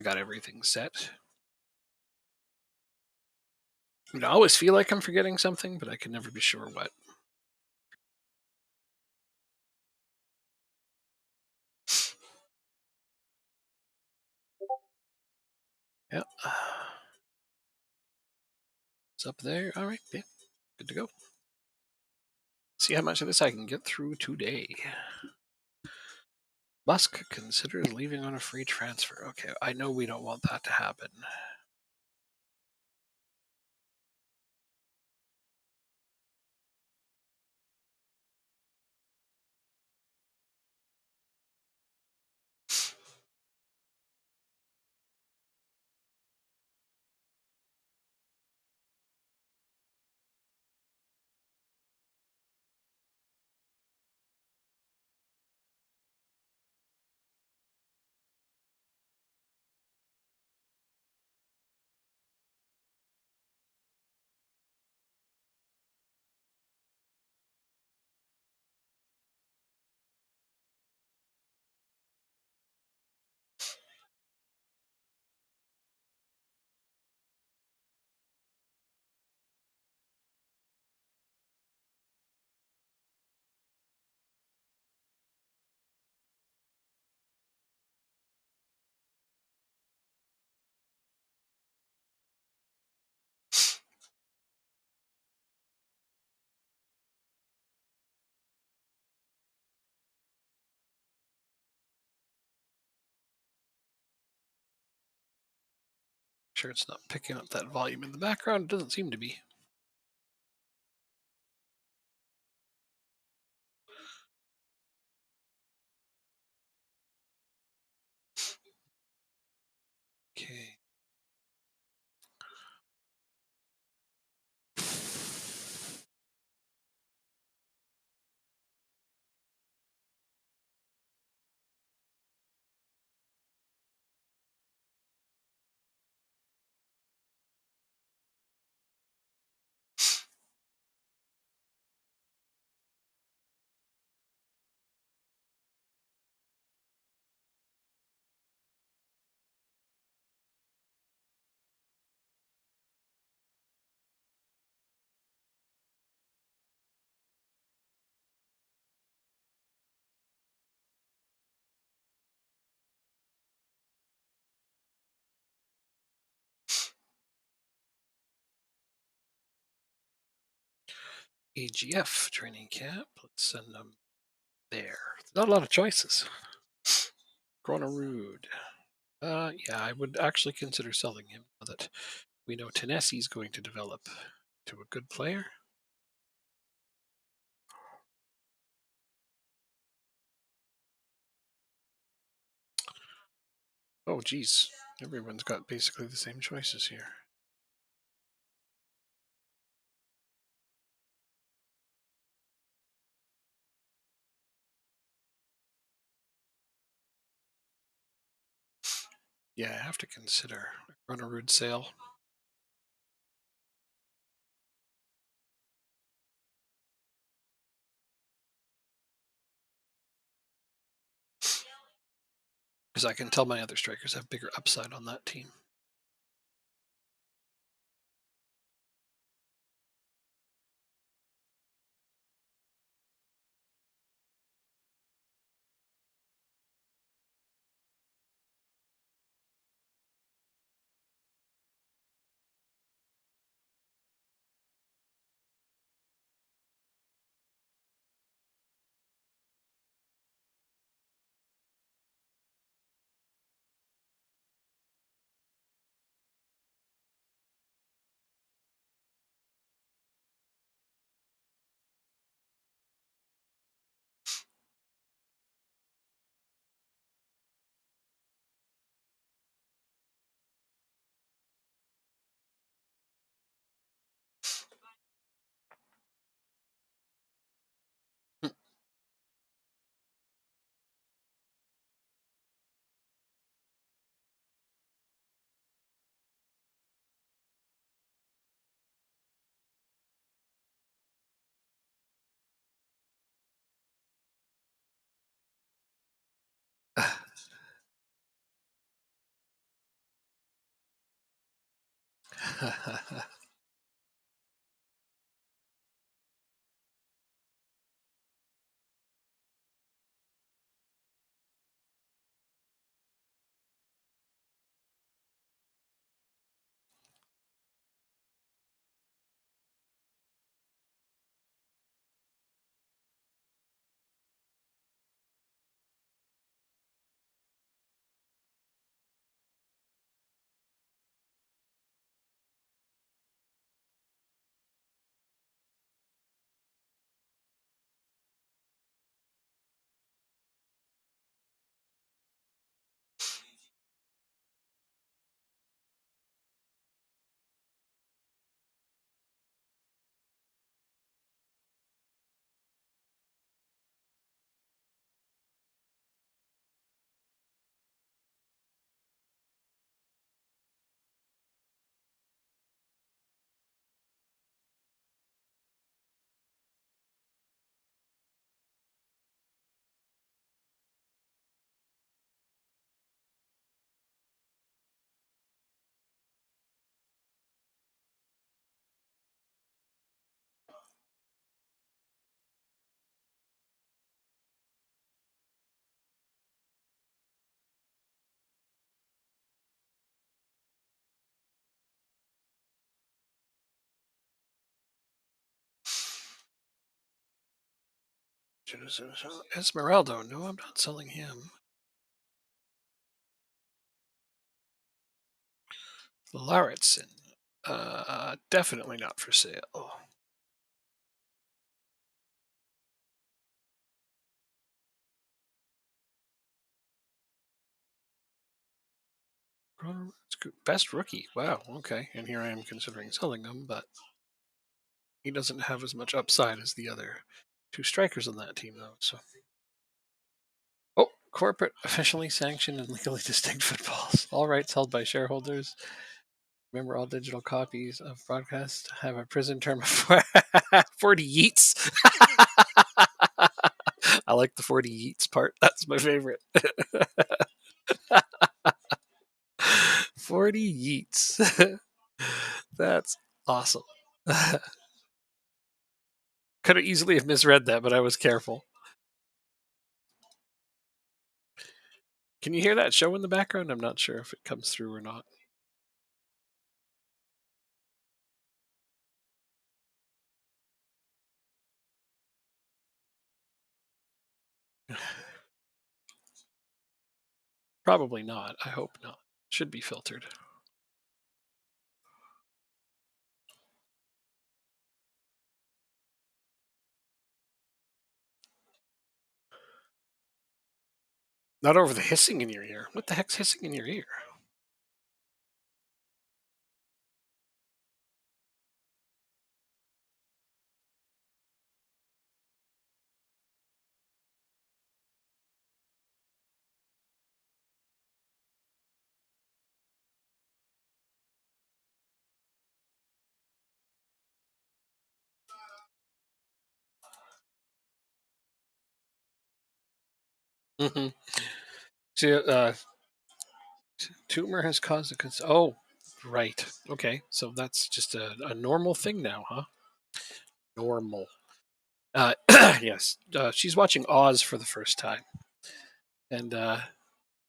got everything set. I always feel like I'm forgetting something, but I can never be sure what. Yeah. It's up there. All right. Yeah. Good to go. See how much of this I can get through today. Musk considers leaving on a free transfer. Okay, I know we don't want that to happen. Sure, it's not picking up that volume in the background. It doesn't seem to be. Okay. AGF training camp. Let's send them there. Not a lot of choices. Corona Rude. Yeah, I would actually consider selling him now that we know Tennessee's going to develop to a good player. Oh, geez. Everyone's got basically the same choices here. Yeah, I have to consider run a rude sale. Because I can tell my other strikers have bigger upside on that team. Esmeralda. No, I'm not selling him. Lauritsen. Definitely not for sale. Best rookie. Wow. Okay. And here I am considering selling him, but he doesn't have as much upside as the other two strikers on that team, though. So, oh, corporate officially sanctioned and legally distinct footballs. All rights held by shareholders. Remember, all digital copies of broadcast have a prison term of 40 yeets. I like the 40 yeets part. That's my favorite. 40 yeets. That's awesome. Could have easily have misread that, but I was careful. Can you hear that show in the background? I'm not sure if it comes through or not. Probably not. I hope not. Should be filtered. Not over the hissing in your ear. What the heck's hissing in your ear? Mm-hmm. See, tumor has caused a oh, right. Okay, so that's just a normal thing now, huh? Normal. Yes. She's watching Oz for the first time, and no,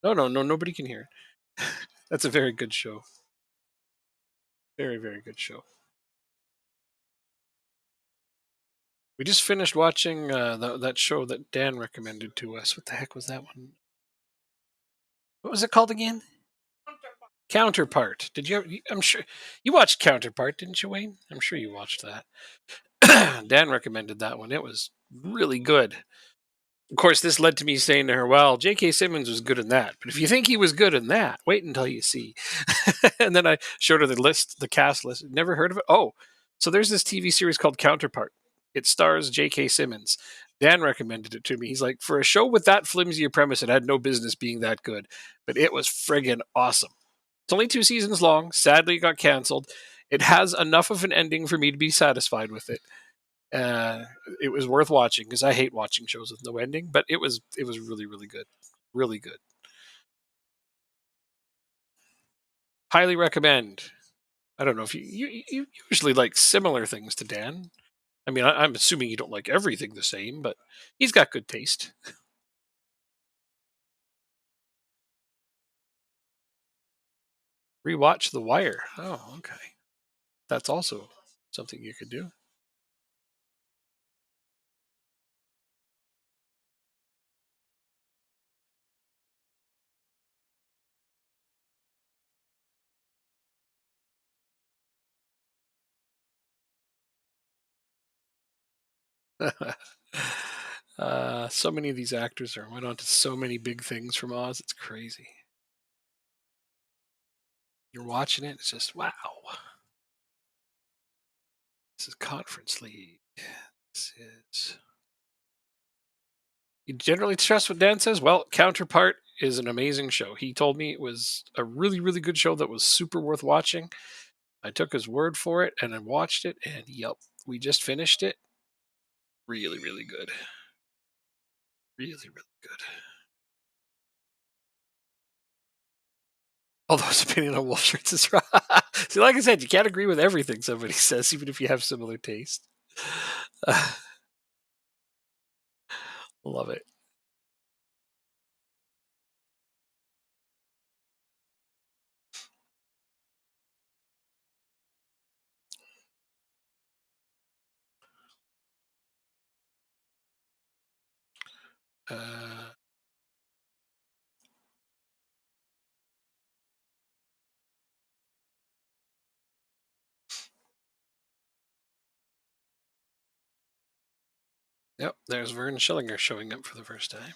no, no, nobody can hear it. That's a very good show. Very, very good show. We just finished watching that show that Dan recommended to us. What the heck was that one? What was it called again? Counterpart. Did you? I'm sure you watched Counterpart, didn't you, Wayne? I'm sure you watched that. Dan recommended that one. It was really good. Of course, this led to me saying to her, "Well, J.K. Simmons was good in that, but if you think he was good in that, wait until you see." And then I showed her the list, the cast list. Never heard of it. Oh, so there's this TV series called Counterpart. It stars J.K. Simmons. Dan recommended it to me. He's like, for a show with that flimsy a premise, it had no business being that good, but it was friggin' awesome. It's only 2 seasons long. Sadly, it got canceled. It has enough of an ending for me to be satisfied with it. Uh, it was worth watching because I hate watching shows with no ending, but it was really really good, really good. Highly recommend. I don't know if you usually like similar things to Dan. I mean, I'm assuming you don't like everything the same, but he's got good taste. Rewatch The Wire. Oh, okay. That's also something you could do. So many of these actors are went on to so many big things from Oz. It's crazy. You're watching it. It's just wow. This is Conference League. This is. You generally trust what Dan says? Well, Counterpart is an amazing show. He told me it was a really, really good show that was super worth watching. I took his word for it and I watched it, and yep, we just finished it. Really, really good. Really, really good. Although his opinion on wolf shirts is right. See, like I said, you can't agree with everything somebody says, even if you have similar taste. Love it. Uh, yep, there's Vern Schillinger showing up for the first time.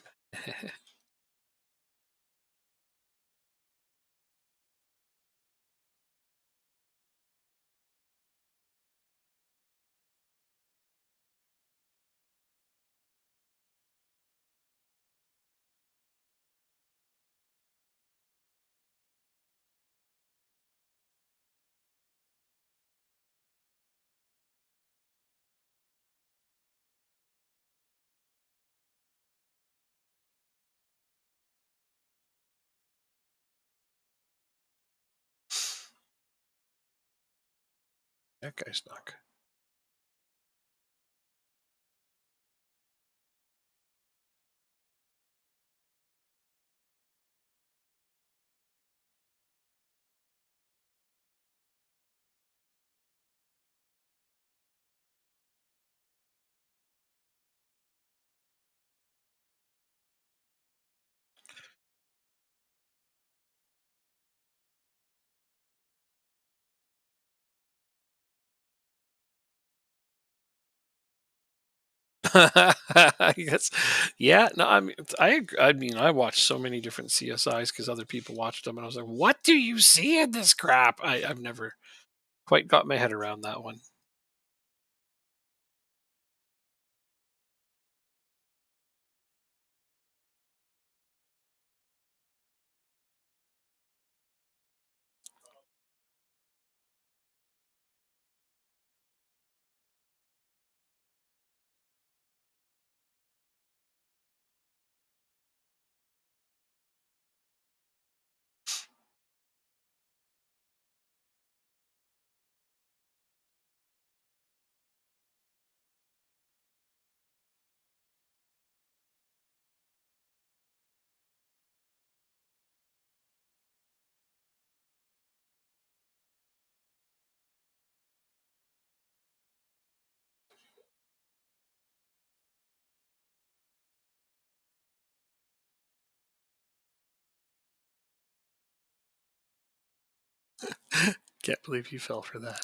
That guy's not. Yes. Yeah, no, I mean, I mean, I watched so many different CSIs because other people watched them, and I was like, "What do you see in this crap?" I've never quite got my head around that one. Can't believe you fell for that.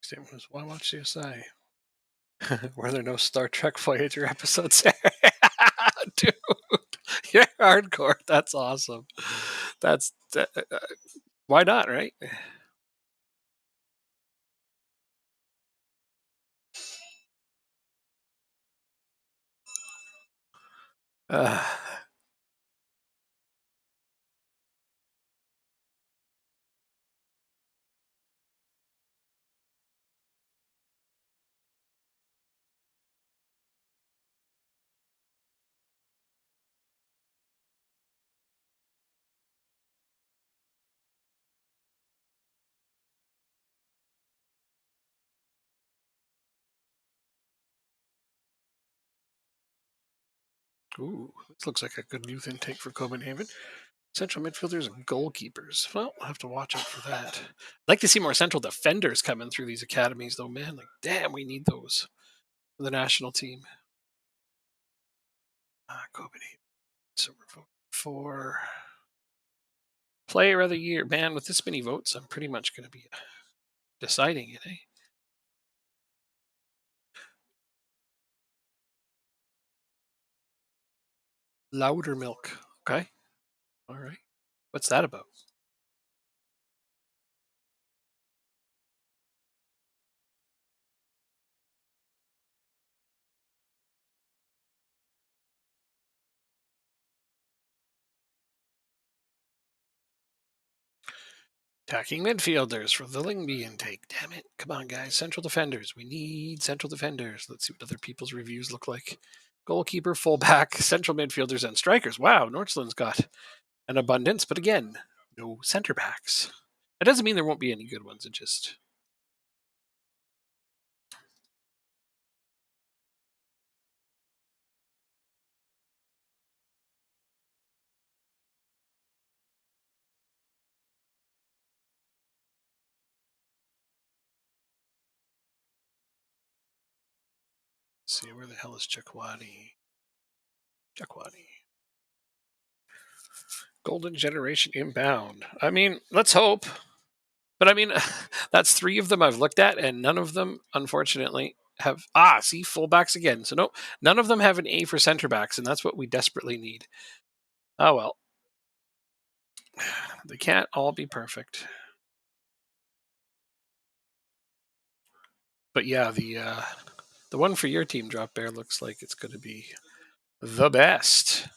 Same was why watch CSI? Were there no Star Trek Voyager episodes? Dude, you're hardcore. That's awesome. Why not, right? Uh, ooh, this looks like a good youth intake for Copenhagen. Central midfielders and goalkeepers. Well, I'll have to watch out for that. I'd like to see more central defenders coming through these academies, though, man. Like, damn, we need those for the national team. Copenhagen. So we're voting for player of the year. Man, with this many votes, I'm pretty much going to be deciding it, eh? Louder milk. Okay. All right. What's that about? Attacking midfielders for the Lingby intake. Damn it. Come on, guys. Central defenders. We need central defenders. Let's see what other people's reviews look like. Goalkeeper, fullback, central midfielders, and strikers. Wow, Northland's got an abundance, but again, no center backs. That doesn't mean there won't be any good ones. It just. Let's see, where the hell is Chakwani? Chakwani. Golden Generation inbound. I mean, let's hope. But I mean, that's three of them I've looked at, and none of them, unfortunately, have see fullbacks again. So no, none of them have an A for center backs, and that's what we desperately need. Oh well, they can't all be perfect. But yeah, the one for your team, Drop Bear, looks like it's going to be the best.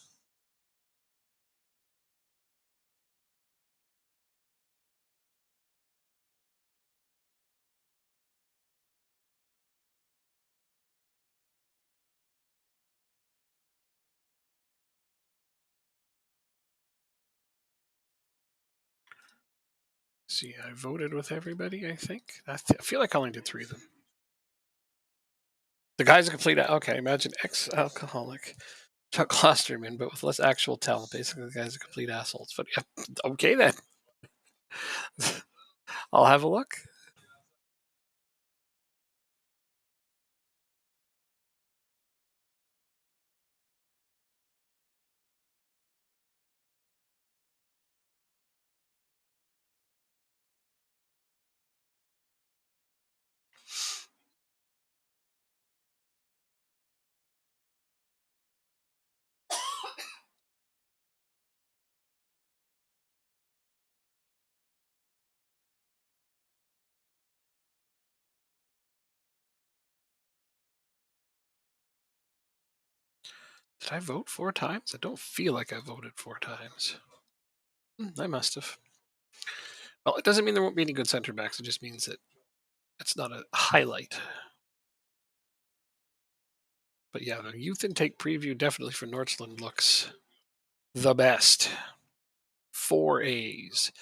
See, I voted with everybody. I think I feel like I only did three of them. The guy's a complete okay. Imagine ex-alcoholic Chuck Klosterman, but with less actual talent. Basically, the guy's a complete asshole. But yeah, okay then. I'll have a look. Did I vote 4 times? I don't feel like I voted 4 times. I must have. Well, it doesn't mean there won't be any good center backs. It just means that it's not a highlight. But yeah, the youth intake preview definitely for Northland looks the best. 4 A's.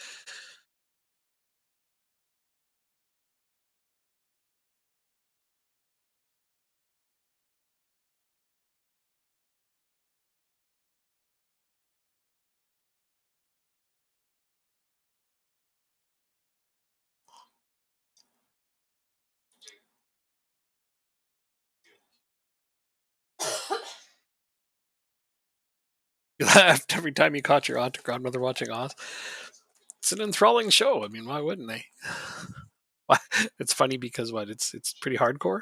You laughed every time you caught your aunt or grandmother watching Oz. It's an enthralling show. I mean, why wouldn't they? It's funny because what? It's pretty hardcore.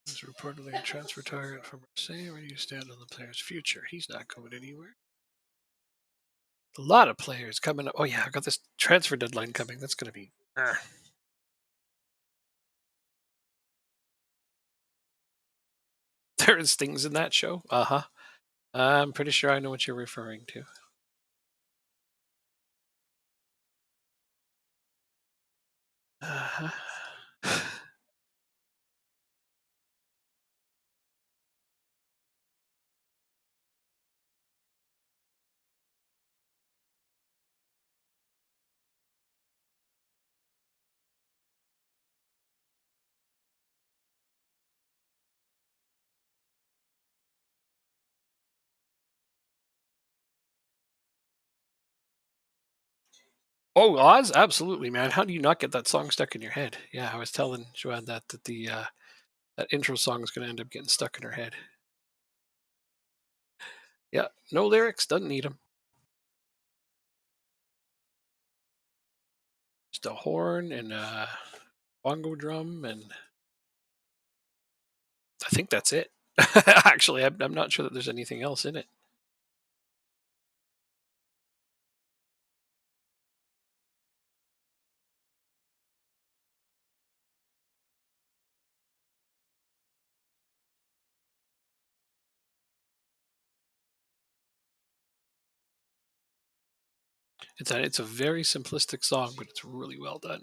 Is reportedly a transfer target from Marseille. Where do you stand on the player's future? He's not going anywhere. A lot of players coming up. Oh yeah, I got this transfer deadline coming. That's going to be. There's things in that show. Uh huh. I'm pretty sure I know what you're referring to. Uh huh. Oh, Oz, absolutely, man. How do you not get that song stuck in your head? Yeah, I was telling Joanne that the that intro song is going to end up getting stuck in her head. Yeah, no lyrics, doesn't need them. Just a horn and a bongo drum, and I think that's it. Actually, I'm not sure that there's anything else in it. It's a very simplistic song, but it's really well done.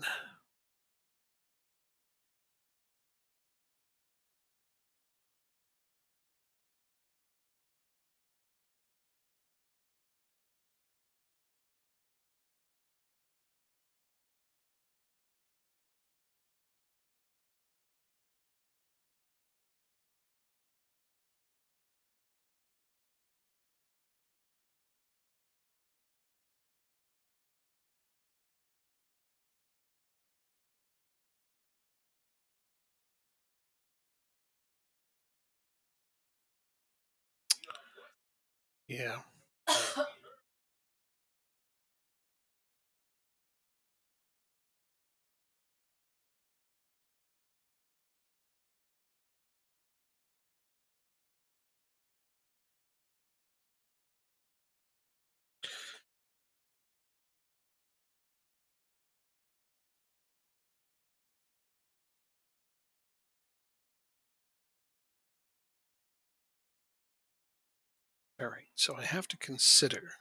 Yeah. All right. So I have to consider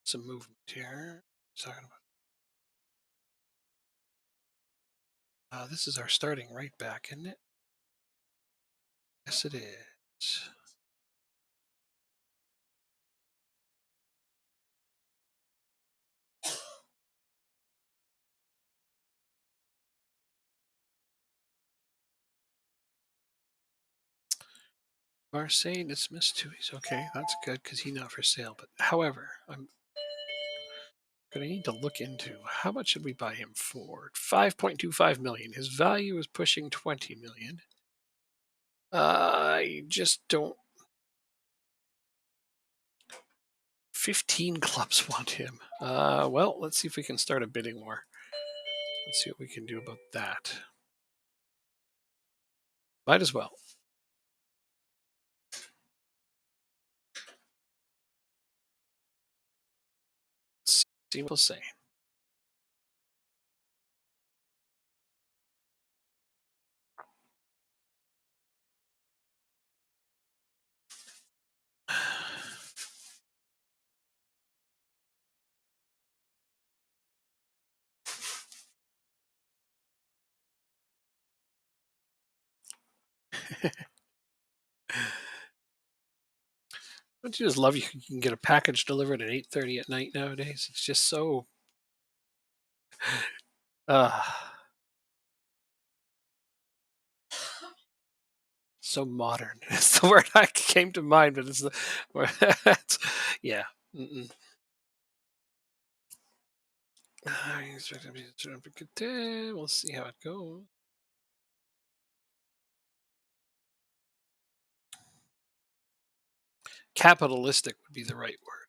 some movement here. Talking about this is our starting right back, isn't it? Yes, it is. Marseille dismissed two. He's okay. That's good because he's not for sale. But however, I'm going to need to look into how much should we buy him for? 5.25 million. His value is pushing 20 million. I just don't. 15 clubs want him. Well, let's see if we can start a bidding war. Let's see what we can do about that. Might as well. Let's see what we'll say. Don't you just love you can get a package delivered at 8:30 at night nowadays? It's just so uh so modern. It's the word I came to mind, but it's the it's, yeah. Mm-mm. We'll see how it goes. Capitalistic would be the right word.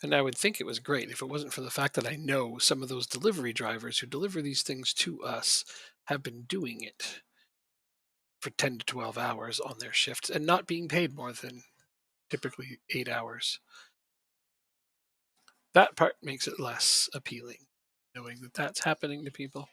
And I would think it was great if it wasn't for the fact that I know some of those delivery drivers who deliver these things to us have been doing it for 10 to 12 hours on their shifts and not being paid more than typically 8 hours. That part makes it less appealing, knowing that that's happening to people.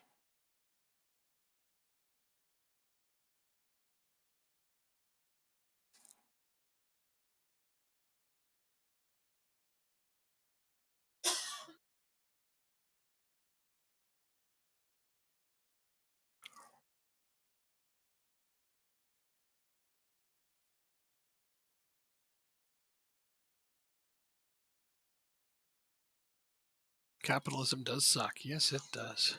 Capitalism does suck. Yes, it does.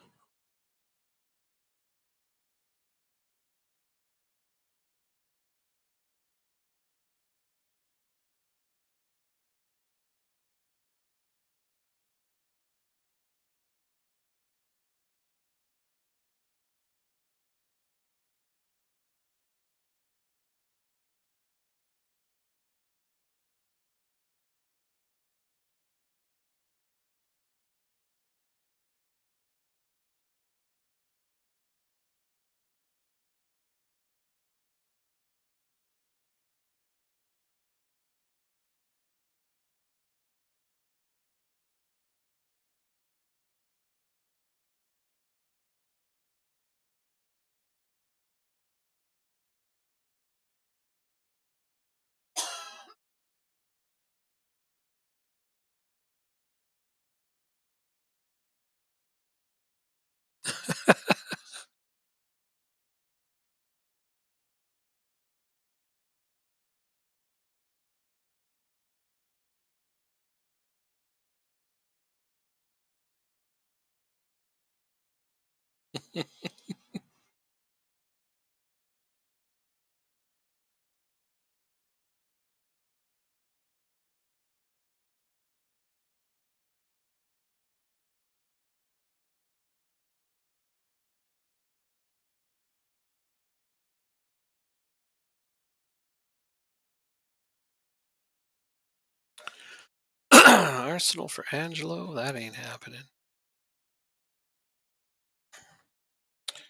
Arsenal for Angelo? That ain't happening.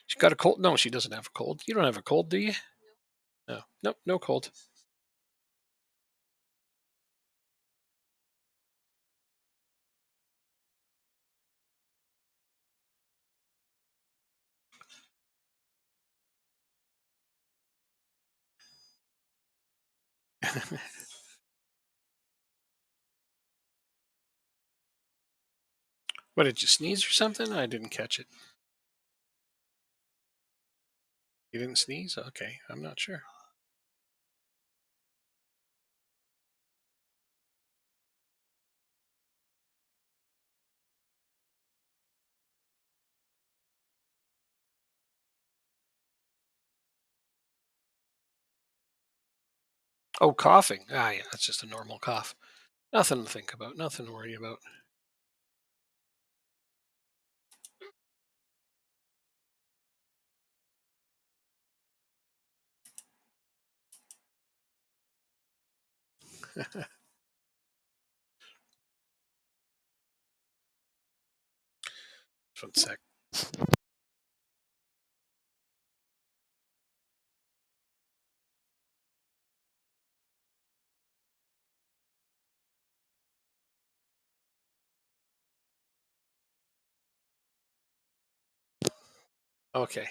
She got a cold? No, she doesn't have a cold. You don't have a cold, do you? No. Nope, no cold. What, did you sneeze or something? I didn't catch it. You didn't sneeze? Okay, I'm not sure. Oh, coughing. Ah, yeah, that's just a normal cough. Nothing to think about, nothing to worry about. Just 1 sec. Okay.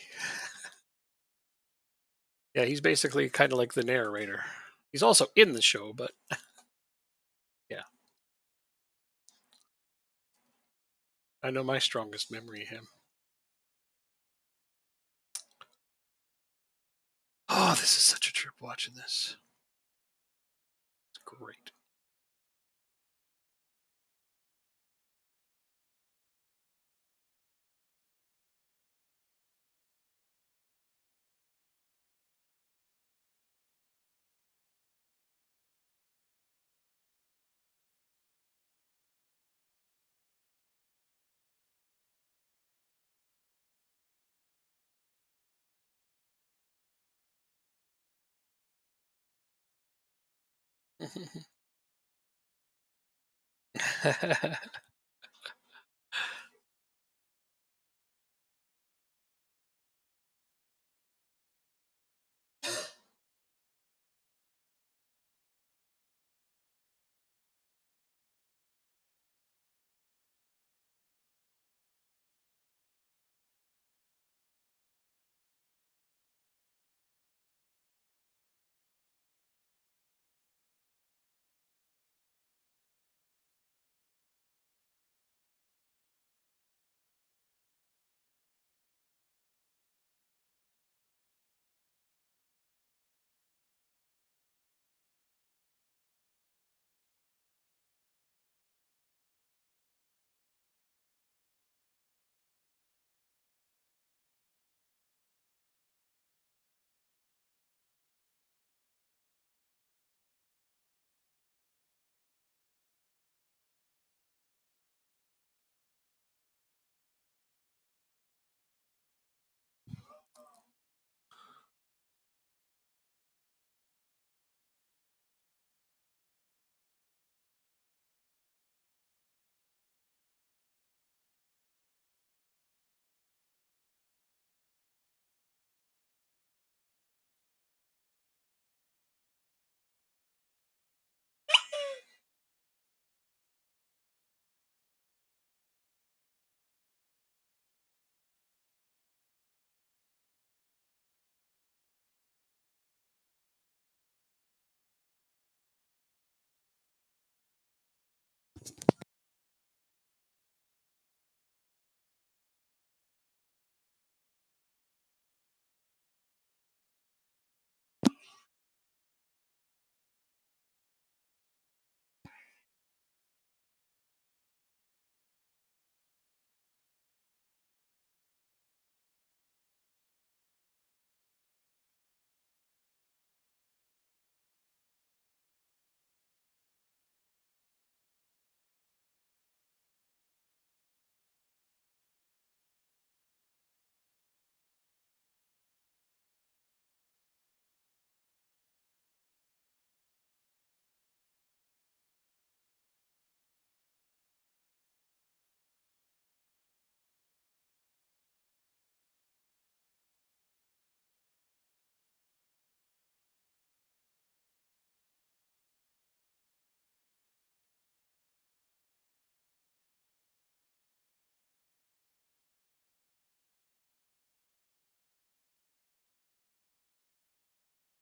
Yeah, he's basically kind of like the narrator. He's also in the show, but yeah, I know my strongest memory of him. Oh, this is such a trip watching this. It's great.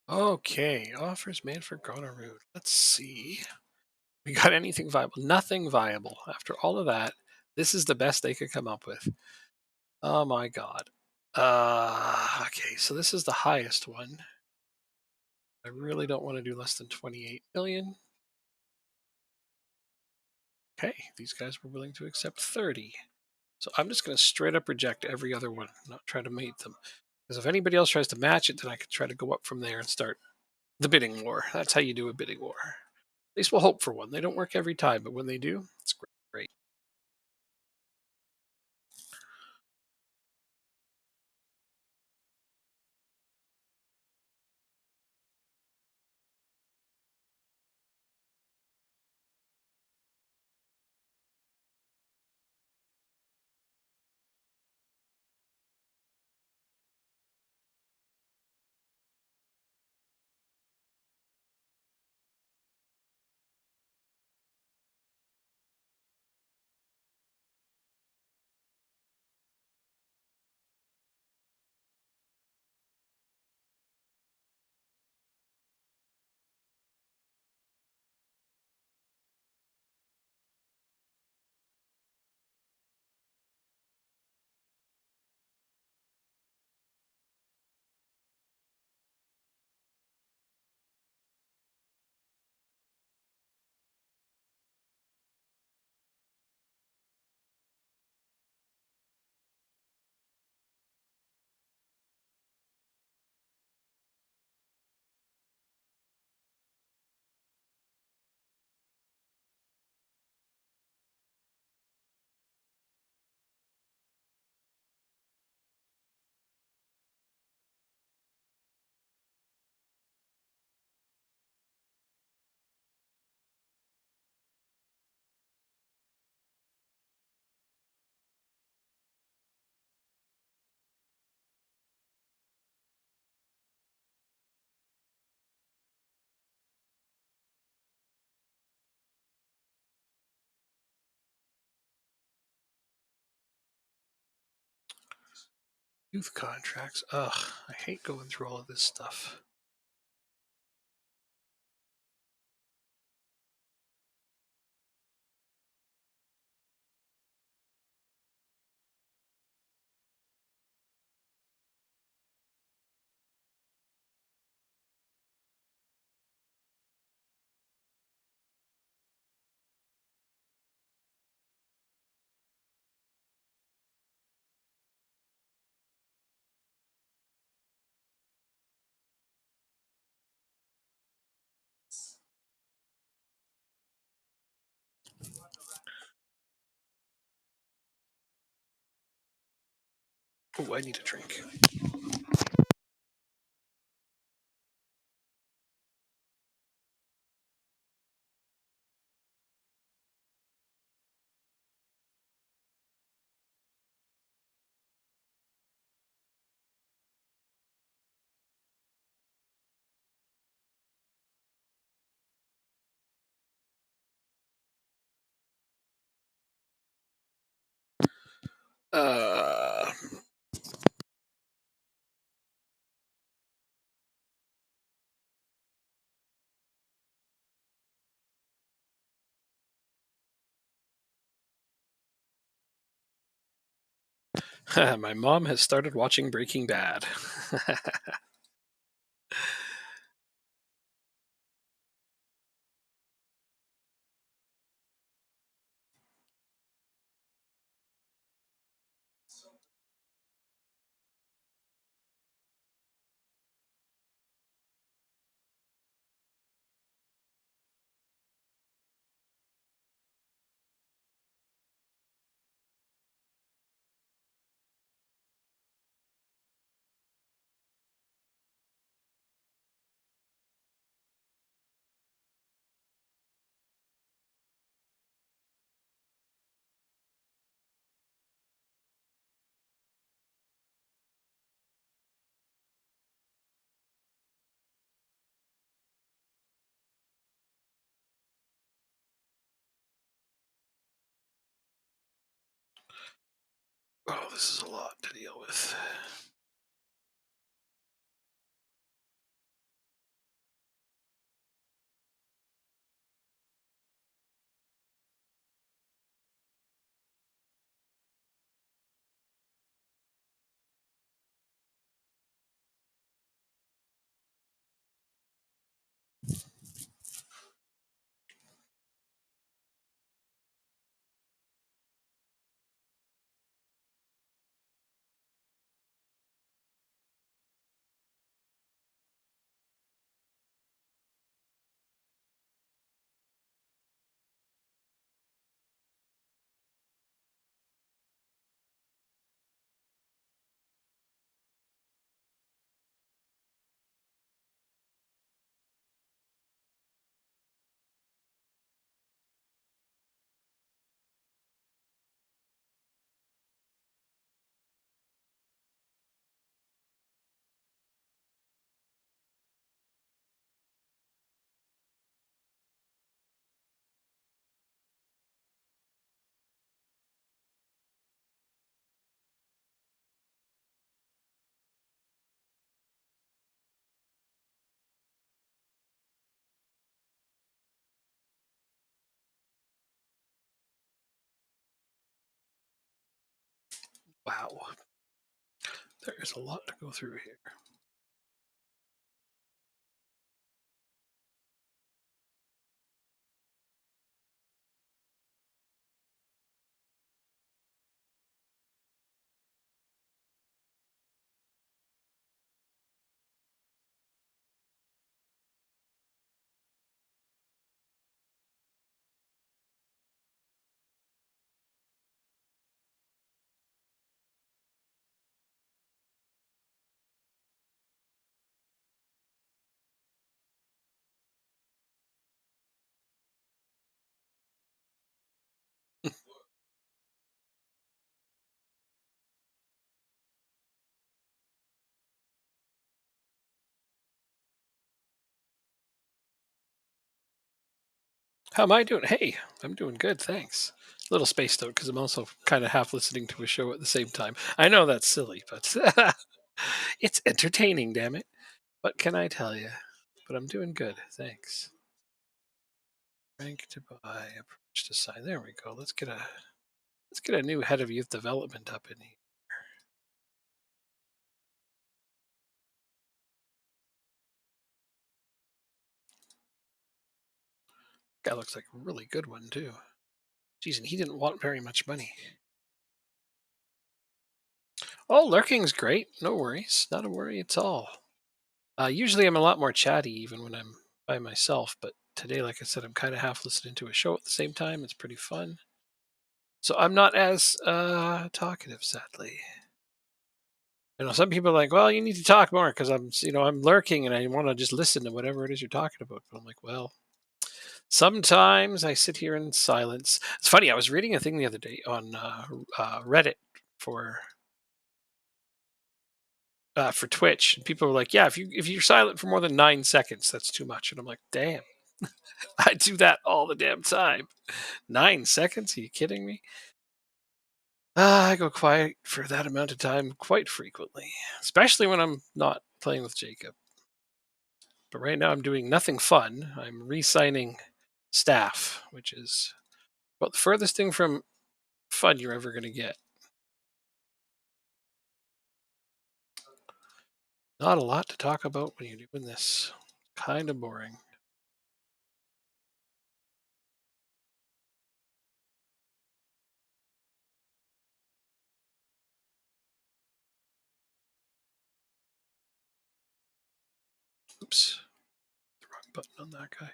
Okay, offers made for Gonerud. Let's see. We got anything viable? Nothing viable. After all of that, this is the best they could come up with. Oh my god. Okay, so this is the highest one. I really don't want to do less than 28 million. Okay, these guys were willing to accept 30. So I'm just going to straight up reject every other one, not try to mate them. Because if anybody else tries to match it, then I could try to go up from there and start the bidding war. That's how you do a bidding war. At least we'll hope for one. They don't work every time, but when they do, it's great. Youth contracts. Ugh, I hate going through all of this stuff. Oh, I need a drink. Uh, my mom has started watching Breaking Bad. Oh, this is a lot to deal with. Wow, there is a lot to go through here. How am I doing? Hey, I'm doing good, thanks. little spaced out because I'm also kind of half listening to a show at the same time. I know that's silly, but it's entertaining, damn it. What can I tell you? But I'm doing good, thanks. Rank to buy, approach to sign. There we go. Let's get a new head of youth development up in here. Guy looks like a really good one too. Geez, and he didn't want very much money. Oh, lurking's great. No worries. Not a worry at all. Usually I'm a lot more chatty even when I'm by myself, but today, like I said, I'm kind of half listening to a show at the same time. It's pretty fun. So I'm not as talkative, sadly. Some people are like, well, you need to talk more because I'm lurking and I want to just listen to whatever it is you're talking about. But I'm like, well, sometimes I sit here in silence. It's funny. I was reading a thing the other day on Reddit for for Twitch, and people were like, "Yeah, if you're silent for more than 9 seconds, that's too much." And I'm like, "Damn, I do that all the damn time. 9 seconds? Are you kidding me?" I go quiet for that amount of time quite frequently, especially when I'm not playing with Jacob. But right now, I'm doing nothing fun. I'm re-signing staff, which is about the furthest thing from fun you're ever going to get. Not a lot to talk about when you're doing this. Kind of boring. Oops, the wrong button on that guy.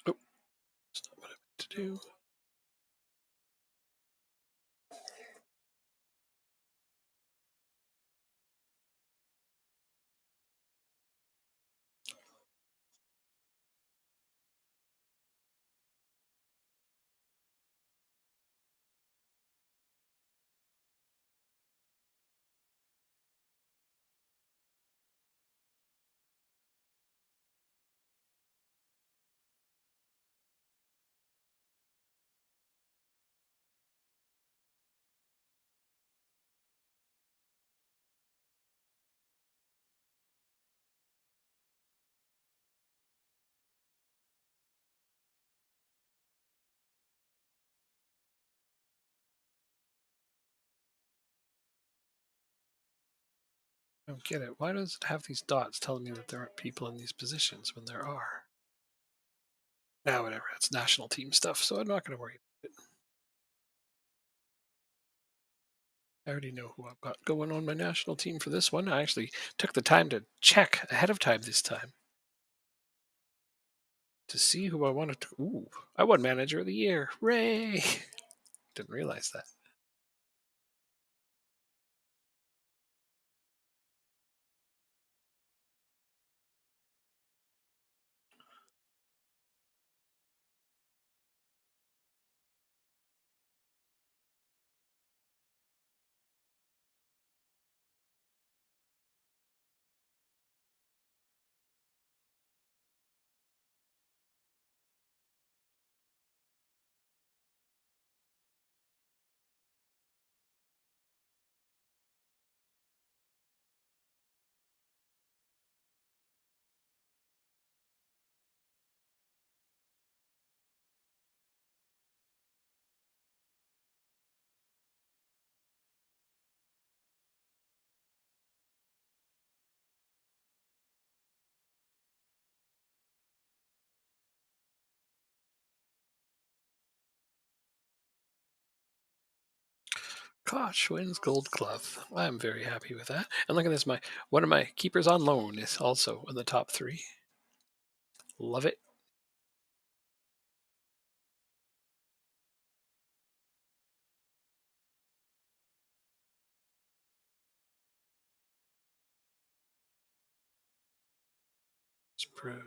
Oh, that's not what I meant to do. I don't get it. Why does it have these dots telling me that there aren't people in these positions when there are? Now, whatever. That's national team stuff, so I'm not going to worry about it. I already know who I've got going on my national team for this one. I actually took the time to check ahead of time this time to see who I wanted to. Ooh, I won Manager of the Year. Hooray! Didn't realize that. Koch wins Gold Glove. I'm very happy with that. And look at this, my one of my keepers on loan is also in the top 3. Love it. Sprue.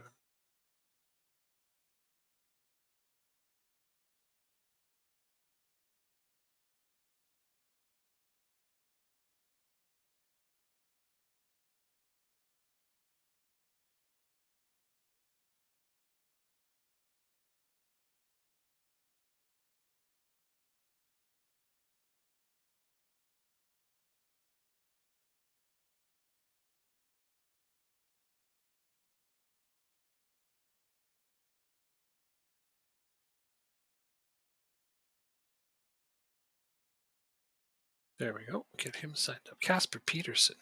There we go. Get him signed up. Casper Peterson.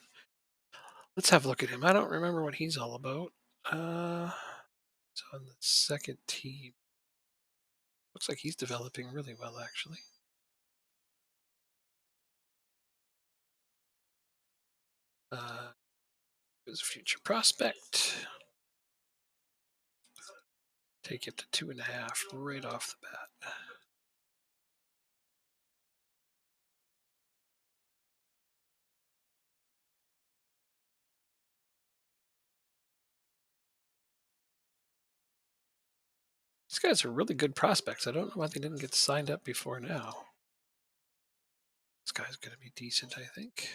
Let's have a look at him. I don't remember what he's all about. He's on the second team. Looks like he's developing really well, actually. His future prospect. Take it to 2.5 right off the bat. These guys are really good prospects. I don't know why they didn't get signed up before now. This guy's going to be decent, I think.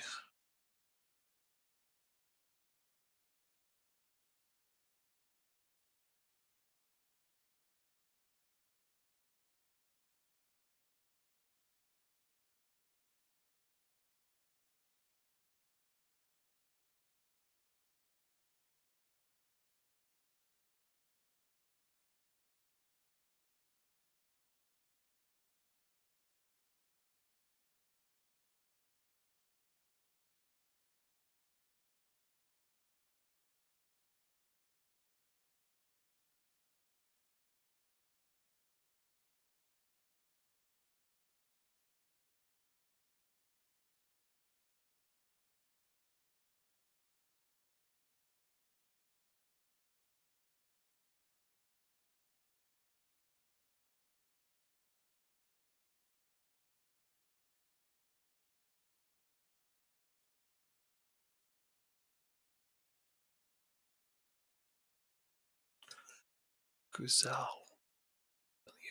Guzal.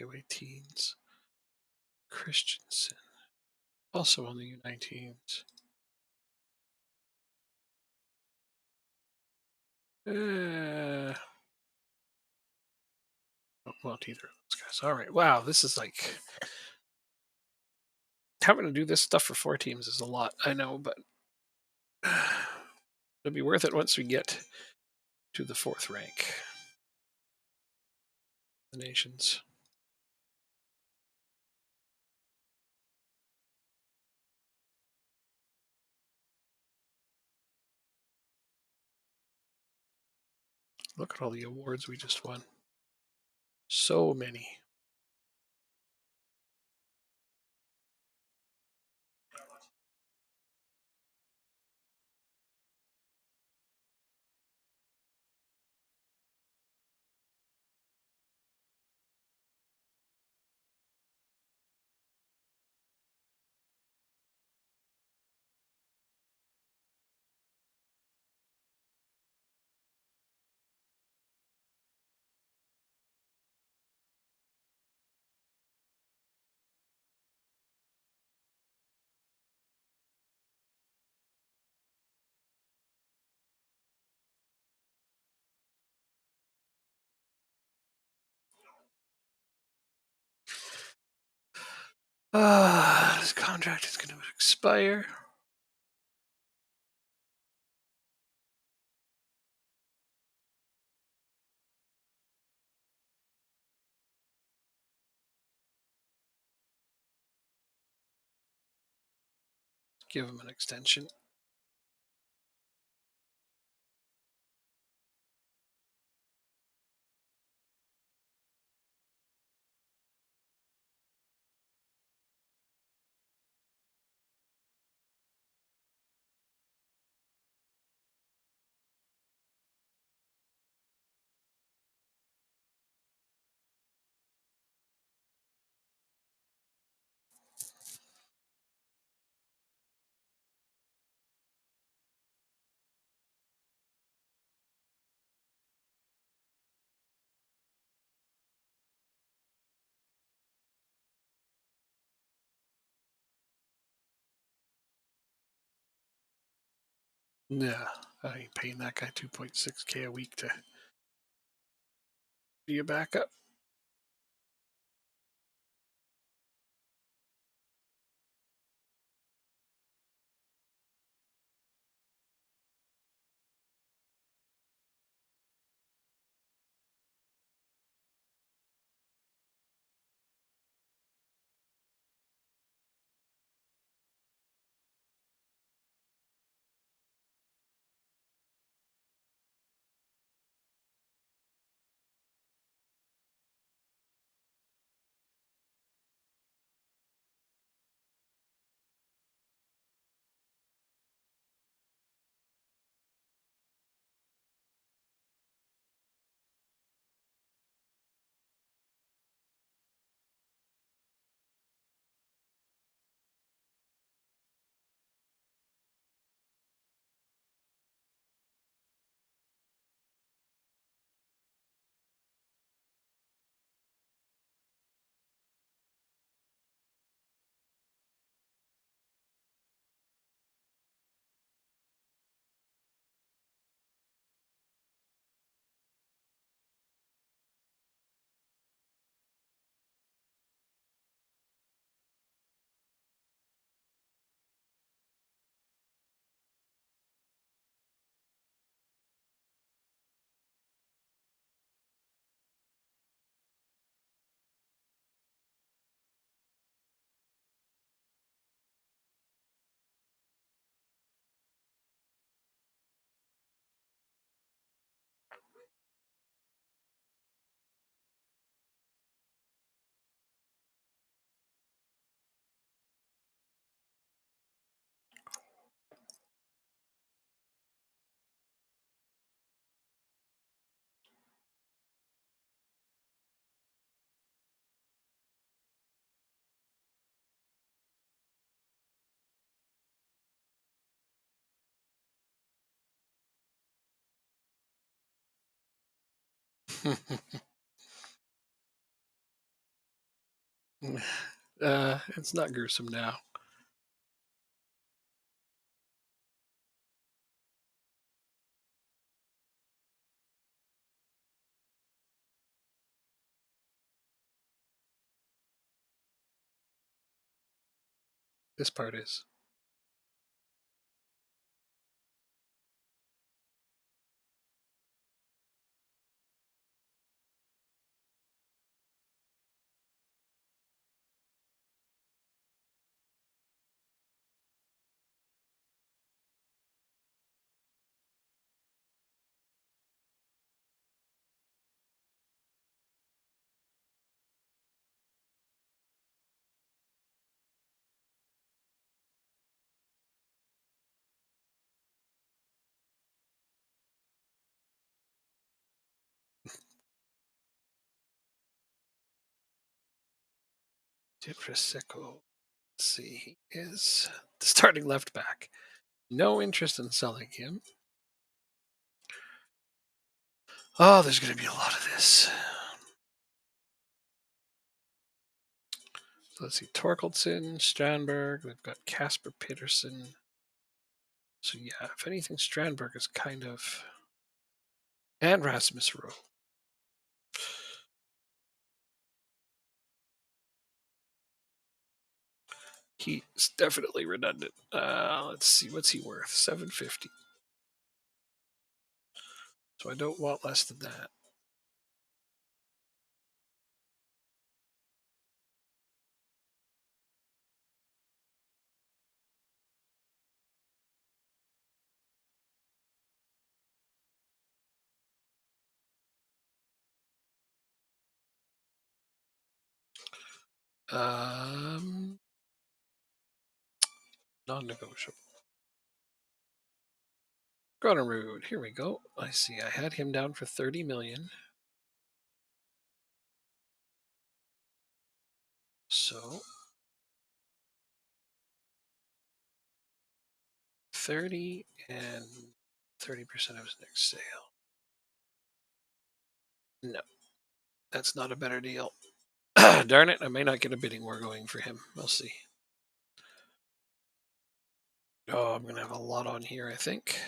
U18s. Christensen. Also on the U19s. Won't either of those guys. All right. Wow, this is like having to do this stuff for 4 teams is a lot. I know, but it'll be worth it once we get to the 4th rank. The nations. Look at all the awards we just won. So many. This contract is going to expire. Give him an extension. Yeah, I ain't paying that guy 2.6K a week to be a backup. It's not gruesome now. This part is. Di Prosecco. Let's see. He is the starting left back. No interest in selling him. Oh, there's going to be a lot of this. So let's see. Torkeldsen, Strandberg. They've got Casper Peterson. So yeah, if anything, Strandberg is kind of. And Rasmus Rowe. He's definitely redundant. Let's see. What's he worth? 750. So I don't want less than that. Um, Non-negotiable. Granerud. Here we go. I see. I had him down for 30 million. So 30 and 30% of his next sale. No, that's not a better deal. Darn it, I may not get a bidding war going for him. We'll see. Oh, I'm gonna have a lot on here, I think.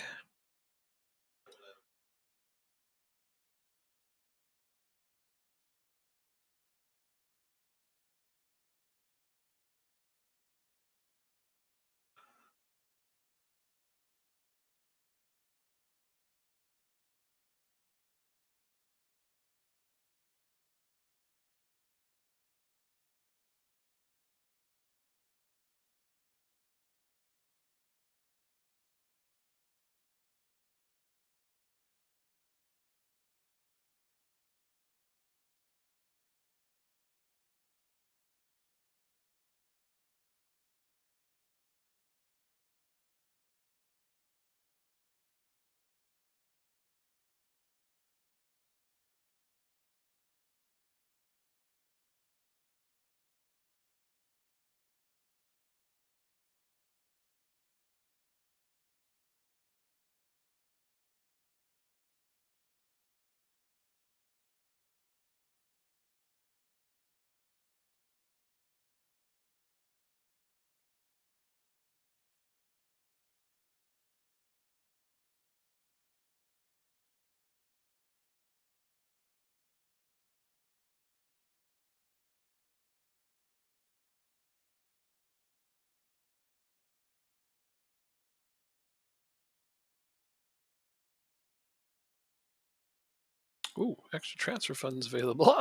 Ooh, extra transfer funds available.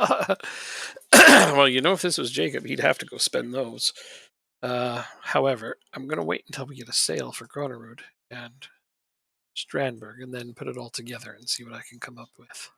Well, if this was Jacob, he'd have to go spend those. However, I'm going to wait until we get a sale for Gronerud and Strandberg and then put it all together and see what I can come up with.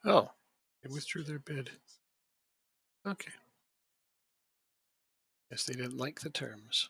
Oh, they withdrew their bid. Okay. Guess they didn't like the terms.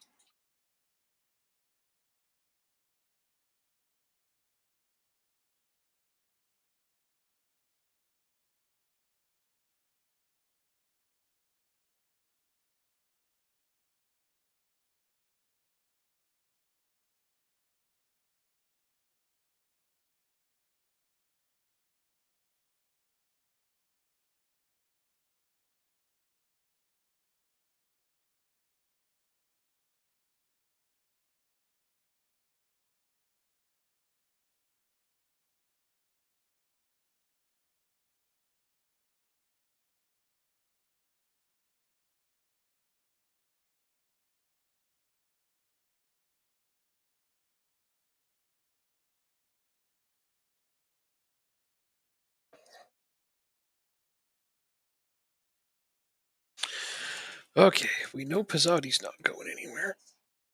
Okay, we know Pizzotti's not going anywhere.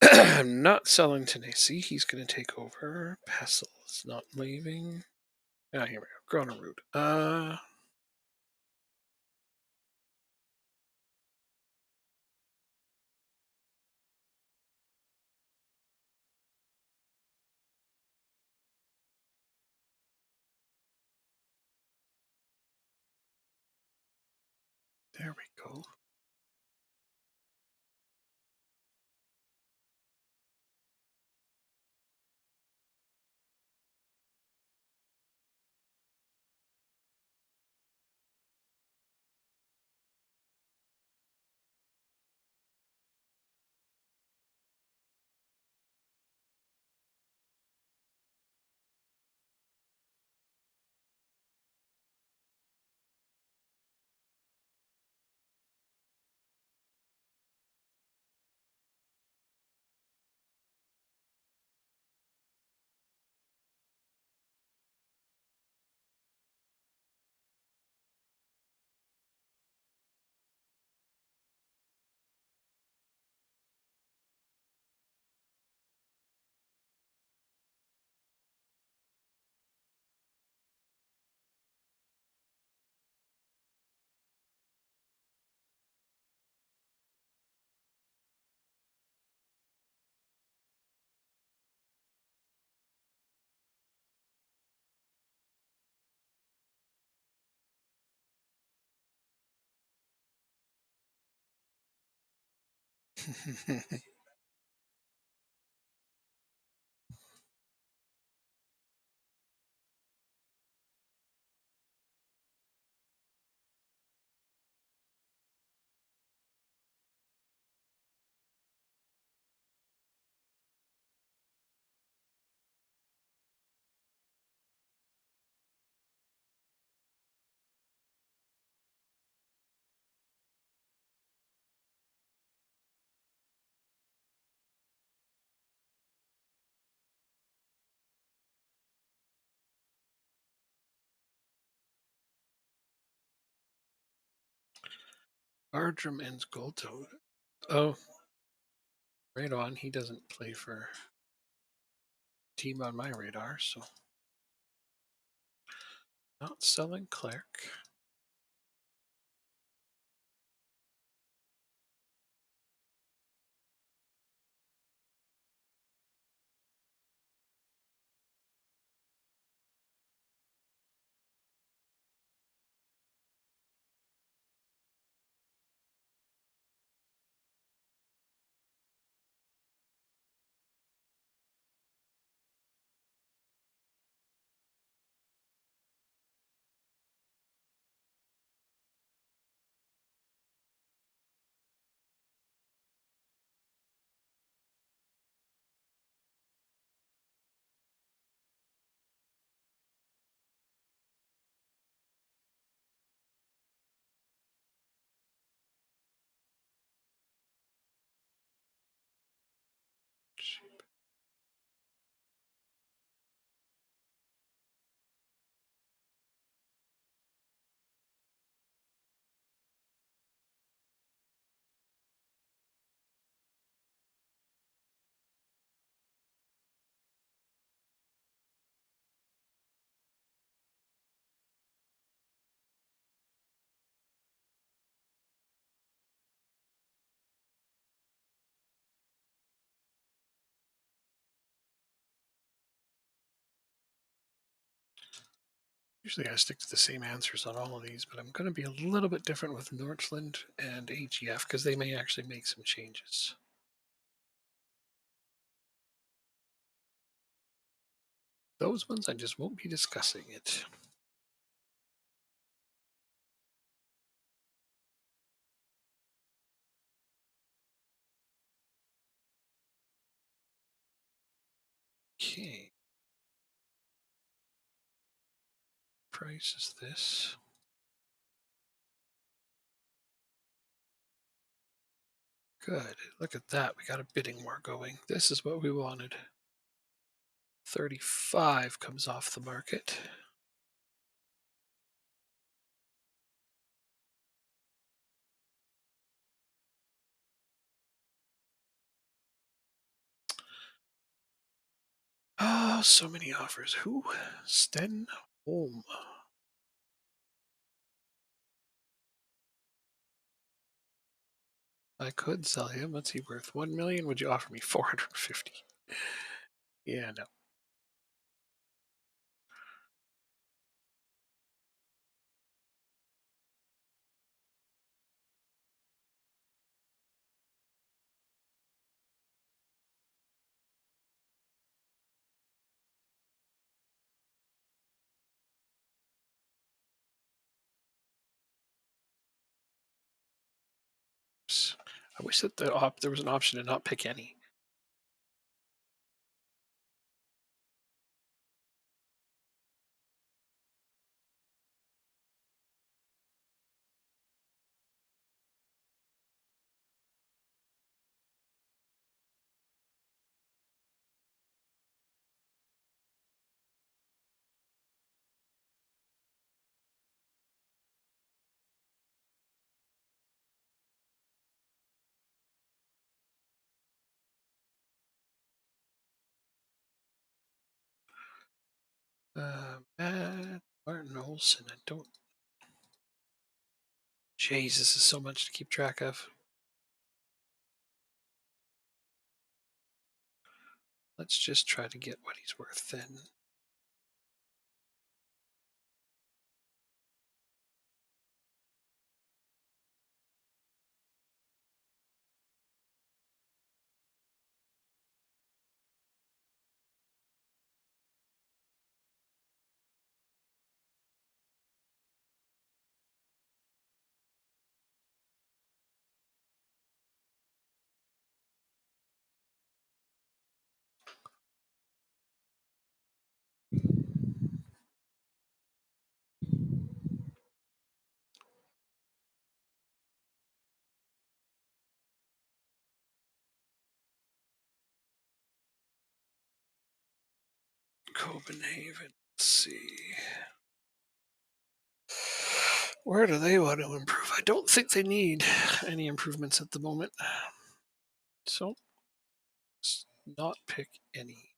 I'm not selling to Nacy. He's going to take over. Passel is not leaving. Ah, here we go. Grona Root. There we go. Ardrum ends Gold Toad. Oh, right on. He doesn't play for team on my radar, so not selling Cleric. Usually I stick to the same answers on all of these, but I'm going to be a little bit different with Northland and AGF because they may actually make some changes. Those ones I just won't be discussing it. Okay. Price is this. Good. Look at that. We got a bidding war going. This is what we wanted. 35 comes off the market. Oh, so many offers. Who? Sten Holm. I could sell him. What's he worth? 1 million? Would you offer me 450? Yeah, no. I wish that there was an option to not pick any. Matt Martin Olson. I don't. Jeez, this is so much to keep track of. Let's just try to get what he's worth then. Copenhagen. Let's see. Where do they want to improve? I don't think they need any improvements at the moment. So, let's not pick any.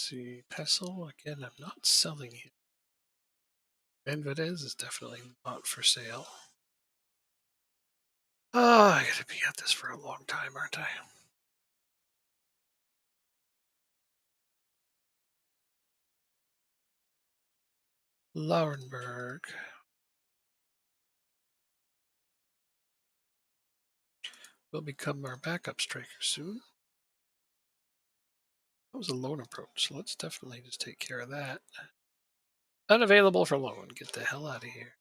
see. Pestle, again, I'm not selling him. Benvedez is definitely not for sale. Oh, I gotta be at this for a long time, aren't I? Laurenberg. Will become our backup striker soon. That was a loan approach, so let's definitely just take care of that. Unavailable for loan. Get the hell out of here.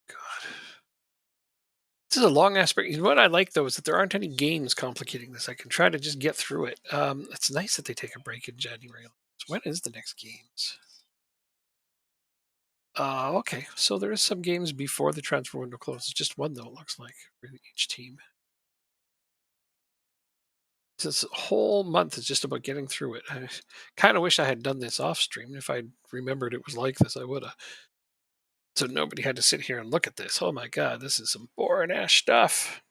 God. This is a long aspect. What I like though is that there aren't any games complicating this. I can try to just get through it. It's nice that they take a break in January. When is the next games? Okay. So there is some games before the transfer window closes. Just one though, it looks like, for each team. This whole month is just about getting through it. I kind of wish I had done this off stream. If I remembered it was like this, I would have. So nobody had to sit here and look at this. Oh my god, this is some boring ass stuff.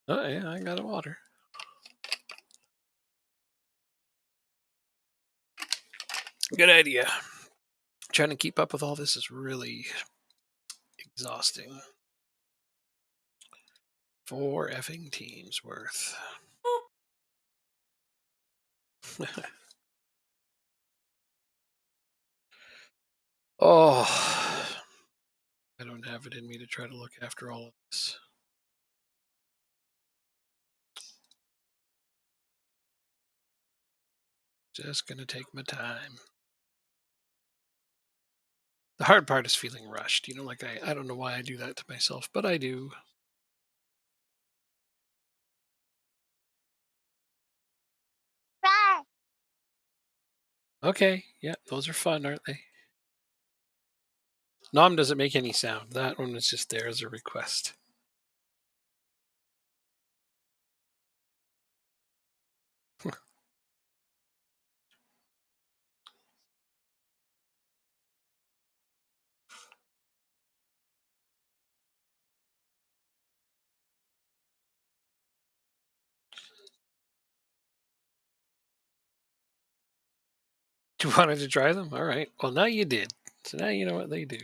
Oh yeah, I got a water. Good idea. Trying to keep up with all this is really exhausting. 4 effing teams worth. Oh, I don't have it in me to try to look after all of this. Just gonna take my time. The hard part is feeling rushed. Like I don't know why I do that to myself, but I do. Okay, yeah, those are fun, aren't they? Nom doesn't make any sound. That one was just there as a request. You wanted to try them? All right. Well, now you did. So now you know what they do.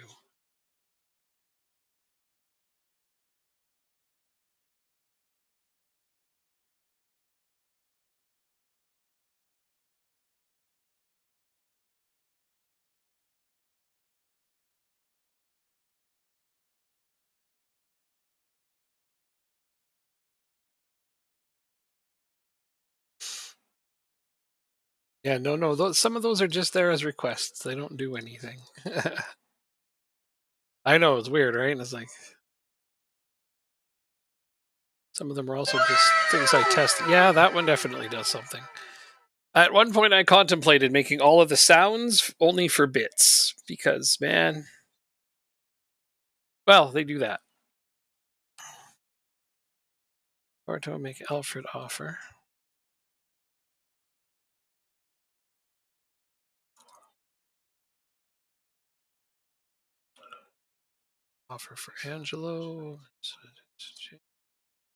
Yeah, no. Some of those are just there as requests. They don't do anything. I know it's weird, right? And it's like some of them are also just things I test. Yeah, that one definitely does something. At one point, I contemplated making all of the sounds only for bits because, man, well, they do that. Or to make Alfred offer. Offer for Angelo.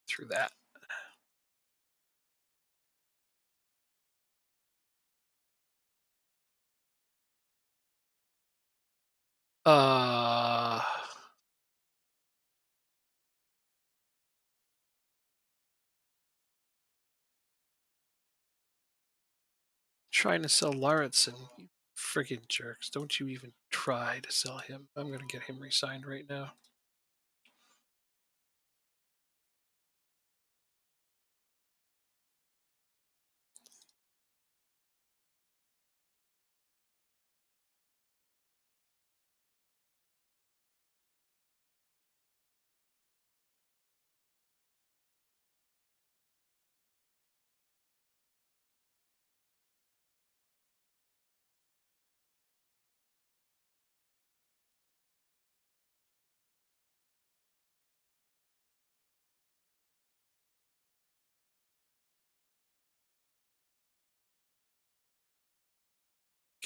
Through that. Uh, Trying to sell Lauritsen. You friggin' jerks. Don't you even try to sell him. I'm going to get him re-signed right now.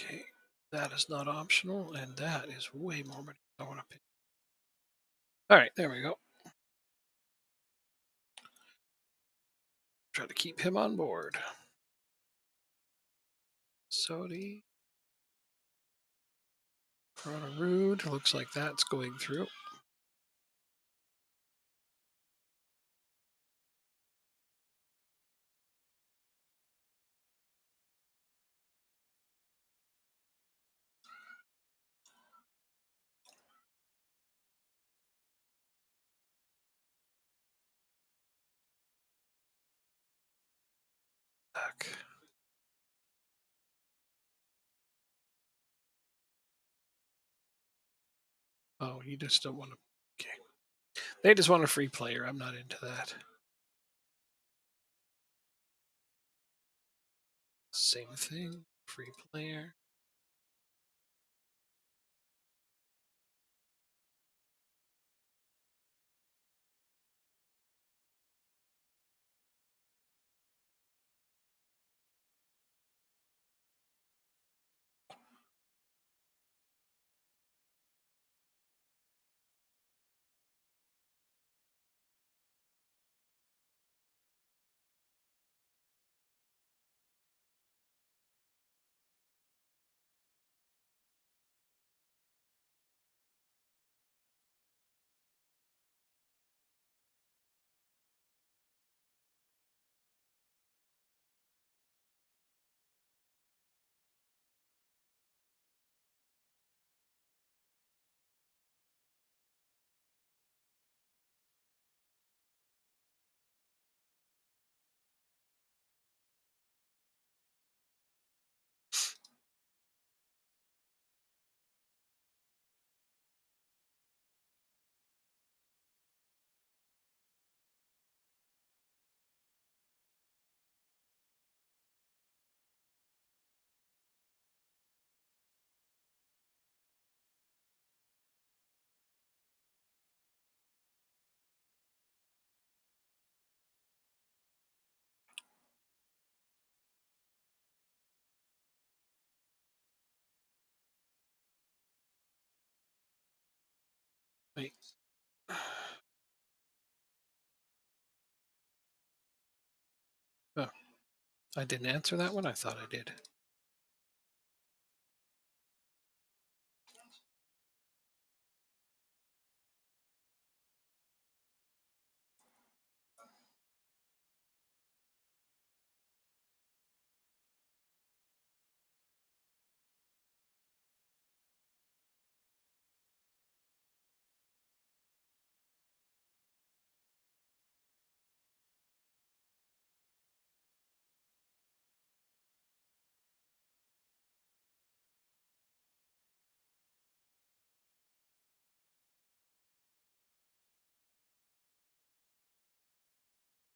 Okay, that is not optional, and that is way more money than I want to pay. All right, there we go. Try to keep him on board. Sodi. Rude. Looks like that's going through. Back. Oh, you just don't want to. Okay. They just want a free player. I'm not into that. Same thing. Free player. Wait. Oh, I didn't answer that one. I thought I did.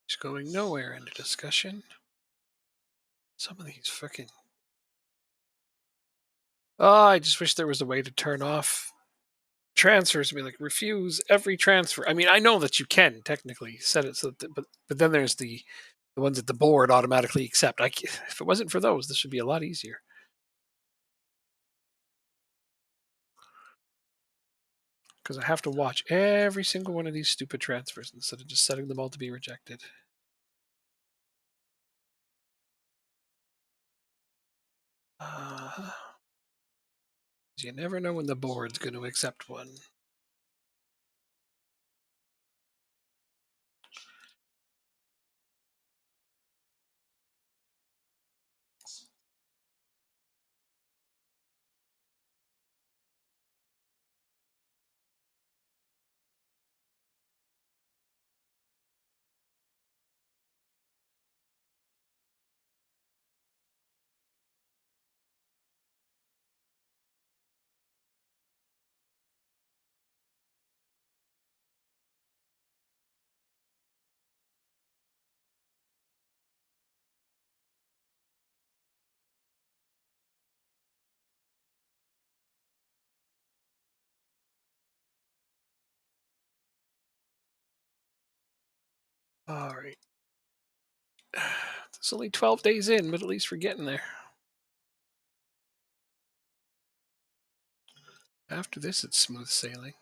He's going nowhere in the discussion. Some of these freaking. Oh, I just wish there was a way to turn off transfers and be like refuse every transfer. I mean, I know that you can technically set it so that, but then there's the ones that the board automatically accept. If it wasn't for those, this would be a lot easier. because I have to watch every single one of these stupid transfers instead of just setting them all to be rejected. Uh, you never know when the board's going to accept one. All right. It's only 12 days in, but at least we're getting there. After this, it's smooth sailing.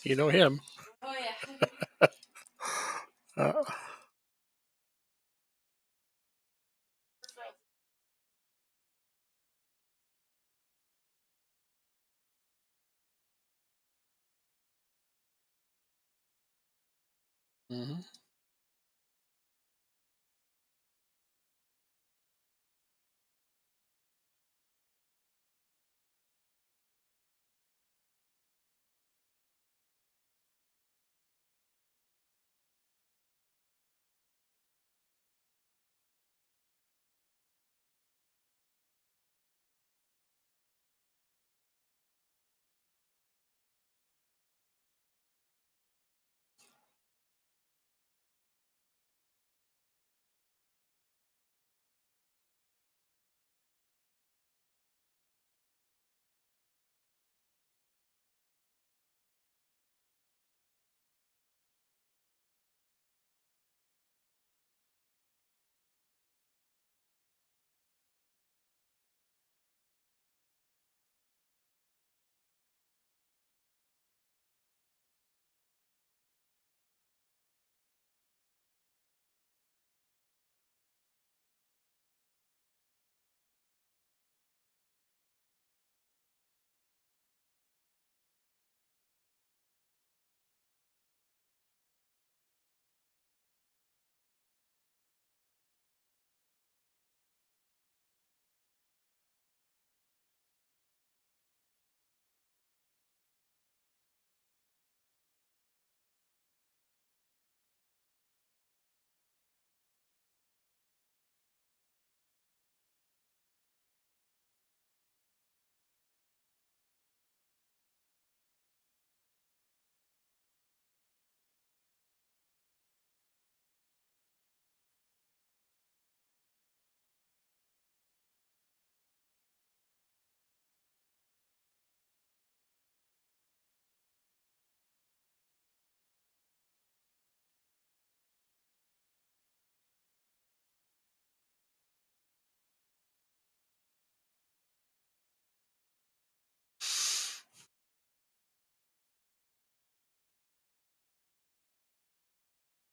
You know him. Oh yeah. Uh, mhm.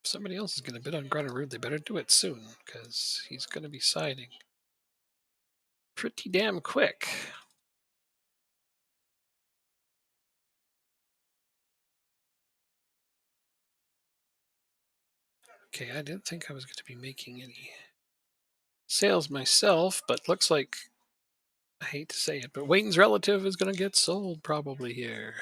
If somebody else is going to bid on Grotterud, they better do it soon, because he's going to be siding pretty damn quick. Okay, I didn't think I was going to be making any sales myself, but looks like, I hate to say it, but Wayne's relative is going to get sold probably here.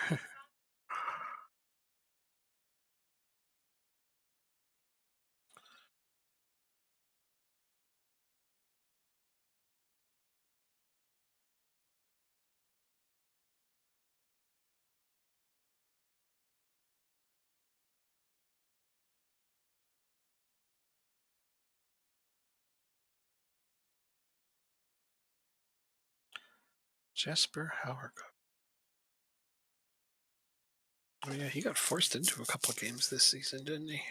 Jesper Hauerkup. Oh yeah, he got forced into a couple of games this season, didn't he?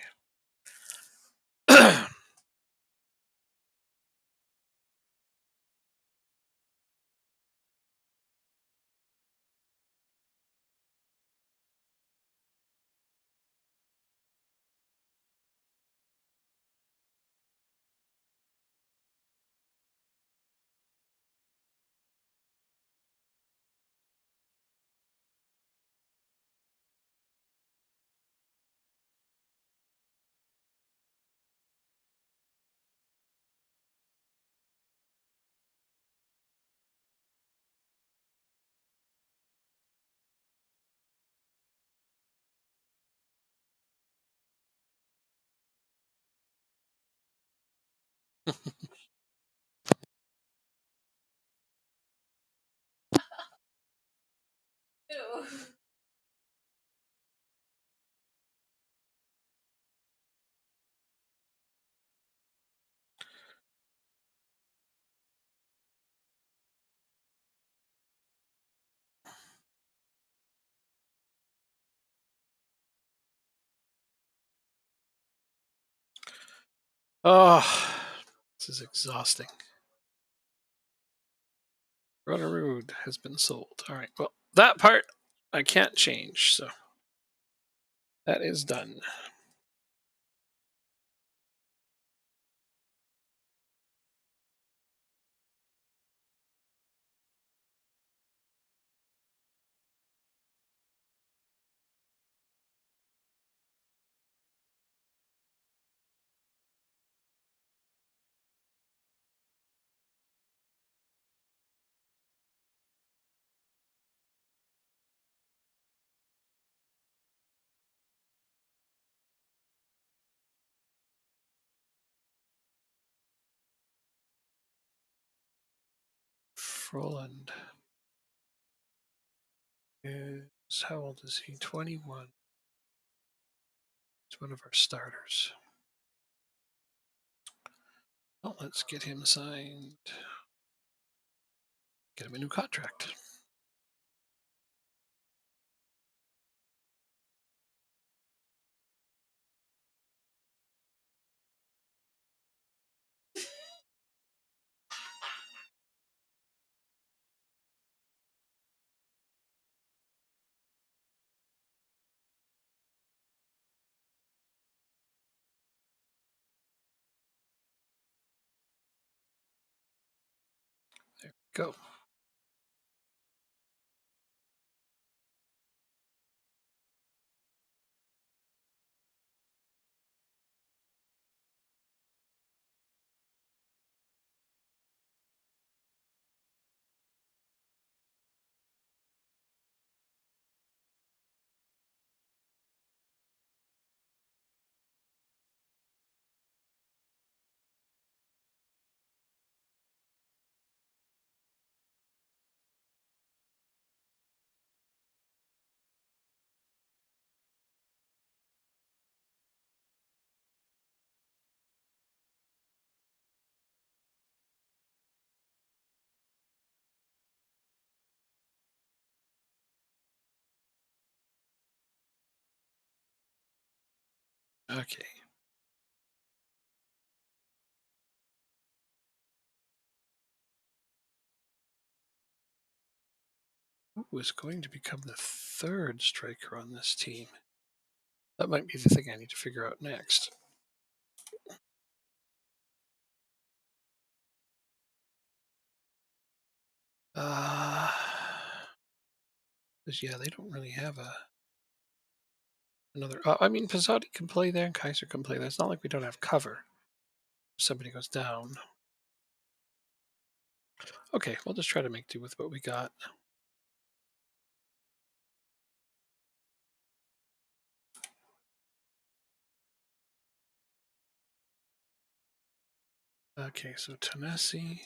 Ew. Oh, this is exhausting. Rotorud has been sold. All right. Well, that part I can't change, so that is done. Froland is, how old is he? 21. He's one of our starters. Well, let's get him signed. Get him a new contract. There we go. Okay. Who is going to become the third striker on this team? That might be the thing I need to figure out next. 'Cause, yeah, they don't really have another. I mean, Pizzotti can play there, and Kaiser can play there. It's not like we don't have cover. If somebody goes down. Okay, we'll just try to make do with what we got. Okay, so Tennessee.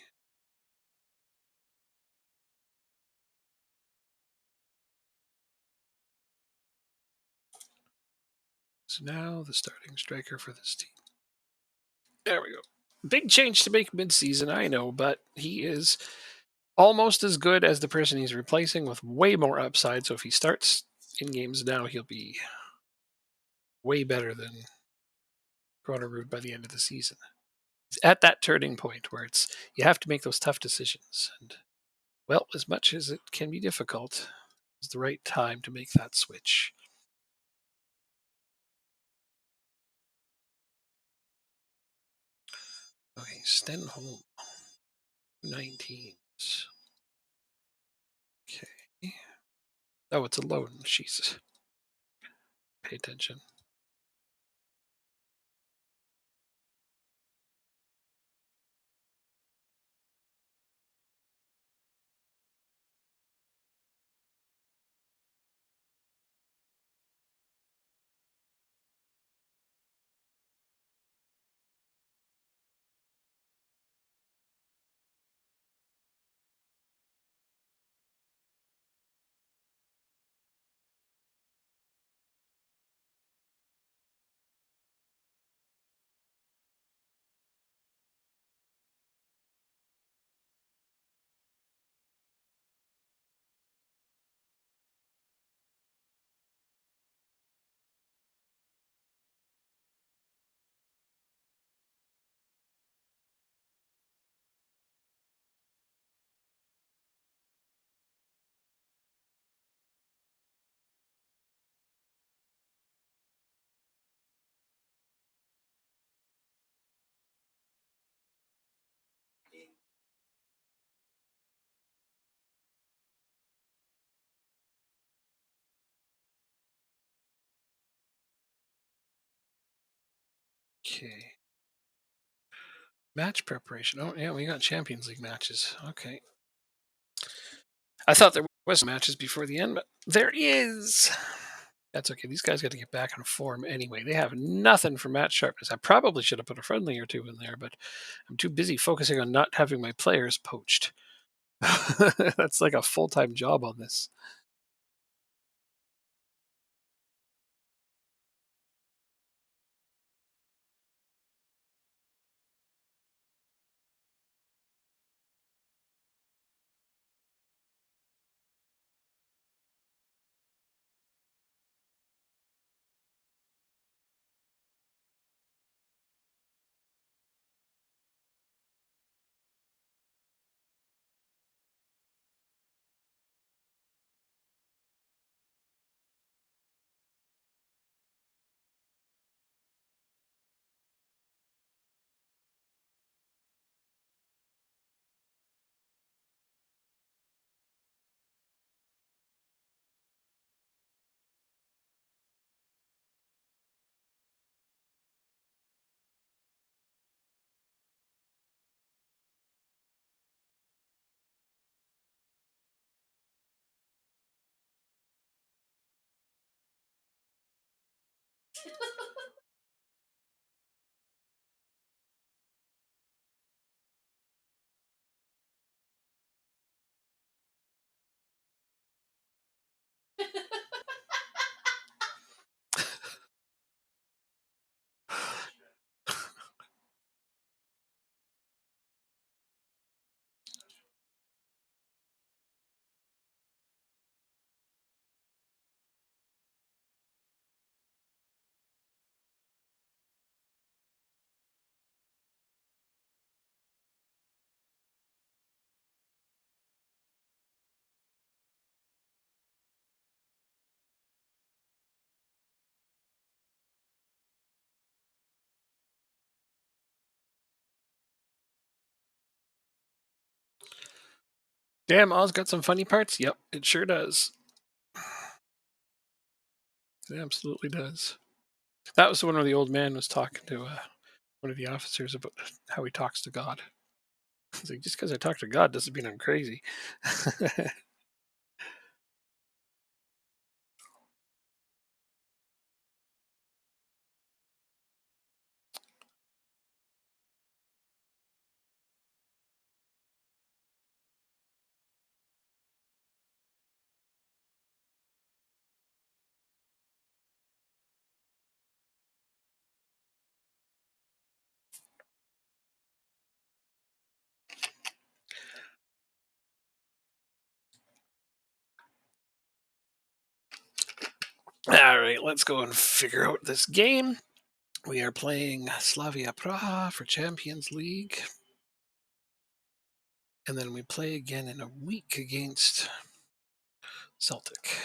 is now the starting striker for this team. There we go. Big change to make mid-season, I know, but he is almost as good as the person he's replacing with way more upside. So if he starts in games now, he'll be way better than Granerud by the end of the season. He's at that turning point where it's you have to make those tough decisions. And well, as much as it can be difficult, it's the right time to make that switch. Okay, Stenholm, 19s. Okay. Oh, it's a loan. Jesus. Pay attention. Okay. Match preparation. Oh, yeah, we got Champions League matches. Okay. I thought there was matches before the end, but there is. That's okay. These guys got to get back on form anyway. They have nothing for match sharpness. I probably should have put a friendly or two in there, but I'm too busy focusing on not having my players poached. That's like a full-time job on this. Damn, Oz got some funny parts. Yep, it sure does. It absolutely does. That was the one where the old man was talking to one of the officers about how he talks to God. He's like, just because I talk to God doesn't mean I'm crazy. All right, let's go and figure out this game. We are playing Slavia Praha for Champions League. And then we play again in a week against Celtic.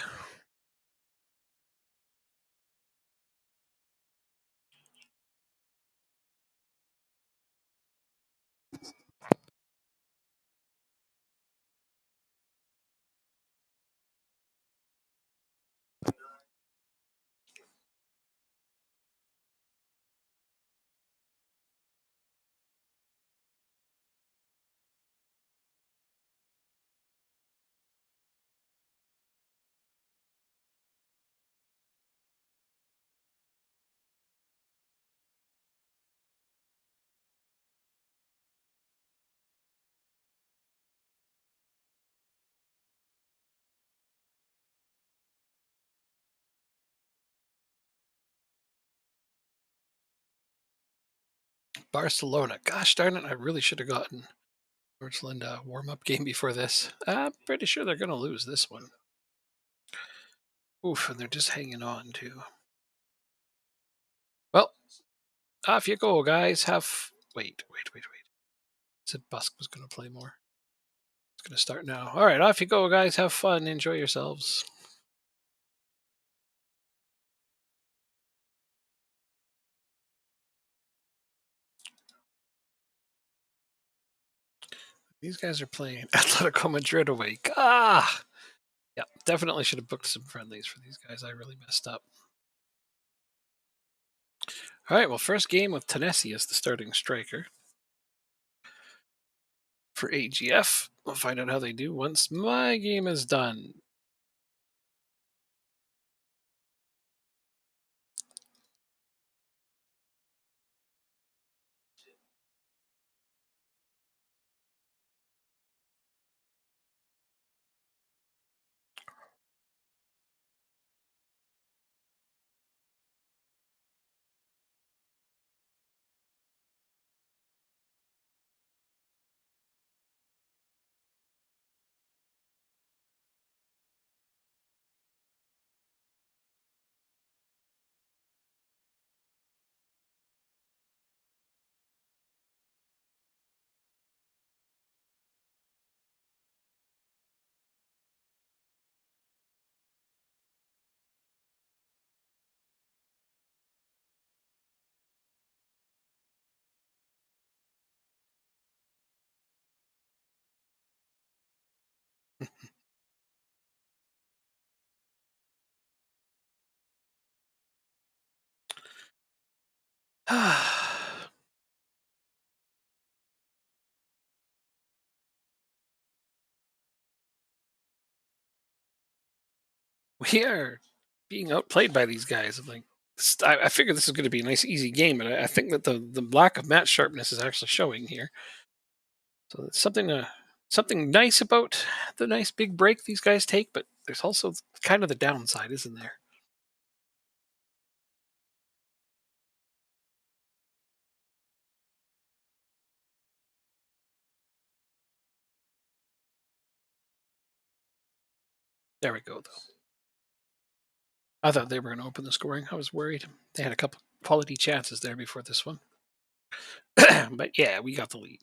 Barcelona. Gosh darn it, I really should have gotten Northland a warm-up game before this. I'm pretty sure they're going to lose this one. Oof, and they're just hanging on too. Well, off you go, guys. Wait. Said Busk was going to play more. It's going to start now. All right, off you go, guys. Have fun. Enjoy yourselves. These guys are playing Atletico Madrid away. Ah! Yeah, definitely should have booked some friendlies for these guys. I really messed up. All right, well, first game with Tennessee as the starting striker for AGF. We'll find out how they do once my game is done. We are being outplayed by these guys. I'm like, I figured this is going to be a nice, easy game, but I think that the lack of match sharpness is actually showing here. So it's something nice about the nice big break these guys take, but there's also kind of the downside, isn't there? There we go, though. I thought they were going to open the scoring. I was worried. They had a couple quality chances there before this one. But yeah, we got the lead.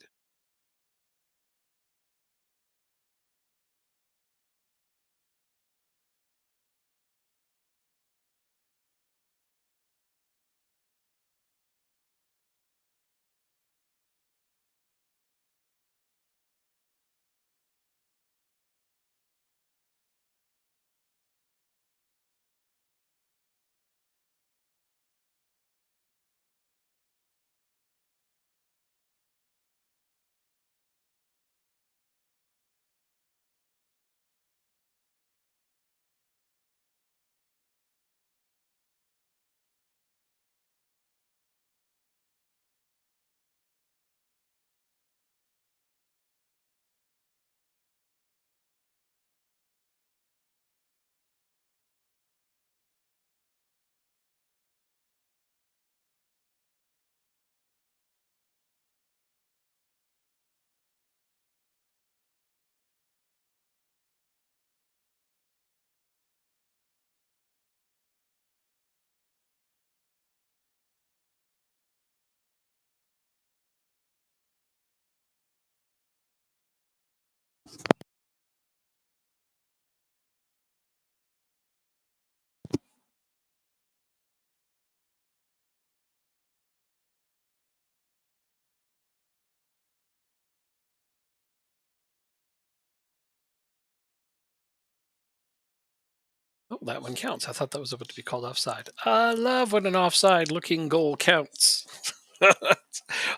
that one counts. I thought that was about to be called offside. I love when an offside-looking goal counts.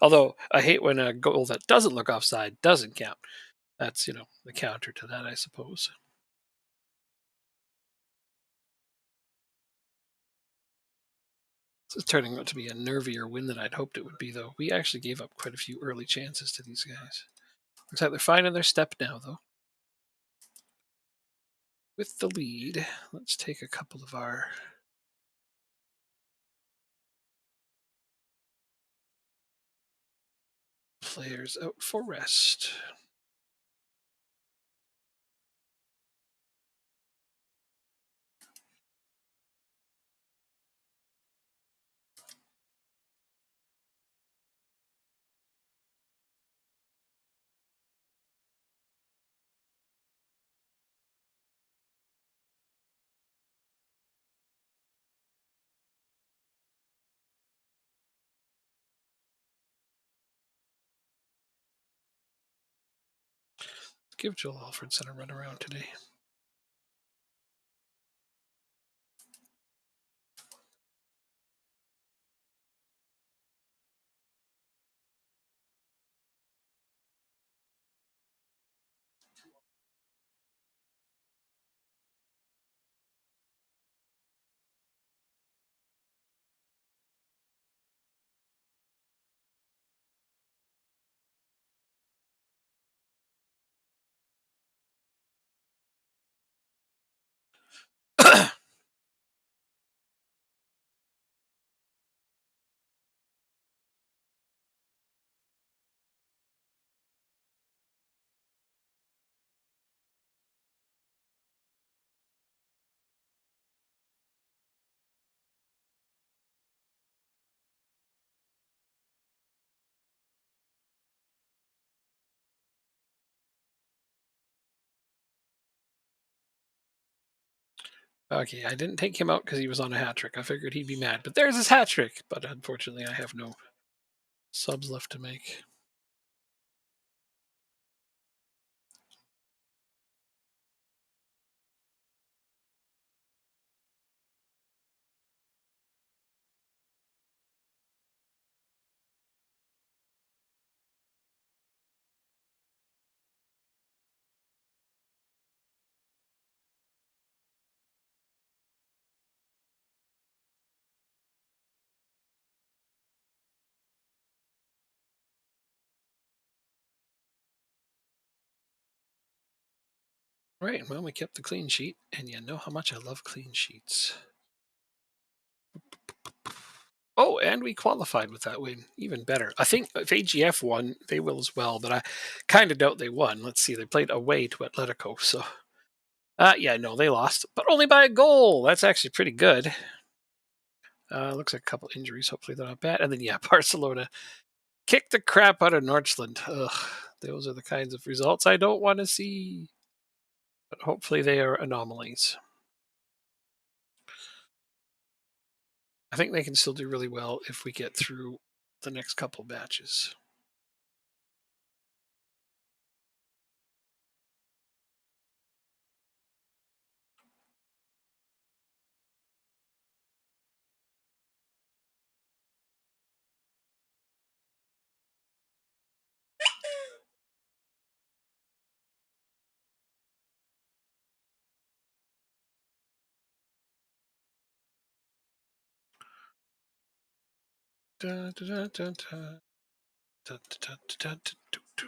Although I hate when a goal that doesn't look offside doesn't count. That's the counter to that, I suppose. This is turning out to be a nervier win than I'd hoped it would be, though. We actually gave up quite a few early chances to these guys. Looks like they're finding their step now, though. With the lead, let's take a couple of our players out for rest. Give Joel Alfredson a run around today. Okay, I didn't take him out because he was on a hat trick. I figured he'd be mad, but there's his hat trick. But unfortunately, I have no subs left to make. Right, well, we kept the clean sheet, and you know how much I love clean sheets. Oh, and we qualified with that win. Even better. I think if AGF won, they will as well, but I kind of doubt they won. Let's see, they played away to Atletico, so... yeah, no, they lost, but only by a goal. That's actually pretty good. Looks like a couple injuries. Hopefully they're not bad. And then, yeah, Barcelona kicked the crap out of Nordsland. Ugh, those are the kinds of results I don't want to see. But hopefully they are anomalies. I think they can still do really well if we get through the next couple matches. Da, da, da, da, da. Da, da, da, da, da, da.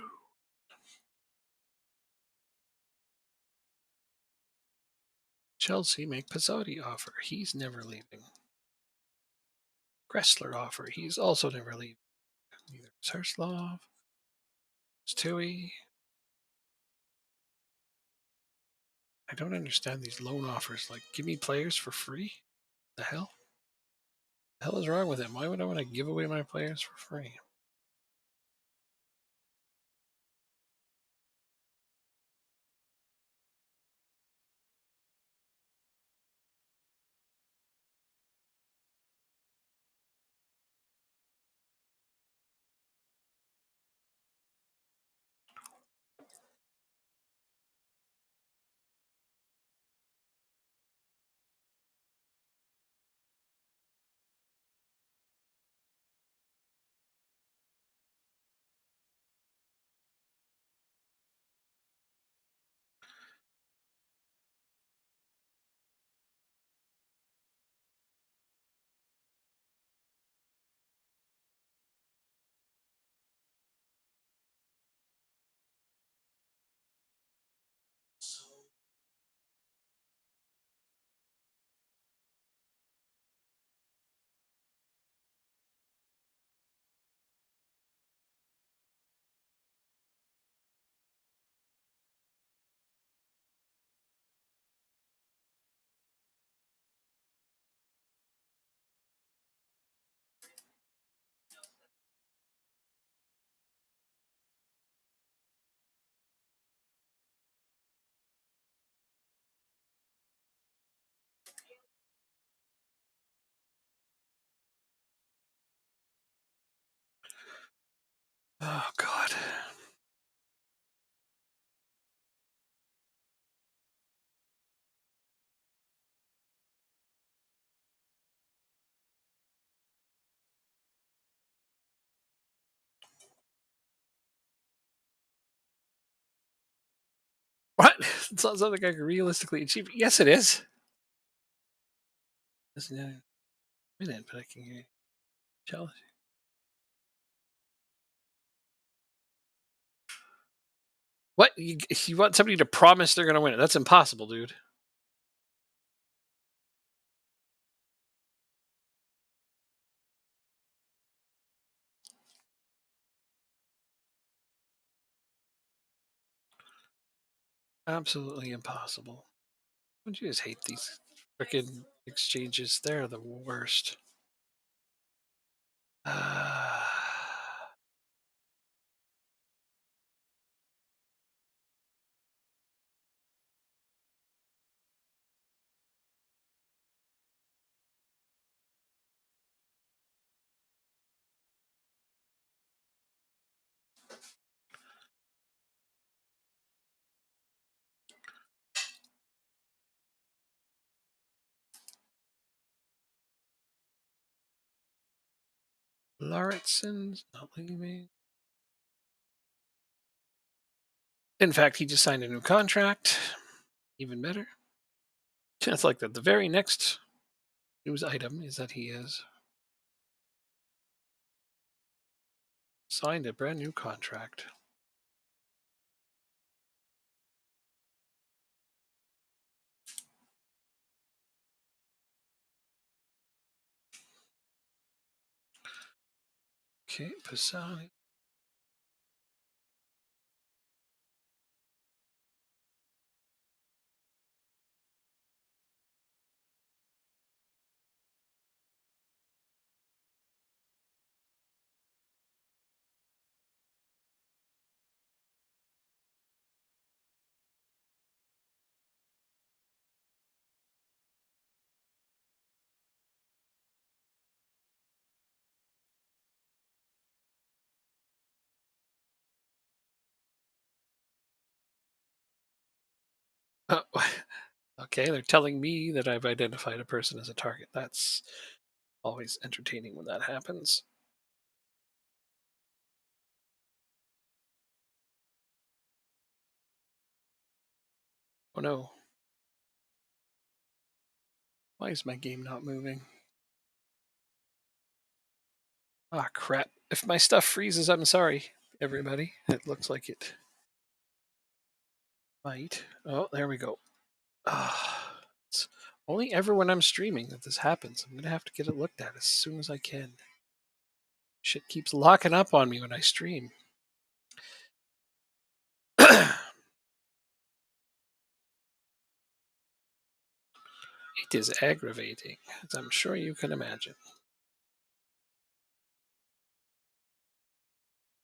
Chelsea make Pizzotti offer. He's never leaving. Gressler offer. He's also never leaving. Neither is Herslov. Stewie. I don't understand these loan offers. Like, give me players for free? The hell? The hell is wrong with him? Why would I want to give away my players for free? Oh, God. What? It's not something I can realistically achieve. Yes, it is. Isn't it a minute, but I can hear you. Challenge. What? You want somebody to promise they're going to win it? That's impossible, dude. Absolutely impossible. Don't you just hate these freaking exchanges? They're the worst. Lauritson's not leaving. In fact, he just signed a new contract. Even better. It's like that. The very next news item is that he has signed a brand new contract. Okay, Pisani. Oh, okay, they're telling me that I've identified a person as a target. That's always entertaining when that happens. Oh no. Why is my game not moving? Ah, crap. If my stuff freezes, I'm sorry, everybody. It looks like it might. Oh, there we go. Ah, it's only ever when I'm streaming that this happens. I'm going to have to get it looked at as soon as I can. Shit keeps locking up on me when I stream. It is aggravating, as I'm sure you can imagine.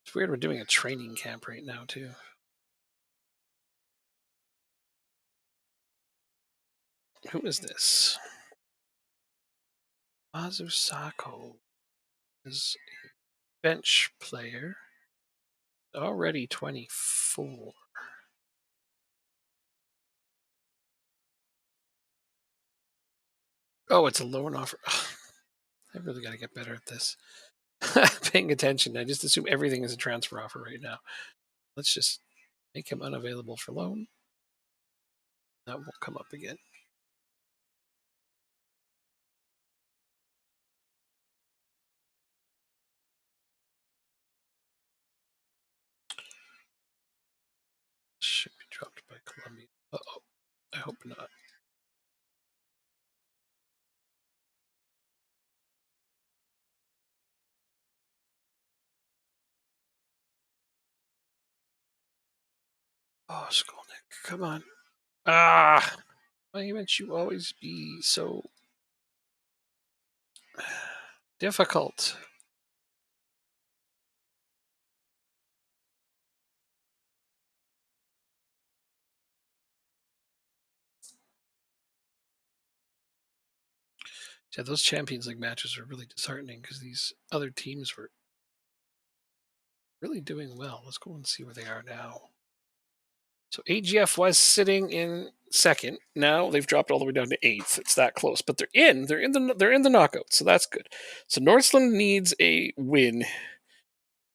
It's weird we're doing a training camp right now, too. Who is this? Mazusako is a bench player. Already 24. Oh, it's a loan offer. I really got to get better at this. Paying attention. I just assume everything is a transfer offer right now. Let's just make him unavailable for loan. That won't come up again. Should be dropped by Columbia. Uh-oh. I hope not. Oh, Skolnick, come on. Ah! Why won't you always be so difficult? Yeah, those Champions League matches are really disheartening because these other teams were really doing well. Let's go and see where they are now. So AGF was sitting in second. Now they've dropped all the way down to eighth. It's that close, but they're in. They're in the knockout, so that's good. So Northland needs a win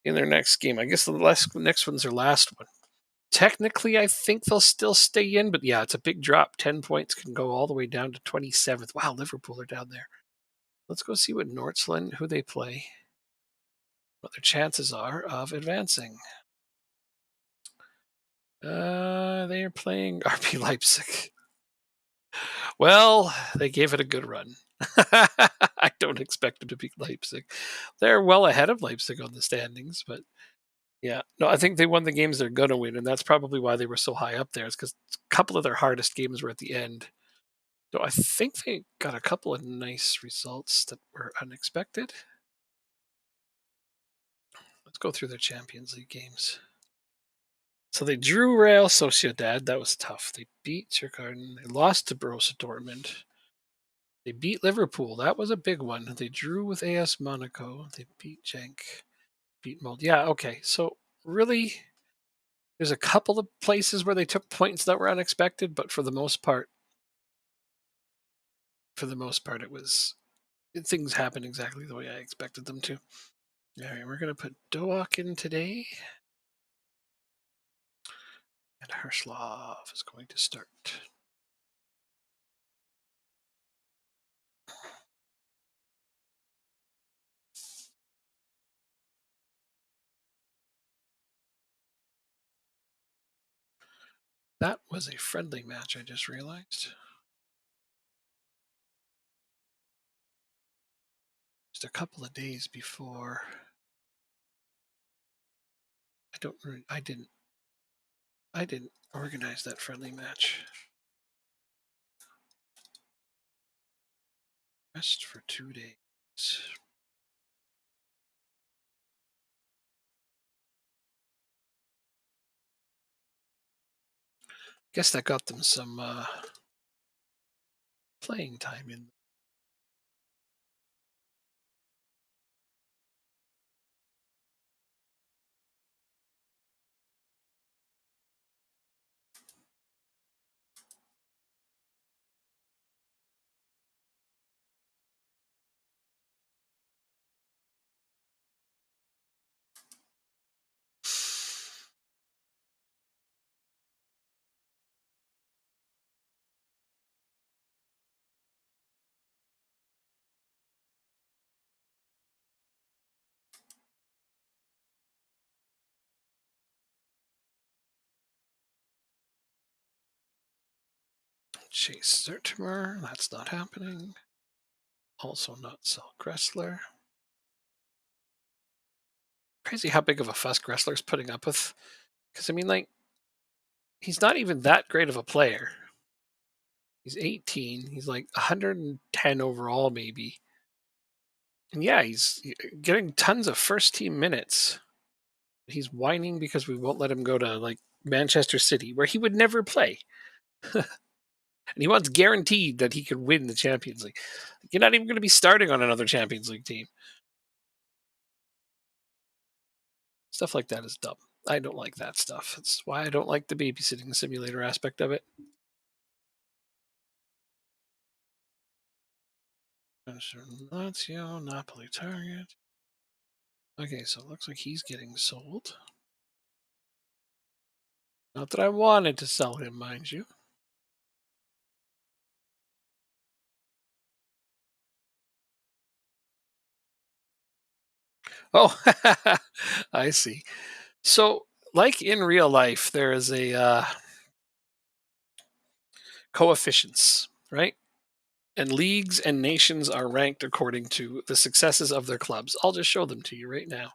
in their next game. I guess the next one's their last one. Technically, I think they'll still stay in, but yeah, it's a big drop. 10 points can go all the way down to 27th. Wow, Liverpool are down there. Let's go see what Northland, who they play, what their chances are of advancing. They are playing RB Leipzig. Well, they gave it a good run. I don't expect them to beat Leipzig. They're well ahead of Leipzig on the standings, but yeah, no, I think they won the games they're going to win, and that's probably why they were so high up there. Is because a couple of their hardest games were at the end. So I think they got a couple of nice results that were unexpected. Let's go through their Champions League games. So they drew Real Sociedad. That was tough. They beat Tiergarten. They lost to Borussia Dortmund. They beat Liverpool. That was a big one. They drew with AS Monaco. They beat Genk. Beat Molde. Yeah, okay. So really, there's a couple of places where they took points that were unexpected, but for the most part, things happened exactly the way I expected them to. All right, we're going to put Doak in today. And Herschlov is going to start. That was a friendly match, I just realized. Just a couple of days before. I didn't organize that friendly match. Rest for 2 days. Guess that got them some playing time in. Chase Zertimer, that's not happening. Also not Sal Gressler. Crazy how big of a fuss Gressler's putting up with. Because, I mean, like, he's not even that great of a player. He's 18. He's like 110 overall, maybe. And yeah, he's getting tons of first team minutes. He's whining because we won't let him go to like Manchester City, where he would never play. And he wants guaranteed that he could win the Champions League. You're not even going to be starting on another Champions League team. Stuff like that is dumb. I don't like that stuff. That's why I don't like the babysitting simulator aspect of it. Lazio, Napoli target. Okay, so it looks like he's getting sold. Not that I wanted to sell him, mind you. Oh, I see. So, like in real life, there is a coefficients, right? And leagues and nations are ranked according to the successes of their clubs. I'll just show them to you right now.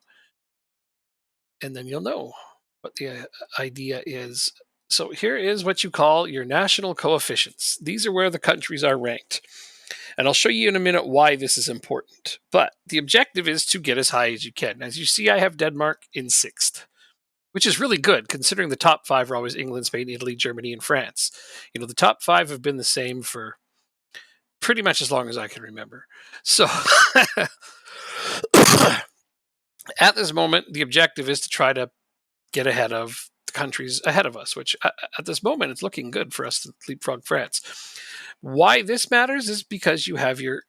And then you'll know what the idea is. So here is what you call your national coefficients. These are where the countries are ranked. And I'll show you in a minute why this is important. But the objective is to get as high as you can. As you see, I have Denmark in 6th, which is really good considering the top 5 are always England, Spain, Italy, Germany, and France. You know, the top 5 have been the same for pretty much as long as I can remember. So, At this moment, the objective is to try to get ahead of the countries ahead of us, which at this moment, it's looking good for us to leapfrog France. Why this matters is because you have your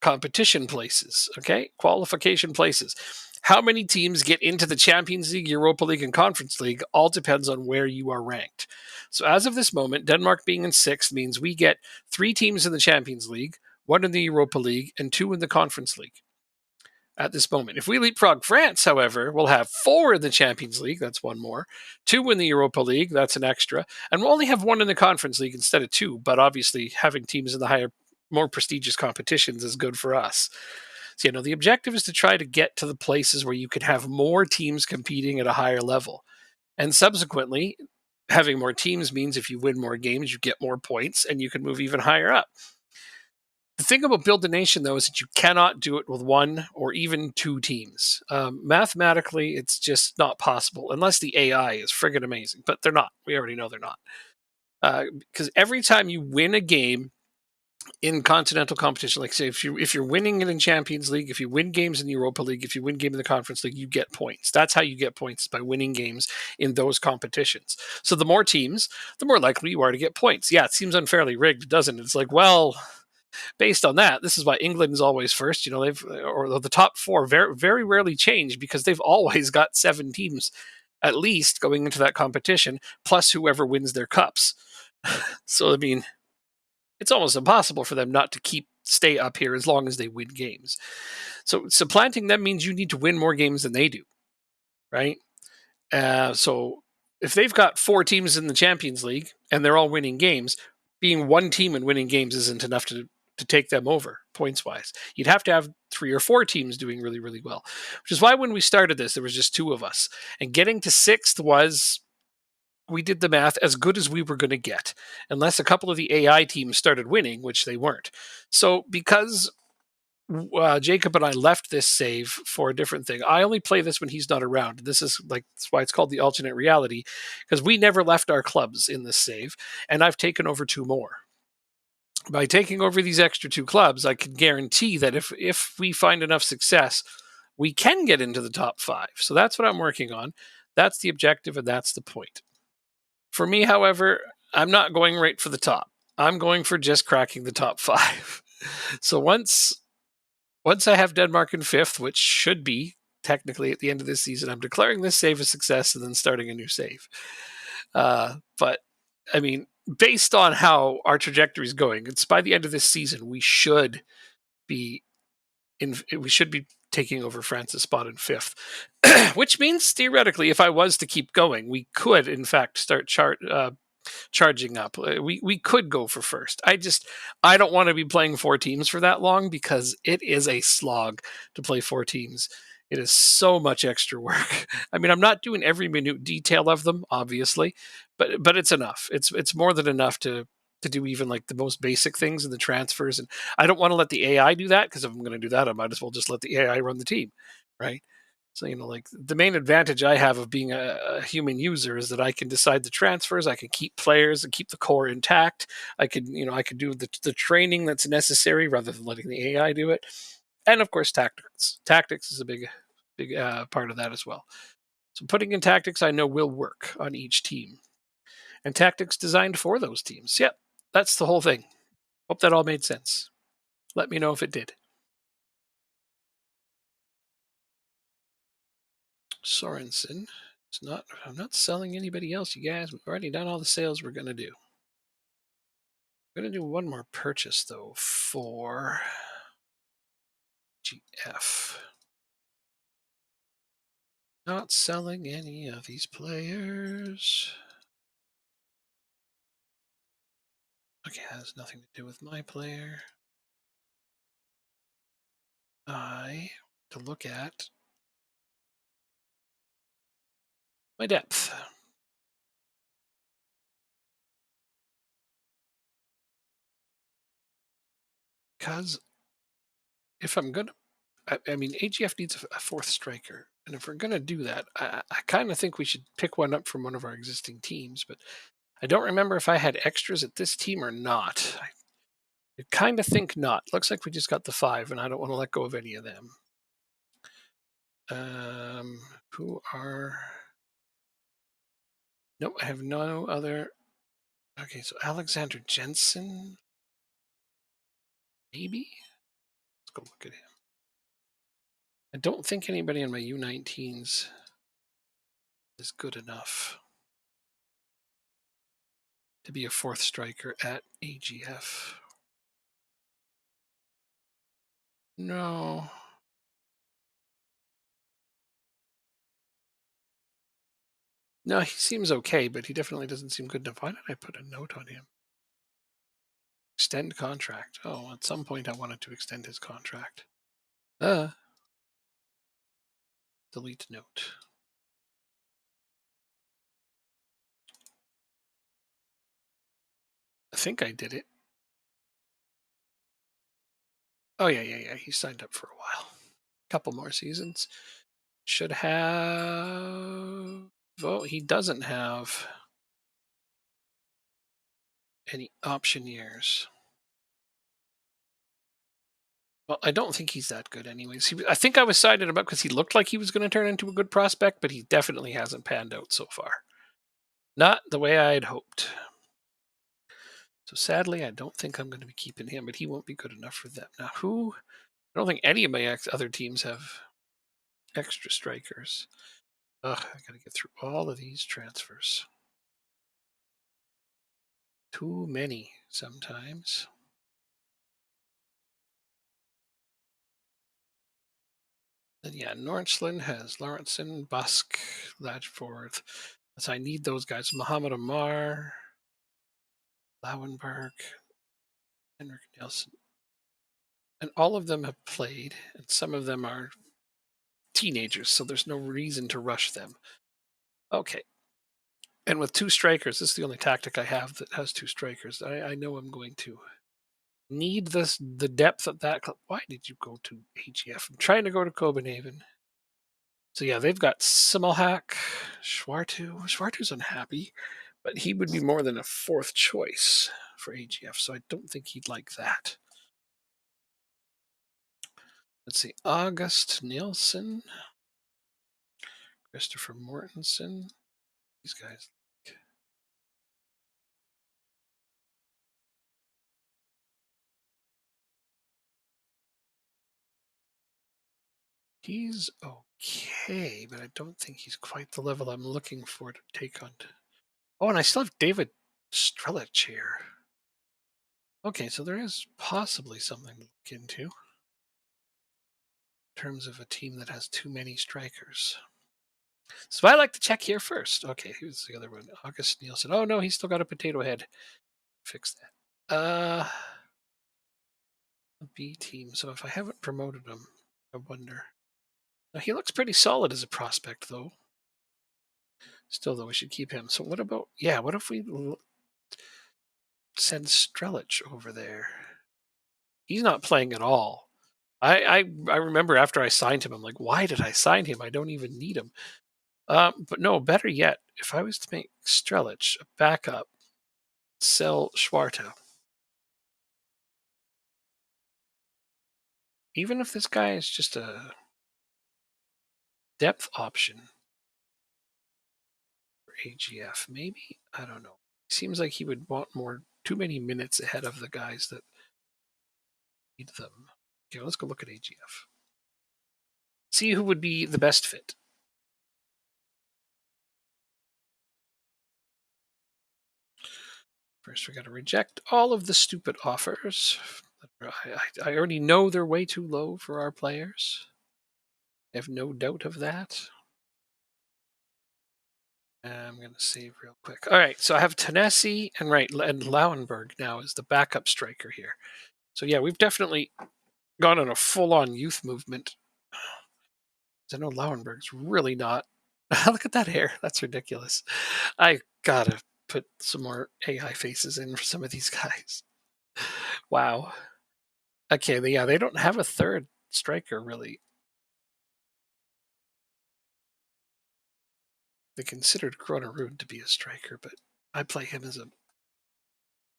competition places, okay? Qualification places. How many teams get into the Champions League, Europa League, and Conference League all depends on where you are ranked. So as of this moment, Denmark being in sixth means we get 3 teams in the Champions League, 1 in the Europa League, and 2 in the Conference League at this moment. If we leapfrog France, however, we'll have 4 in the Champions League, that's 1 more, 2 in the Europa League, that's an extra, and we'll only have 1 in the Conference League instead of 2, but obviously having teams in the higher, more prestigious competitions is good for us. So, the objective is to try to get to the places where you can have more teams competing at a higher level. And subsequently, having more teams means if you win more games, you get more points and you can move even higher up. The thing about Build a Nation, though, is that you cannot do it with 1 or even 2 teams. Mathematically, it's just not possible unless the AI is friggin' amazing. But they're not. We already know they're not. Because every time you win a game in continental competition, like say if you're winning it in Champions League, if you win games in the Europa League, if you win game in the Conference League, you get points. That's how you get points, by winning games in those competitions. So the more teams, the more likely you are to get points. Yeah, it seems unfairly rigged, doesn't it? It's like, well, based on that, this is why England is always first. Or the top 4 very, very rarely change because they've always got 7 teams at least going into that competition, plus whoever wins their cups. So, I mean, it's almost impossible for them not to stay up here as long as they win games. So supplanting them means you need to win more games than they do, right? So if they've got 4 teams in the Champions League and they're all winning games, being 1 team and winning games isn't enough to take them over points wise. You'd have to have 3 or 4 teams doing really, really well, which is why when we started this, there was just 2 of us. And getting to 6th was, we did the math, as good as we were going to get, unless a couple of the AI teams started winning, which they weren't. So because Jacob and I left this save for a different thing, I only play this when he's not around. This is that's why it's called the alternate reality, because we never left our clubs in this save, and I've taken over 2 more. By taking over these extra 2 clubs, I can guarantee that if we find enough success, we can get into the top 5. So that's what I'm working on. That's the objective, and that's the point. For me, however, I'm not going right for the top. I'm going for just cracking the top 5. So once I have Denmark in 5th, which should be technically at the end of this season, I'm declaring this save a success and then starting a new save. But I mean, based on how our trajectory is going, it's by the end of this season we should be taking over France's spot in 5th, which means theoretically, if I was to keep going, we could in fact start charging up. We could go for first. I don't want to be playing 4 teams for that long because it is a slog to play 4 teams. It is so much extra work. I mean, I'm not doing every minute detail of them, obviously, but it's enough. It's more than enough to do even like the most basic things in the transfers. And I don't want to let the AI do that, because if I'm going to do that, I might as well just let the AI run the team, right? So, like the main advantage I have of being a human user is that I can decide the transfers, I can keep players and keep the core intact. I could do the training that's necessary rather than letting the AI do it. And of course, tactics. Tactics is a big part of that as well. So putting in tactics I know will work on each team. And tactics designed for those teams. Yep, that's the whole thing. Hope that all made sense. Let me know if it did. Sorensen. I'm not selling anybody else, you guys. We've already done all the sales we're going to do. I'm going to do one more purchase, though, for GF. Not selling any of these players. Okay, that has nothing to do with my player. To look at my depth. Because if I'm going to, I mean, AGF needs a 4th striker. And if we're going to do that, I kind of think we should pick one up from one of our existing teams. But I don't remember if I had extras at this team or not. I kind of think not. Looks like we just got the 5, and I don't want to let go of any of them. Who are... No, I have no other... Okay, so Alexander Jensen, maybe? Let's go look at him. I don't think anybody in my U19s is good enough to be a fourth striker at AGF. No. No, he seems okay, but he definitely doesn't seem good enough. Why did I put a note on him? Extend contract. Oh, at some point I wanted to extend his contract. Delete note. I think I did it. Oh, yeah. He signed up for a while. Couple more seasons. Should have... Oh, he doesn't have any option years. Well, I don't think he's that good anyways. I think I was excited about because he looked like he was going to turn into a good prospect, but he definitely hasn't panned out so far. Not the way I had hoped. So sadly, I don't think I'm going to be keeping him, but he won't be good enough for them. Now, who? I don't think any of my other teams have extra strikers. Ugh, I got to get through all of these transfers. Too many sometimes. And yeah, Norchland has Lawrenson, Busk, Latchforth. So I need those guys. Muhammad Amar, Lauenberg, Henrik Nielsen. And all of them have played, and some of them are teenagers, so there's no reason to rush them. Okay. And with two strikers, this is the only tactic I have that has two strikers. I know I'm going to need the depth of that. Why did you go to AGF? I'm trying to go to Copenhagen. So yeah, they've got Simmelhack, Schwartu. Schwartu's unhappy, but he would be more than a fourth choice for AGF, so I don't think he'd like that. Let's see, August Nielsen, Christopher Mortensen. These guys. He's okay, but I don't think he's quite the level I'm looking for to take on. Oh, and I still have David Strelic here. Okay, so there is possibly something to look into in terms of a team that has too many strikers. So I like to check here first. Okay, who's the other one? August Nielsen. Oh no, he's still got a potato head. Fix that. A B team. So if I haven't promoted him, I wonder. Now, he looks pretty solid as a prospect, though. Still, though, we should keep him. So what about? Yeah, what if we send Strelic over there? He's not playing at all. I remember after I signed him, I'm like, why did I sign him? I don't even need him. But no, better yet, if I was to make Strelic a backup, sell Schwarta. Even if this guy is just a depth option for AGF, maybe? I don't know. Seems like he would want too many minutes ahead of the guys that need them. Okay, let's go look at AGF. See who would be the best fit. First, we got to reject all of the stupid offers. I already know they're way too low for our players. I have no doubt of that. I'm going to save real quick. All right, so I have Tennessee and Lauenberg now is the backup striker here. So yeah, we've definitely gone on a full-on youth movement. I know Lauenberg's really not. Look at that hair. That's ridiculous. I gotta put some more AI faces in for some of these guys. Wow. Okay, they don't have a third striker really. They considered Kronerud to be a striker, but I play him as a...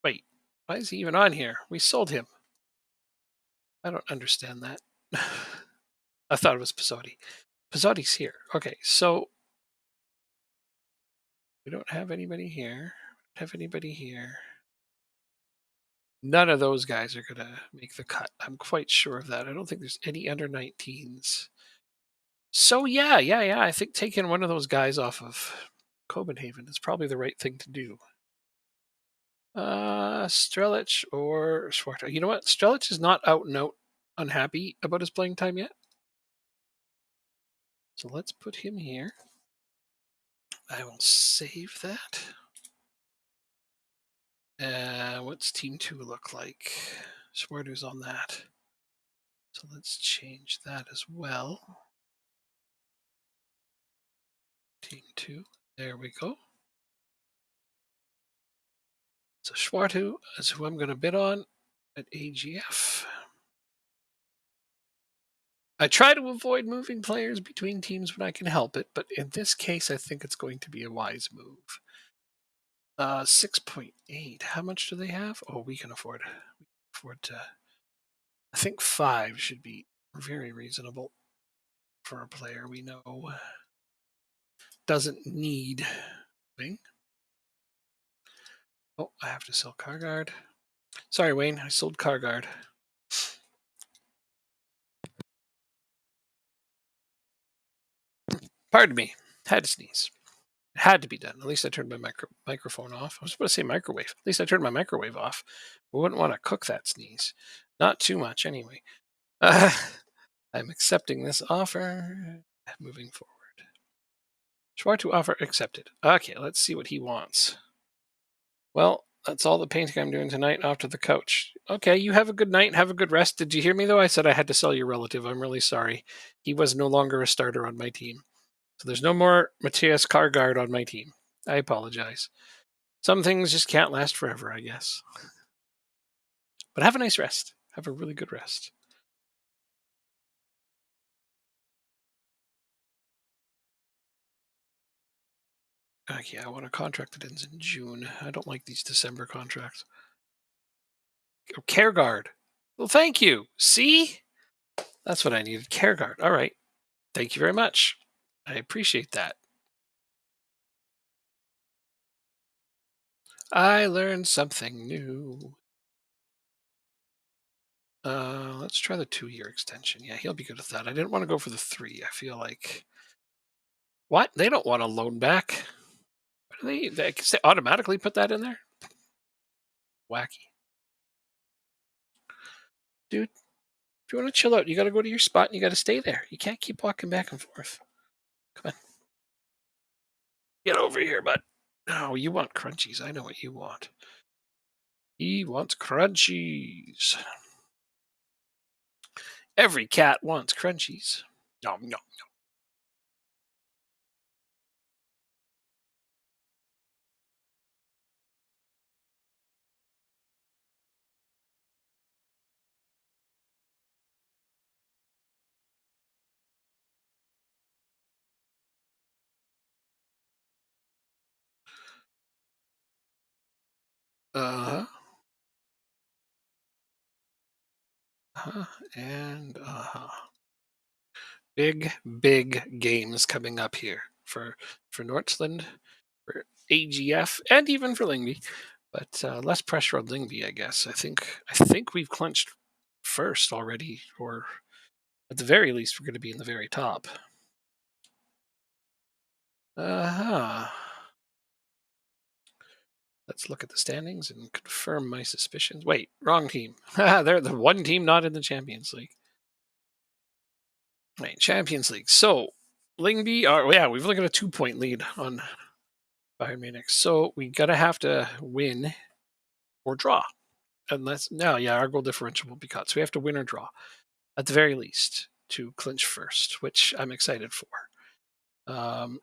Wait, why is he even on here? We sold him. I don't understand that. I thought it was Pasotti. Pizzotti's here. Okay, so we don't have anybody here. Have anybody here? None of those guys are going to make the cut. I'm quite sure of that. I don't think there's any under 19s. So yeah. I think taking one of those guys off of Copenhagen is probably the right thing to do. Strelic or Schwartz. You know what? Strelic is not out and out unhappy about his playing time yet. So let's put him here. I will save that. What's team 2 look like? Schwartz on that. So let's change that as well. Team 2. There we go. So Schwartz is who I'm going to bid on at AGF. I try to avoid moving players between teams when I can help it, but in this case, I think it's going to be a wise move. 6.8. How much do they have? Oh, we can afford to. I think 5 should be very reasonable for a player we know doesn't need wing. Oh, I have to sell Kargard. Sorry, Wayne, I sold Kargard. Pardon me. Had to sneeze. It had to be done. At least I turned my microphone off. I was supposed to say microwave. At least I turned my microwave off. We wouldn't want to cook that sneeze. Not too much, anyway. I'm accepting this offer. Moving forward. Schwartz to offer accepted. Okay, let's see what he wants. Well, that's all the painting I'm doing tonight off to the coach. Okay, you have a good night. Have a good rest. Did you hear me, though? I said I had to sell your relative. I'm really sorry. He was no longer a starter on my team. So there's no more Matthias Kargard on my team. I apologize. Some things just can't last forever, I guess. But have a nice rest. Have a really good rest. Okay, I want a contract that ends in June. I don't like these December contracts. Oh, CareGuard. Well, thank you. See? That's what I needed. CareGuard. All right. Thank you very much. I appreciate that. I learned something new. Let's try the 2-year extension. Yeah, he'll be good with that. I didn't want to go for the 3. I feel like... What? They don't want a loan back. They automatically put that in there? Wacky. Dude, if you want to chill out, you got to go to your spot and you got to stay there. You can't keep walking back and forth. Come on. Get over here, bud. Oh, you want crunchies. I know what you want. He wants crunchies. Every cat wants crunchies. Nom, nom, nom. And big games coming up here for Northland, for AGF, and even for Lyngby. But less pressure on Lyngby, I guess. I think we've clinched first already, or at the very least, we're going to be in the very top. Let's look at the standings and confirm my suspicions. Wait, wrong team. They're the one team not in the Champions League. Wait, Champions League. So, Lyngby, we've looked at a 2-point lead on Bayern Munich. So, we gotta have to win or draw. Unless, our goal differential will be cut. So, we have to win or draw, at the very least, to clinch first, which I'm excited for. Connor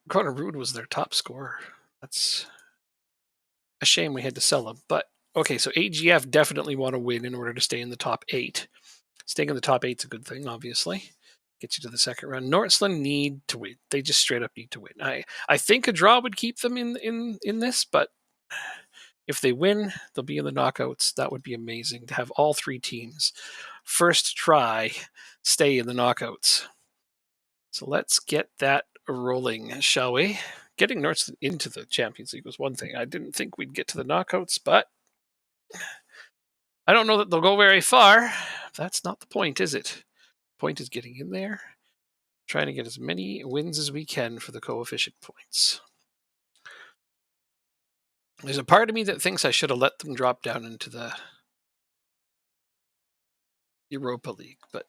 Ruud was their top scorer. That's a shame we had to sell him. But, okay, so AGF definitely want to win in order to stay in the top 8. Staying in the top 8 is a good thing, obviously. Gets you to the second round. Northland need to win. They just straight up need to win. I think a draw would keep them in this, but if they win, they'll be in the knockouts. That would be amazing to have all 3 teams first try stay in the knockouts. So let's get that rolling, shall we? Getting North into the Champions League was one thing. I didn't think we'd get to the knockouts, but I don't know that they'll go very far. That's not the point, is it? The point is getting in there, trying to get as many wins as we can for the coefficient points. There's a part of me that thinks I should have let them drop down into the Europa League, but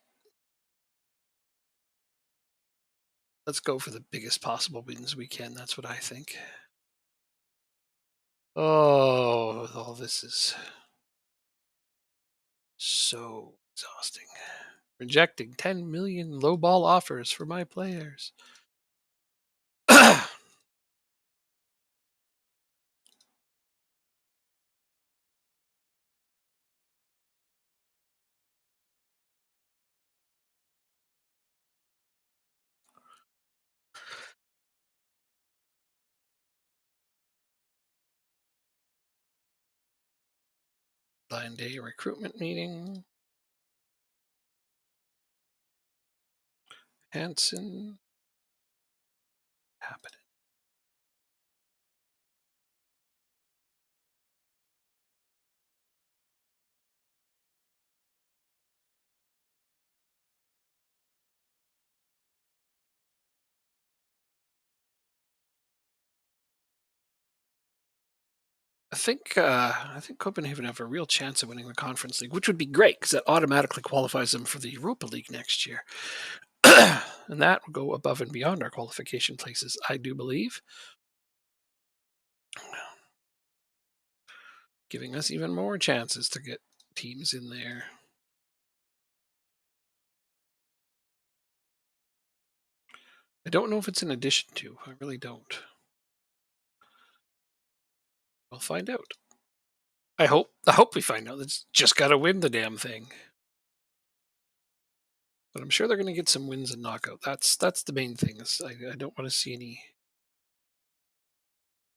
let's go for the biggest possible wins we can. That's what I think. Oh, all this is so exhausting. Rejecting 10 million lowball offers for my players. Blind day recruitment meeting. Hansen. Happening. I think Copenhagen have a real chance of winning the Conference League, which would be great because that automatically qualifies them for the Europa League next year. And that will go above and beyond our qualification places, I do believe. Giving us even more chances to get teams in there. I don't know if it's in addition to. I really don't. We'll find out. I hope we find out. It's just got to win the damn thing. But I'm sure they're going to get some wins and knockout. That's the main thing. Is I don't want to see any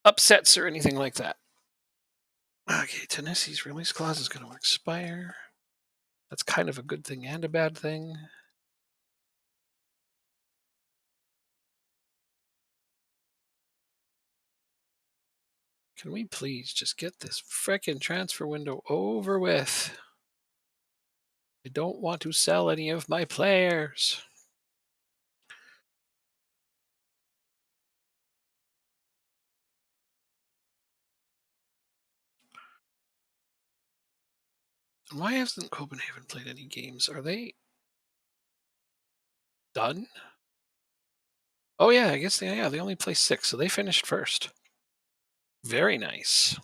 upsets or anything like that. Okay, Tennessee's release clause is going to expire. That's kind of a good thing and a bad thing. Can we please just get this frickin' transfer window over with? I don't want to sell any of my players. Why hasn't Copenhagen played any games? Are they done? Oh yeah, I guess they only play 6, so they finished first. Very nice.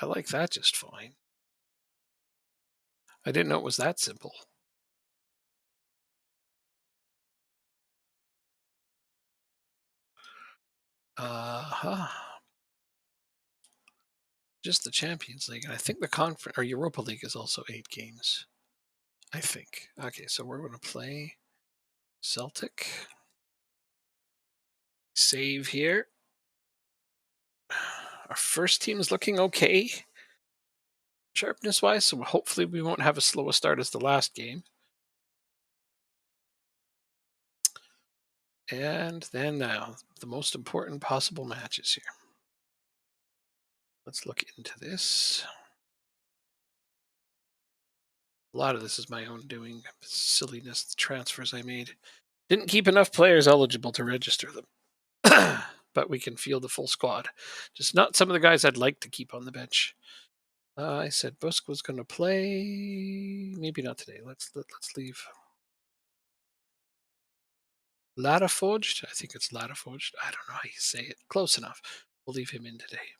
I like that just fine. I didn't know it was that simple. Just the Champions League, and I think the Conference or Europa League is also 8 games. I think. Okay, so we're going to play Celtic. Save here. Our first team is looking okay, sharpness-wise, so hopefully we won't have as slow a start as the last game. And then now, the most important possible matches here. Let's look into this. A lot of this is my own doing. Silliness, the transfers I made. Didn't keep enough players eligible to register them. But we can field the full squad. Just not some of the guys I'd like to keep on the bench. I said Busk was going to play. Maybe not today. Let's leave. Ladderforged? I think it's Ladderforged. I don't know how you say it. Close enough. We'll leave him in today.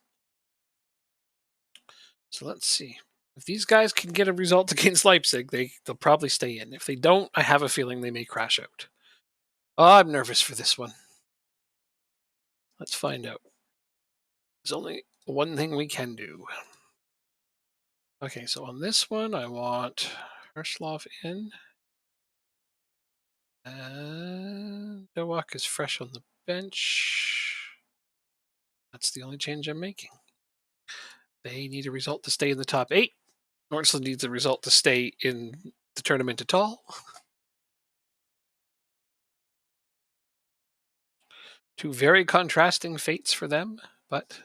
So let's see. If these guys can get a result against Leipzig, they'll probably stay in. If they don't, I have a feeling they may crash out. Oh, I'm nervous for this one. Let's find out. There's only one thing we can do. Okay, so on this one, I want Herslov in. And Nowak is fresh on the bench. That's the only change I'm making. They need a result to stay in the top 8. Nordsland needs a result to stay in the tournament at all. Two very contrasting fates for them, but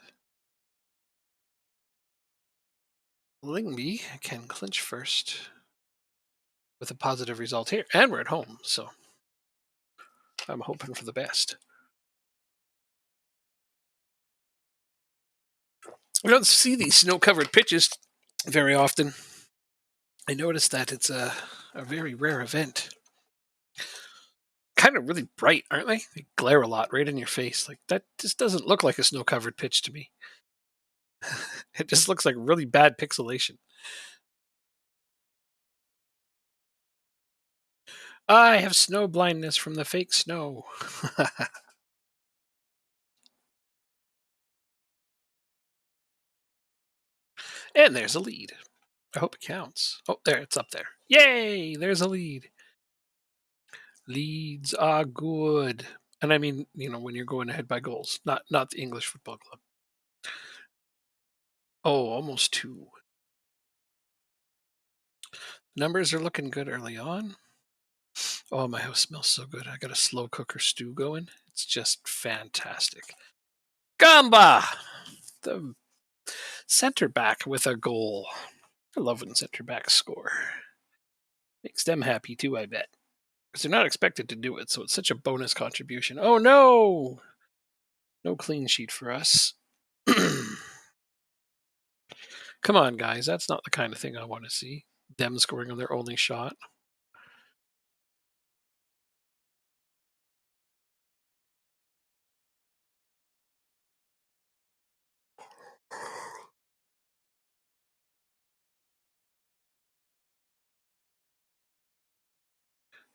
Lingby can clinch first with a positive result here. And we're at home, so I'm hoping for the best. We don't see these snow-covered pitches very often. I noticed that it's a very rare event. Kind of really bright, aren't they? They glare a lot right in your face. Like, that just doesn't look like a snow-covered pitch to me. It just looks like really bad pixelation. I have snow blindness from the fake snow. And there's a lead. I hope it counts. Oh, there, it's up there. Yay! There's a lead. Leads are good. And I mean, when you're going ahead by goals, not the English Football Club. Oh, almost 2. Numbers are looking good early on. Oh, my house smells so good. I got a slow cooker stew going. It's just fantastic. Gamba! The center back with a goal. I love when center backs score. Makes them happy too, I bet. Because they're not expected to do it, so it's such a bonus contribution. Oh no! No clean sheet for us. Come on, guys. That's not the kind of thing I want to see. Them scoring on their only shot.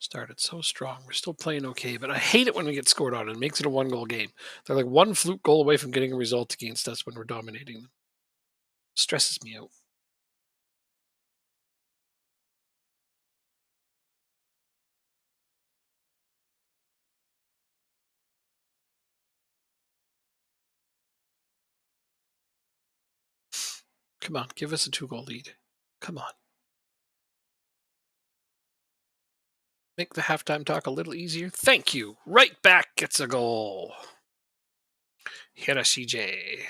Started so strong. We're still playing okay, but I hate it when we get scored on. It makes it a 1-goal game. They're like one fluke goal away from getting a result against us when we're dominating them. Stresses me out. Come on, give us a 2-goal lead. Come on. Make the halftime talk a little easier. Thank you. Right back gets a goal. Hirashige.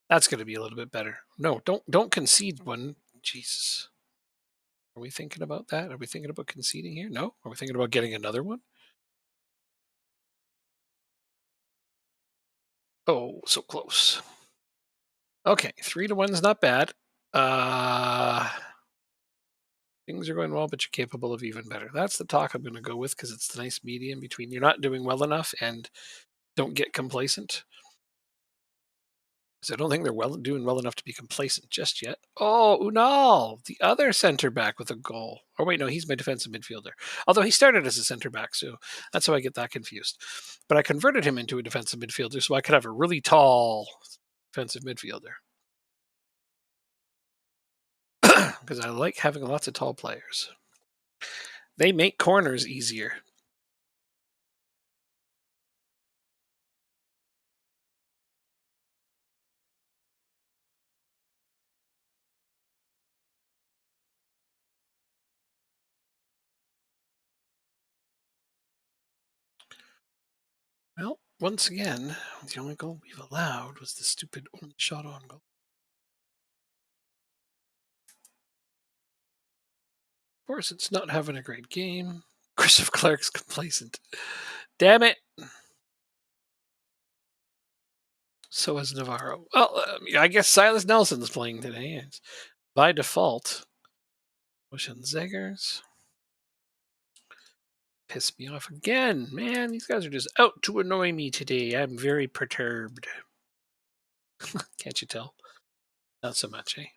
That's going to be a little bit better. No, don't concede one. Jesus. Are we thinking about that? Are we thinking about conceding here? No? Are we thinking about getting another one? Oh, so close. Okay, 3-1 is not bad. Things are going well, but you're capable of even better. That's the talk I'm going to go with because it's the nice medium between you're not doing well enough and don't get complacent. So I don't think they're doing well enough to be complacent just yet. Oh, Unal, the other center back with a goal. Oh wait, no, he's my defensive midfielder. Although he started as a center back, so that's how I get that confused. But I converted him into a defensive midfielder so I could have a really tall defensive midfielder. Because I like having lots of tall players. They make corners easier. Well, once again, the only goal we've allowed was the stupid only shot on goal. Of course, it's not having a great game. Christopher Clark's complacent. Damn it. So is Navarro. Well, I guess Silas Nelson's playing today. It's by default. Ocean Zeggers. Piss me off again. Man, these guys are just out to annoy me today. I'm very perturbed. Can't you tell? Not so much, eh?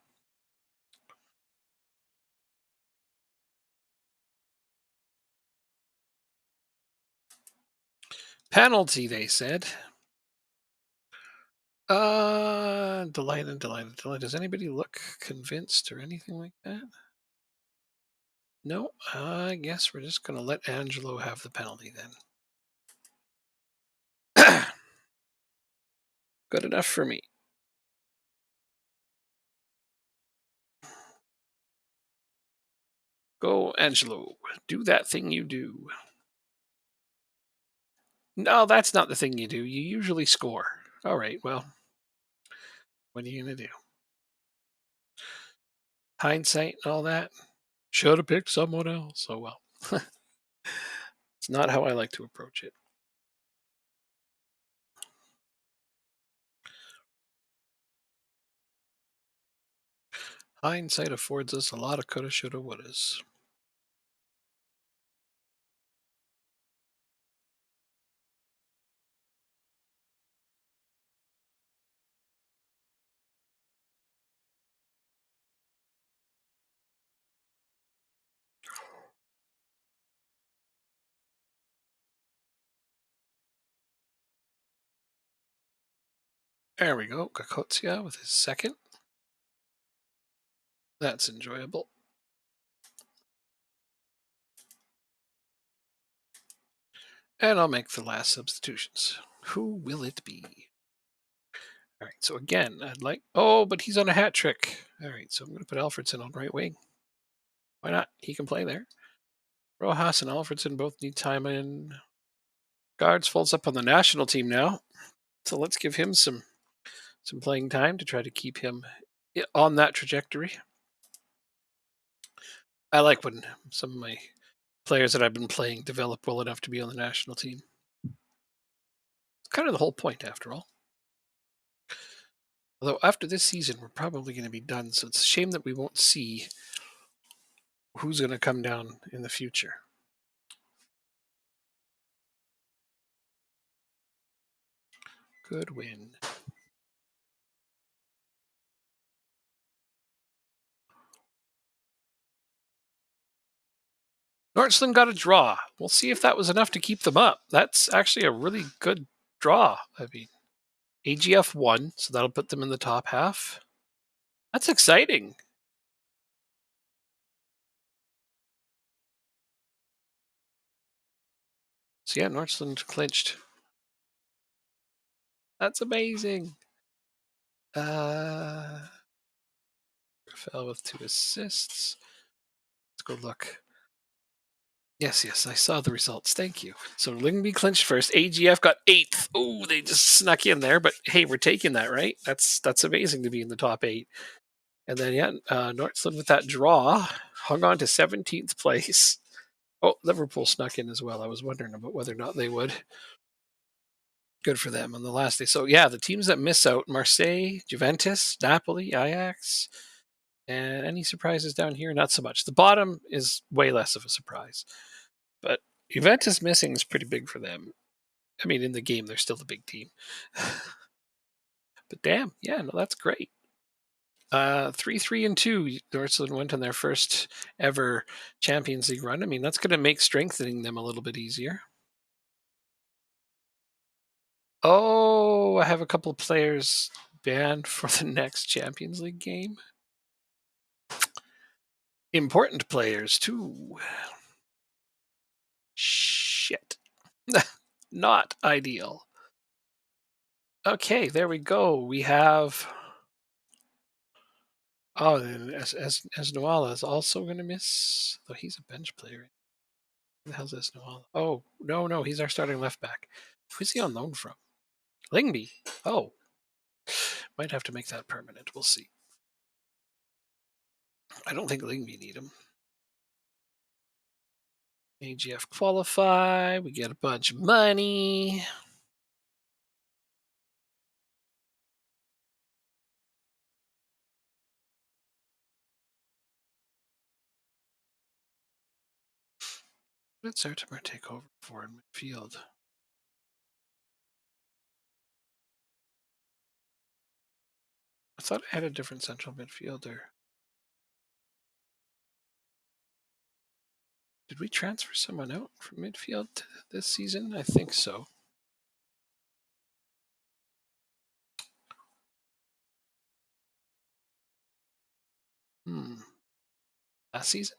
Penalty, they said. Delighted. Does anybody look convinced or anything like that? No, I guess we're just going to let Angelo have the penalty then. Good enough for me. Go, Angelo. Do that thing you do. No, that's not the thing you do. You usually score. All right, well, what are you going to do? Hindsight and all that? Should have picked someone else. Oh, well. It's not how I like to approach it. Hindsight affords us a lot of coulda, shoulda, wouldas. There we go. Kakotsia with his second. That's enjoyable. And I'll make the last substitutions. Who will it be? All right, so again, I'd like... Oh, but he's on a hat trick. All right, so I'm going to put Alfredson on right wing. Why not? He can play there. Rojas and Alfredson both need time in. Guards folds up on the national team now. So let's give him some playing time to try to keep him on that trajectory. I like when some of my players that I've been playing develop well enough to be on the national team. It's kind of the whole point, after all. Although after this season, we're probably going to be done, so it's a shame that we won't see who's going to come down in the future. Good win. Nordsland got a draw. We'll see if that was enough to keep them up. That's actually a really good draw. I mean, AGF won, so that'll put them in the top half. That's exciting. So yeah, Nordsland clinched. That's amazing. Rafael with 2 assists. Let's go look. Yes, I saw the results. Thank you. So Lyngby clinched first. AGF got 8th. Oh, they just snuck in there, but hey, we're taking that, right? That's amazing to be in the top 8. And then Nordsland with that draw hung on to 17th place. Oh, Liverpool snuck in as well. I was wondering about whether or not they would. Good for them on the last day. So yeah, the teams that miss out: Marseille, Juventus, Napoli, Ajax. And any surprises down here? Not so much. The bottom is way less of a surprise. But Juventus missing is pretty big for them. I mean, in the game, they're still the big team. But damn, yeah, no, that's great. 3-3-2. Nordsland went on their first ever Champions League run. I mean, that's going to make strengthening them a little bit easier. Oh, I have a couple of players banned for the next Champions League game. Important players, too. Shit. Not ideal. Okay, there we go. We have... Oh, and as Noala is also going to miss, though he's a bench player. Who the hell's this Noala? Oh, no, he's our starting left back. Who's he on loan from? Lyngby. Oh, might have to make that permanent. We'll see. I don't think Lyngby need him. AGF qualify. We get a bunch of money. What did Sertimer take over for in midfield? I thought I had a different central midfielder. Did we transfer someone out from midfield this season? I think so. Last season?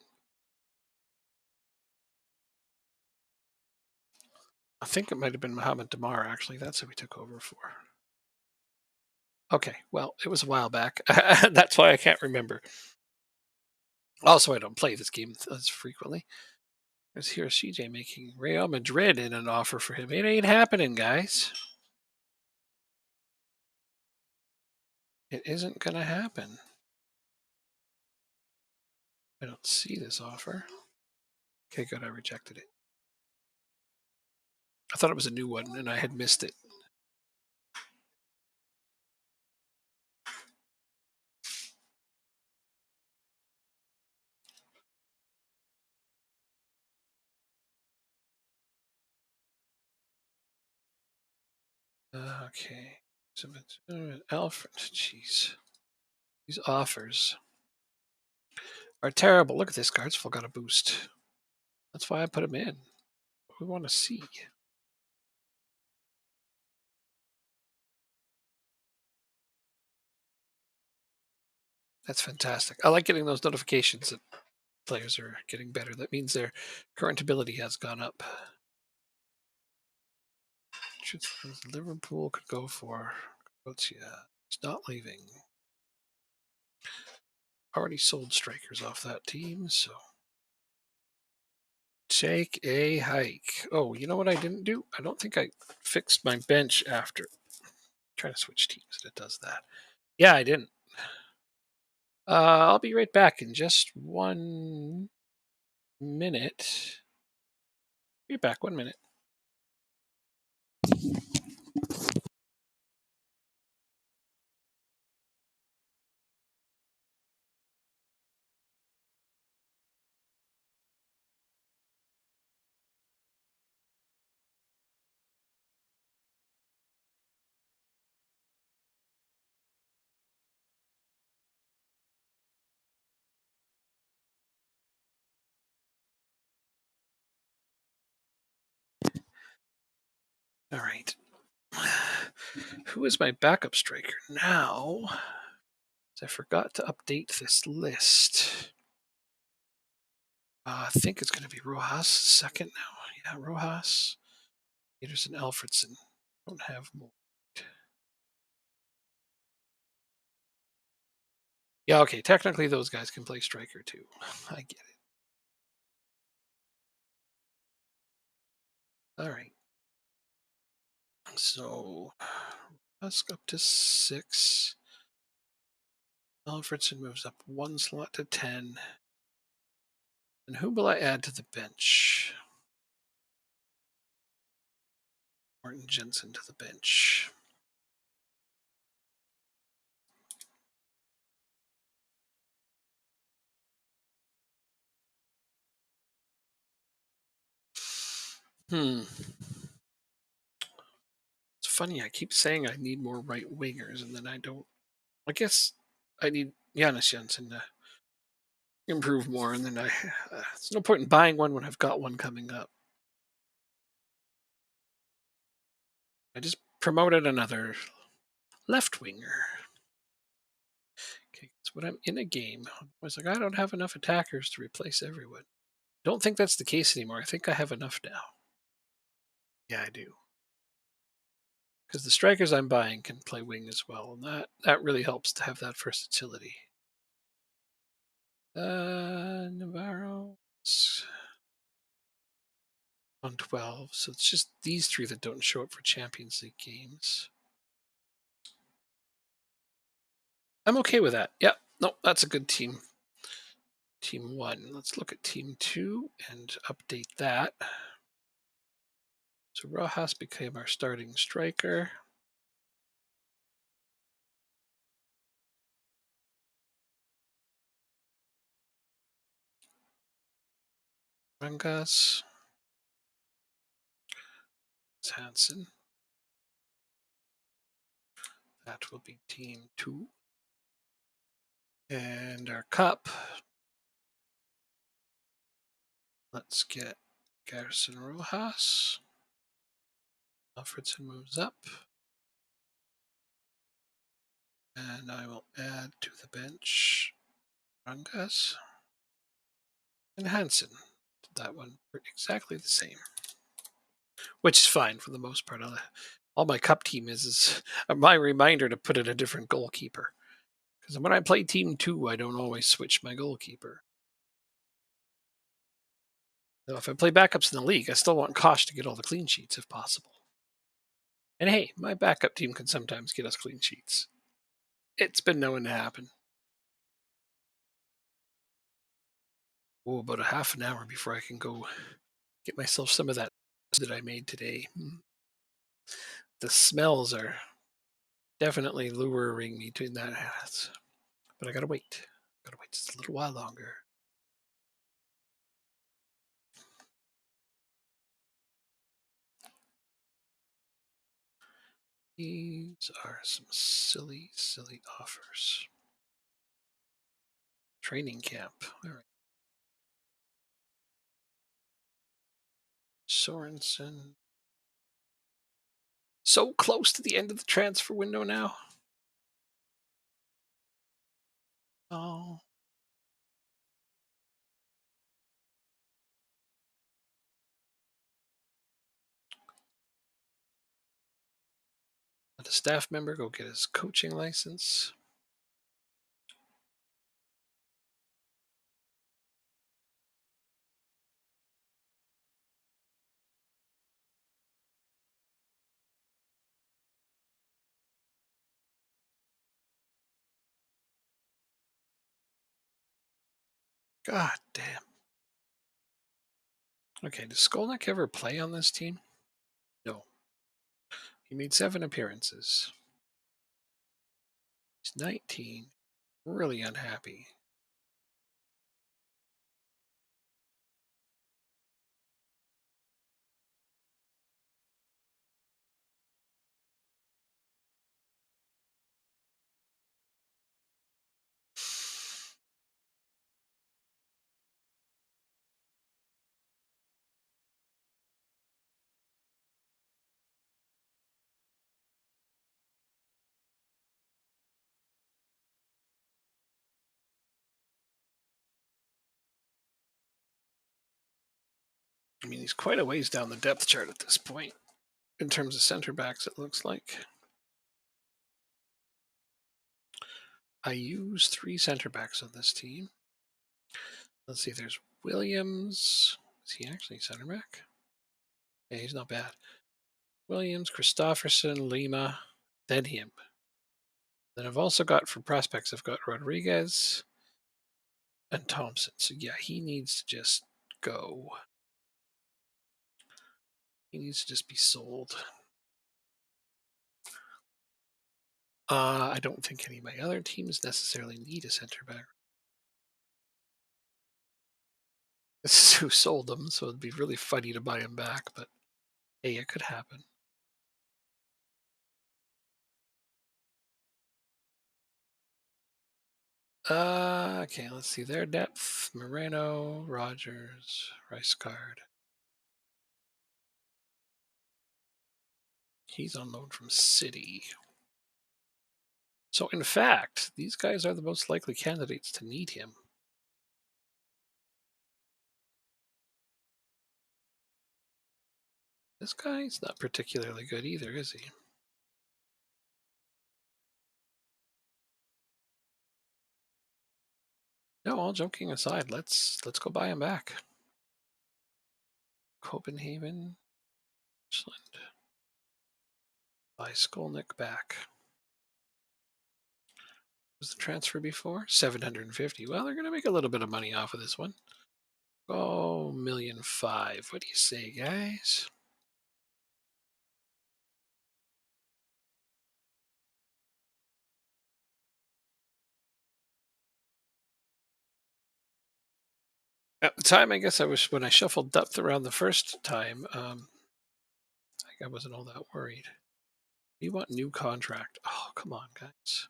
I think it might have been Mohamed Damar, actually. That's who we took over for. Okay, well, it was a while back. That's why I can't remember. Also, I don't play this game as frequently. There's here CJ making Real Madrid in an offer for him. It ain't happening, guys. It isn't going to happen. I don't see this offer. Okay, good. I rejected it. I thought it was a new one, and I had missed it. Okay. So Alfred, jeez. These offers are terrible. Look at this. Gartsville got a boost. That's why I put him in. We want to see. That's fantastic. I like getting those notifications that players are getting better. That means their current ability has gone up. Liverpool could go for. He's not leaving. Already sold strikers off that team, so take a hike. Oh, you know what I didn't do? I don't think I fixed my bench after. Trying to switch teams and it does that. Yeah, I didn't. I'll be right back in just 1 minute. Be back 1 minute. All right. Who is my backup striker now? I forgot to update this list. I think it's going to be Rojas second now. Yeah, Rojas. Peterson, Alfredson. Don't have more. Yeah, okay. Technically, those guys can play striker too. I get it. All right. So, let's go up to 6. Alfredson moves up 1 slot to 10. And who will I add to the bench? Martin Jensen to the bench. It's funny. I keep saying I need more right wingers, and then I don't. I guess I need Giannis Jensen to improve more, and then there's no point in buying one when I've got one coming up. I just promoted another left winger. Okay, so when I'm in a game, I was like, I don't have enough attackers to replace everyone. Don't think that's the case anymore. I think I have enough now. Yeah, I do. Because the strikers I'm buying can play wing as well, and that really helps to have that versatility. Navarro on 12, so it's just these 3 that don't show up for Champions League games. I'm okay with that. Yeah, no, that's a good team. Team 1. Let's look at Team 2 and update that. So Rojas became our starting striker. Rangas. Hansen. That will be Team 2. And our cup. Let's get Garrison Rojas. Alfredson moves up. And I will add to the bench Rangas and Hansen. That one exactly the same. Which is fine for the most part. All my cup team is my reminder to put in a different goalkeeper. Because when I play Team 2, I don't always switch my goalkeeper. Now, if I play backups in the league, I still want Kosh to get all the clean sheets if possible. And hey, my backup team can sometimes get us clean sheets. It's been known to happen. Oh, about a half an hour before I can go get myself some of that I made today. The smells are definitely luring me to that. But I gotta wait. Gotta wait just a little while longer. These are some silly, silly offers. Training camp. All right. Sorensen. So close to the end of the transfer window now. Oh. Let a staff member go get his coaching license. God damn. Okay, does Skolnick ever play on this team? No. He made 7 appearances. He's 19. Really unhappy. I mean, he's quite a ways down the depth chart at this point. In terms of center backs, it looks like. I use 3 center backs on this team. Let's see, there's Williams. Is he actually center back? Yeah, he's not bad. Williams, Christofferson, Lima, then him. Then I've also got for prospects, I've got Rodriguez and Thompson. So yeah, he needs to just go. He needs to just be sold. I don't think any of my other teams necessarily need a center back. This is who sold them, so it'd be really funny to buy him back, but hey, it could happen. Okay, let's see their depth. Moreno, Rogers, Rice Card. He's on loan from City. So in fact, these guys are the most likely candidates to need him. This guy's not particularly good either, is he? No, all joking aside, let's go buy him back. Copenhagen, Iceland. Buy Skolnick back. Was the transfer before? 750. Well, they're going to make a little bit of money off of this one. Oh, 1,000,005. What do you say, guys? At the time, I guess I was when I shuffled depth around the first time. I wasn't all that worried. You want new contract? Oh, come on, guys.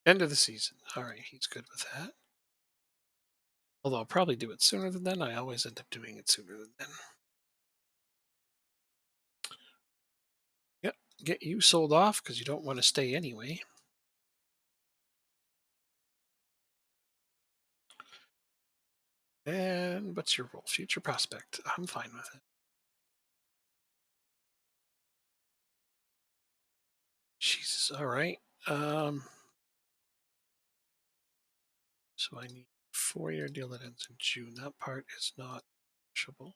End of the season. All right, he's good with that. Although I'll probably do it sooner than then. I always end up doing it sooner than then. Yep, get you sold off because you don't want to stay anyway. And what's your role? Future prospect. I'm fine with it. Jesus. All right. So I need 4-year deal that ends in June. That part is not negotiable.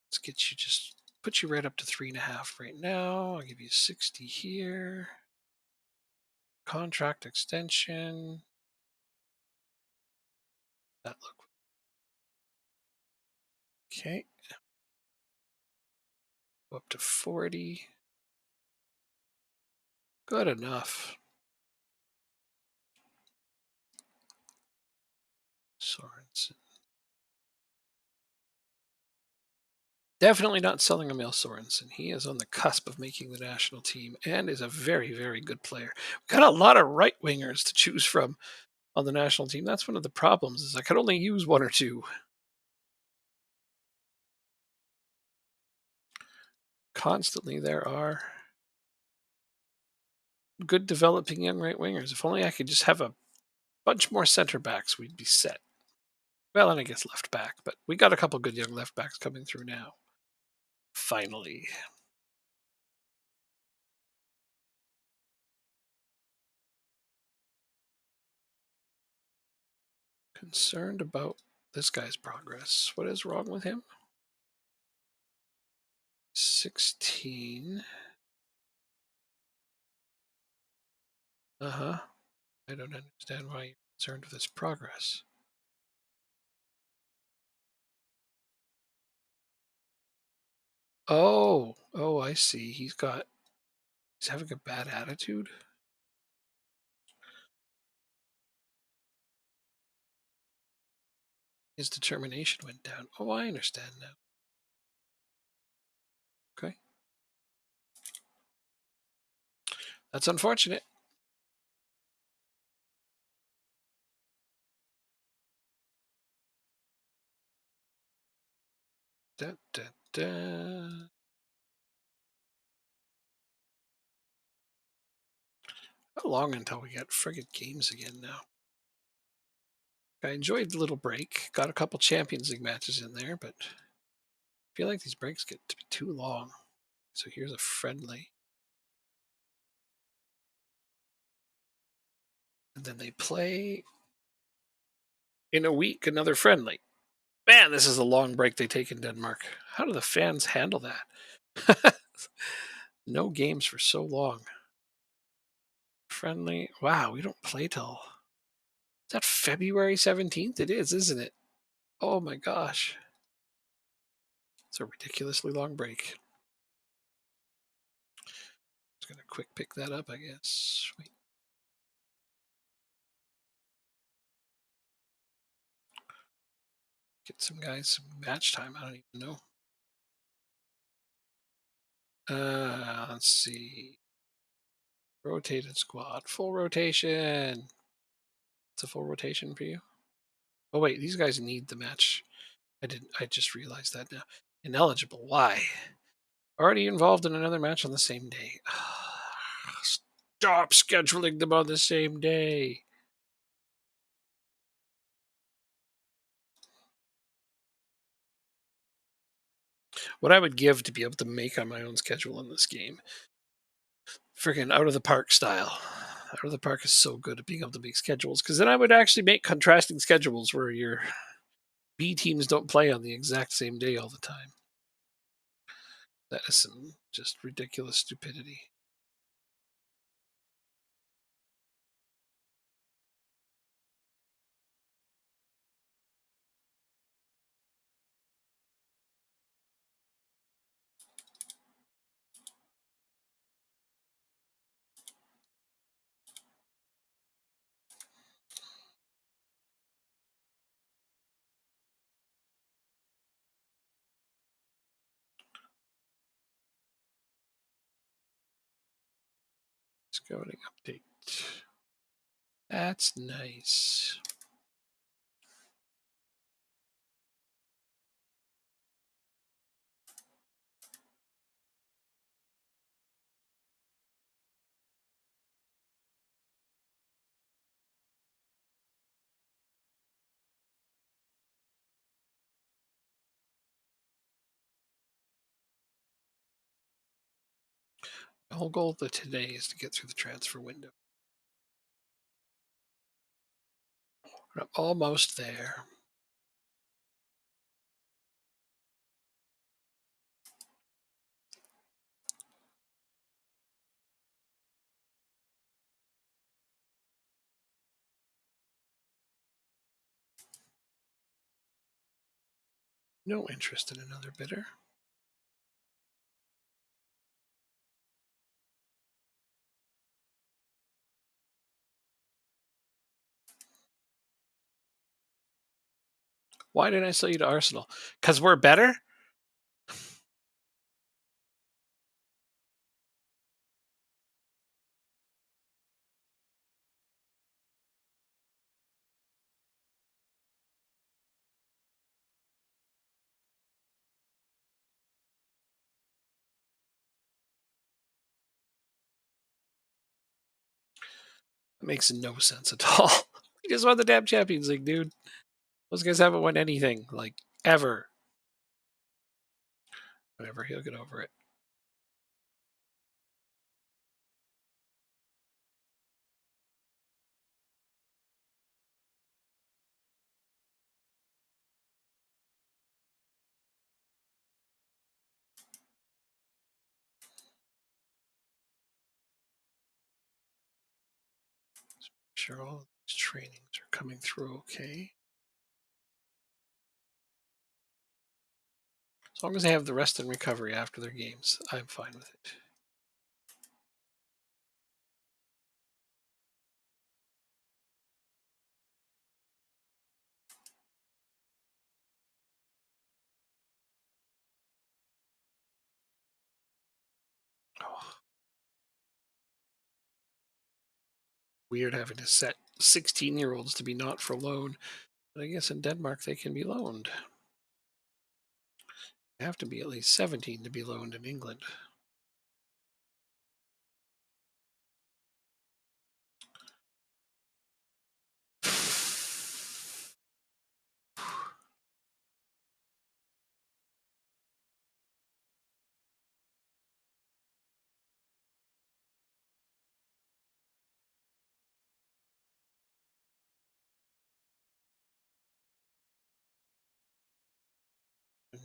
Let's get you just put you right up to 3.5 right now. I'll give you 60 here. Contract extension. That look okay. Go up to 40. Good enough. Sorensen. Definitely not selling Emil Sorensen. He is on the cusp of making the national team and is a very, very good player. We've got a lot of right wingers to choose from on the national team. That's one of the problems is I could only use one or two. Constantly there are good developing young right wingers. If only I could just have a bunch more center backs, we'd be set. Well, and I guess left back, but we got a couple good young left backs coming through now. Finally. Concerned about this guy's progress. What is wrong with him? 16. Uh-huh. I don't understand why you're concerned with his progress. Oh, I see. He's having a bad attitude. His determination went down. Oh, I understand now. Okay. That's unfortunate. Da, da, da. How long until we get friggin' games again now? I enjoyed the little break. Got a couple Champions League matches in there, but I feel like these breaks get to be too long. So here's a friendly. And then they play in a week another friendly. Man, this is a long break they take in Denmark. How do the fans handle that? No games for so long. Friendly. Wow, we don't play till. Is that February 17th? It is, isn't it? Oh my gosh. It's a ridiculously long break. Just going to quick pick that up, I guess. Wait. Get some guys some match time. I don't even know. Let's see. Rotated squad. Full rotation. It's a full rotation for you. Oh wait, these guys need the match. I just realized that now. Ineligible. Why? Already involved in another match on the same day. Stop scheduling them on the same day. What I would give to be able to make on my own schedule in this game. Freaking out of the park style. Out of the park is so good at being able to make schedules because then I would actually make contrasting schedules where your B teams don't play on the exact same day all the time. That is some just ridiculous stupidity. Scouting update. That's nice. The whole goal of today is to get through the transfer window. But I'm almost there. No interest in another bidder. Why didn't I sell you to Arsenal? Because we're better? That makes no sense at all. We just won the damn Champions League, dude. Those guys haven't won anything, like, ever. Whatever, he'll get over it. Sure, all these trainings are coming through okay. As long as they have the rest and recovery after their games, I'm fine with it. Oh. Weird having to set 16-year-olds to be not for loan. But I guess in Denmark they can be loaned. You have to be at least 17 to be loaned in England.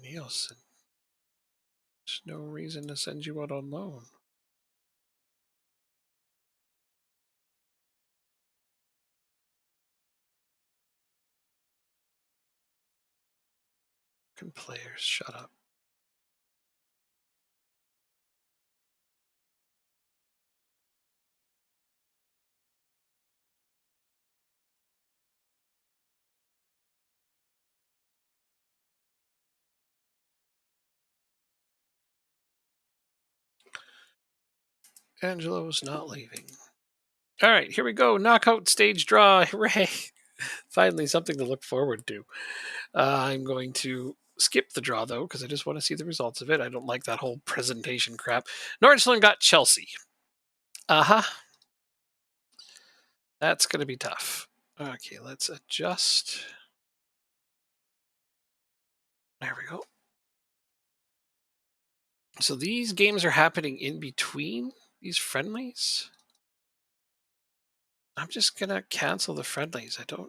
Nielsen. There's no reason to send you out on loan. Fucking players, shut up. Angelo's not leaving. All right, here we go. Knockout stage draw. Hooray. Finally, something to look forward to. I'm going to skip the draw, though, because I just want to see the results of it. I don't like that whole presentation crap. Nordsjælland got Chelsea. Uh-huh. That's going to be tough. Okay, let's adjust. There we go. So these games are happening in between these friendlies. I'm just going to cancel the friendlies. I don't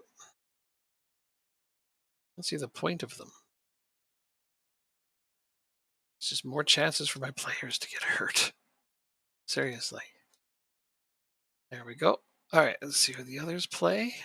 see the point of them. It's just more chances for my players to get hurt. Seriously. There we go. All right, let's see who the others play.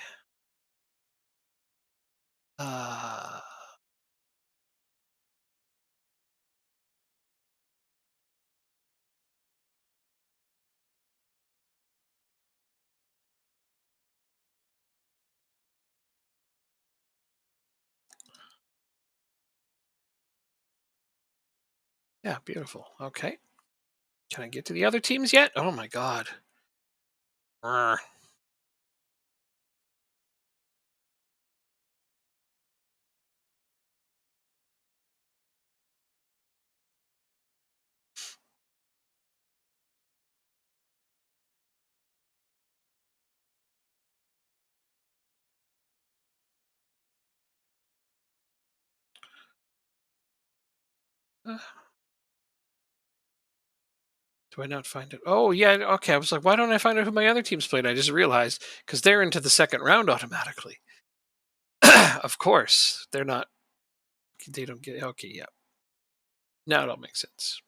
Yeah, beautiful. Okay. Can I get to the other teams yet? Oh my god. Brr. Uh, Do I not find it? Oh, yeah. Okay. I was like, why don't I find out who my other teams played? I just realized because they're into the second round automatically. of course. They're not. They don't get. Okay, yeah. Now it all makes sense.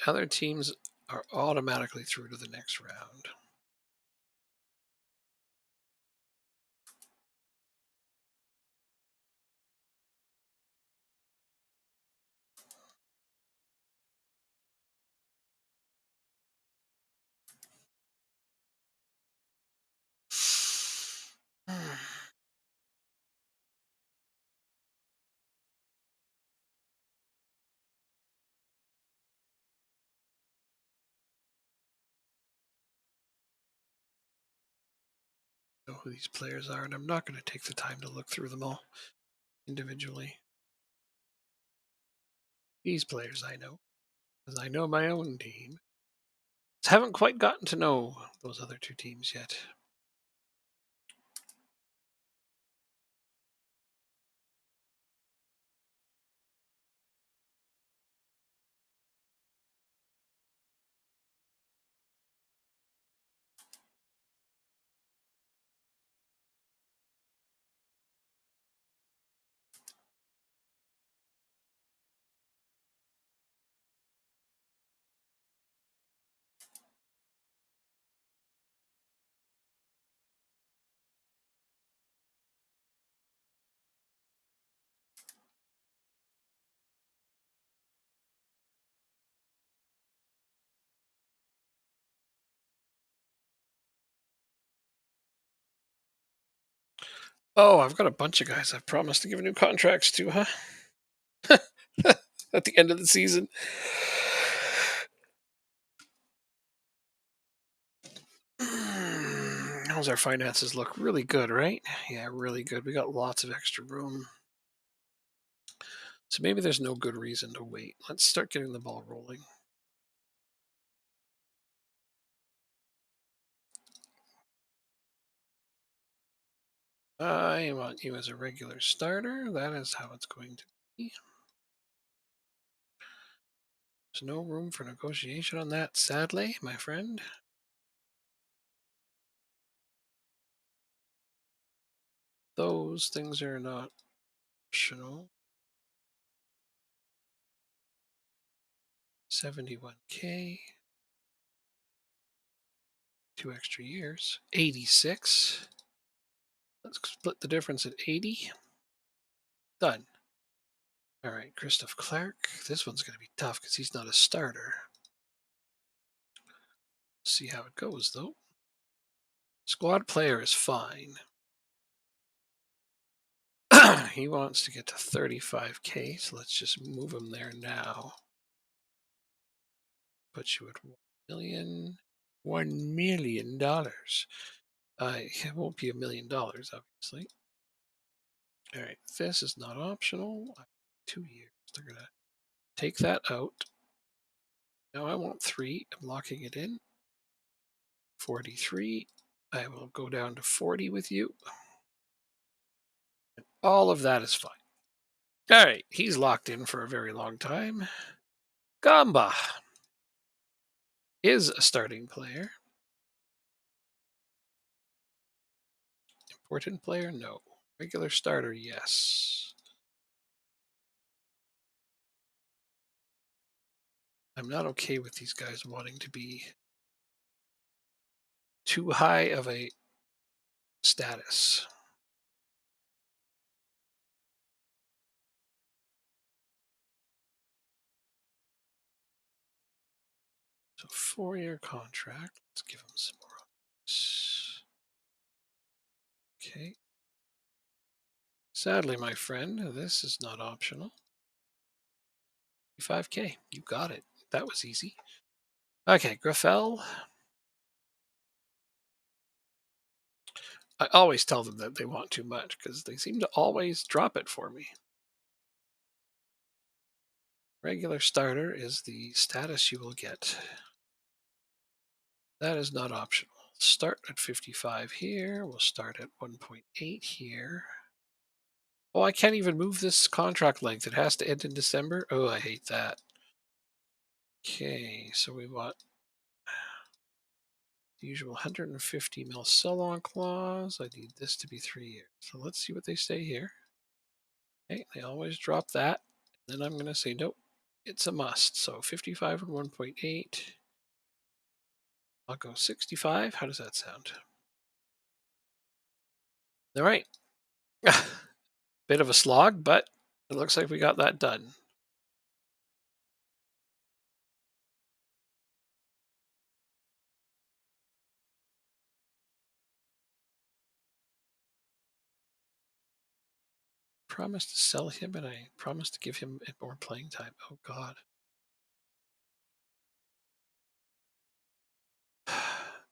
Other teams are automatically through to the next round. Know who these players are, and I'm not going to take the time to look through them all individually. These players I know, because I know my own team. Just haven't quite gotten to know those other two teams yet. Oh, I've got a bunch of guys I've promised to give new contracts to, huh? At the end of the season. How's our finances look? Really good, right? Yeah, really good. We got lots of extra room. So maybe there's no good reason to wait. Let's start getting the ball rolling. I want you as a regular starter. That is how it's going to be. There's no room for negotiation on that, sadly, my friend. Those things are not optional. 71K. 2 extra years. 86. Let's split the difference at 80. Done. All right, Christoph Clark. This one's going to be tough because he's not a starter. See how it goes, though. Squad player is fine. He wants to get to 35K, so let's just move him there now. Put you at $1 million. It won't be $1 million, obviously. All right, this is not optional. 2 years. They're going to take that out. Now I want 3. I'm locking it in. 43. I will go down to 40 with you. And all of that is fine. All right, he's locked in for a very long time. Gamba is a starting player. Important player? No. Regular starter? Yes. I'm not okay with these guys wanting to be too high of a status. So 4-year contract. Let's give him some more. Okay. Sadly, my friend, this is not optional. 5K. You got it. That was easy. Okay, Graffel. I always tell them that they want too much because they seem to always drop it for me. Regular starter is the status you will get. That is not optional. Start at 55 here. We'll start at 1.8 here. Oh, I can't even move this contract length. It has to end in December. Oh, I hate that. Okay, so we want The usual 150 mil sell-on clause. I need this to be 3 years. So let's see what they say here. Okay, they always drop that. Then I'm going to say, nope, it's a must. So 55 and 1.8. I'll go 65. How does that sound? All right. Bit of a slog, but it looks like we got that done. Promised to sell him, and I promised to give him more playing time. Oh, God.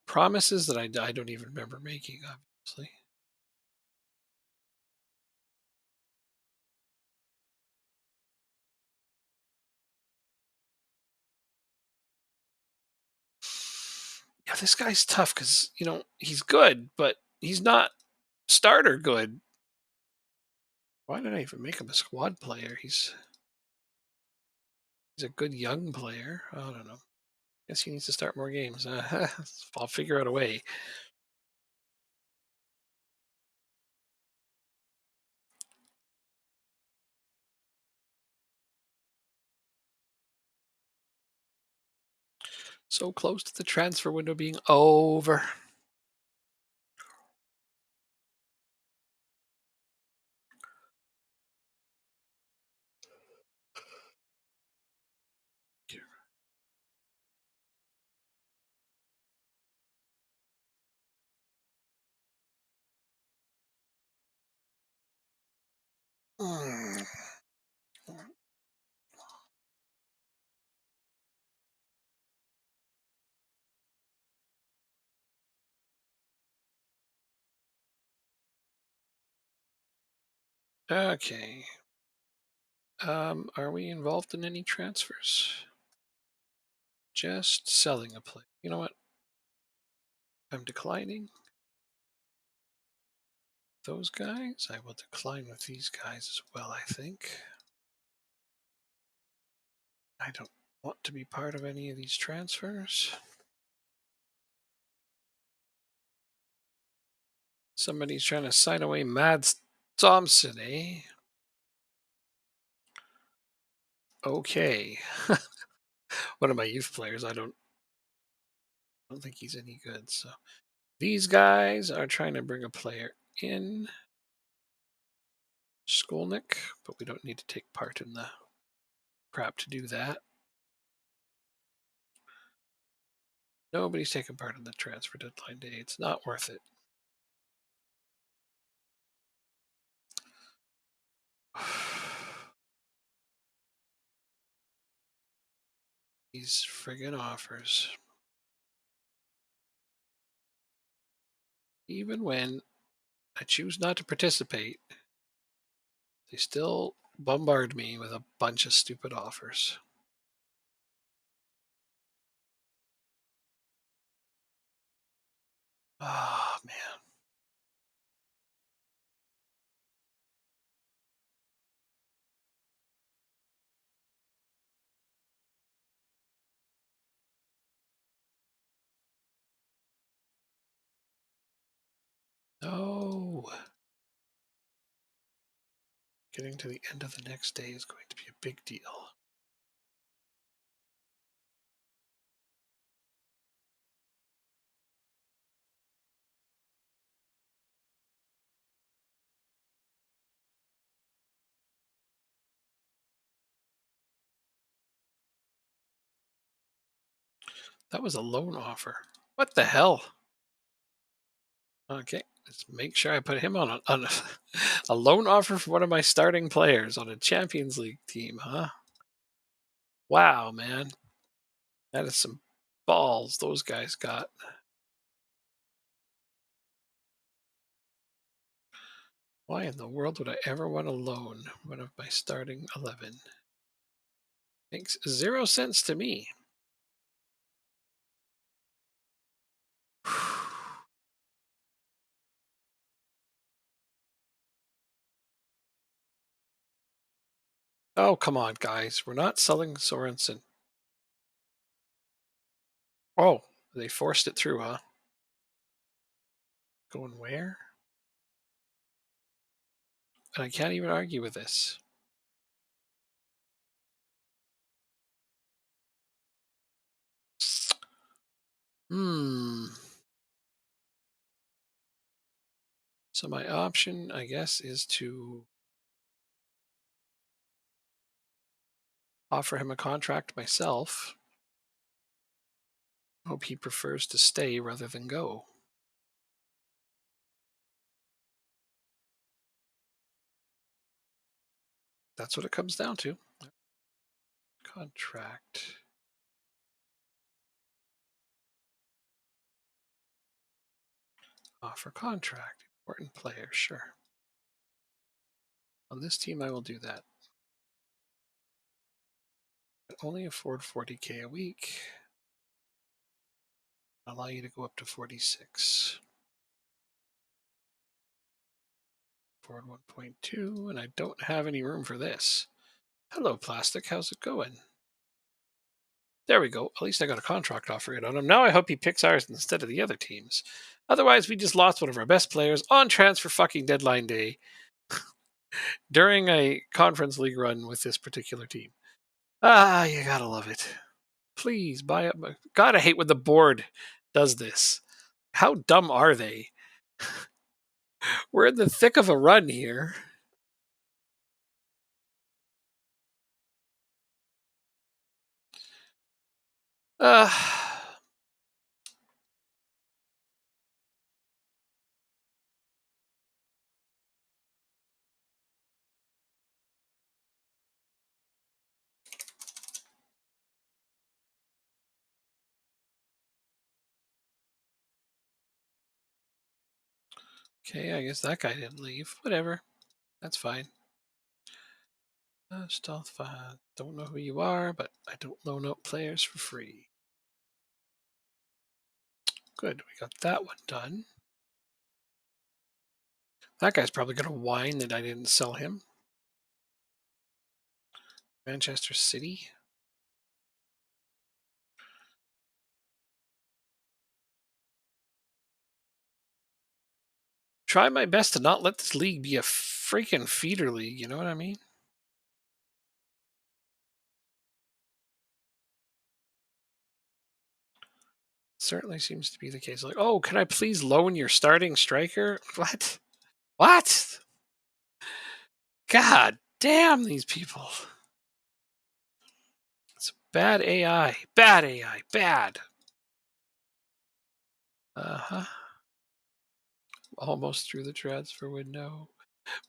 Promises that I don't even remember making, obviously. Yeah, this guy's tough because, he's good, but he's not starter good. Why did I even make him a squad player? He's a good young player. I don't know. Guess he needs to start more games. I'll figure out a way. So close to the transfer window being over. Mm. Okay. Are we involved in any transfers? Just selling a player. You know what? I'm declining those guys. I will decline with these guys as well, I think. I don't want to be part of any of these transfers. Somebody's trying to sign away Mads Thompson, eh? Okay. One of my youth players. I don't think he's any good. So these guys are trying to bring a player in. Skolnick, but we don't need to take part in the crap to do that. Nobody's taking part in the transfer deadline day. It's not worth it. These friggin' offers. Even when I choose not to participate, they still bombard me with a bunch of stupid offers. Oh, man. No. Getting to the end of the next day is going to be a big deal. That was a loan offer. What the hell? Okay, let's make sure I put him on a loan offer for one of my starting players on a Champions League team, huh? Wow, man. That is some balls those guys got. Why in the world would I ever want to loan one of my starting 11? Makes 0 sense to me. Oh, come on, guys. We're not selling Sorensen. Oh, they forced it through, huh? Going where? And I can't even argue with this. Hmm. So my option, I guess, is to offer him a contract myself. Hope he prefers to stay rather than go. That's what it comes down to. Contract. Offer contract. Important player, sure. On this team, I will do that. But only afford 40K a week. Allow you to go up to 46. Forward 1.2, and I don't have any room for this. Hello, Plastic. How's it going? There we go. At least I got a contract offer in on him. Now I hope he picks ours instead of the other teams. Otherwise, we just lost one of our best players on transfer fucking deadline day during a conference league run with this particular team. Ah, you gotta love it. Please buy up. God, I hate when the board does this. How dumb are they? We're in the thick of a run here. Uh, okay, I guess that guy didn't leave. Whatever. That's fine. Stealth 5. Don't know who you are, but I don't loan out players for free. Good, we got that one done. That guy's probably going to whine that I didn't sell him. Manchester City. Try my best to not let this league be a freaking feeder league, you know what I mean? Certainly seems to be the case. Like, oh, can I please loan your starting striker? What? What? God damn these people. It's bad AI. Bad AI. Bad. Uh-huh. Almost through the transfer window.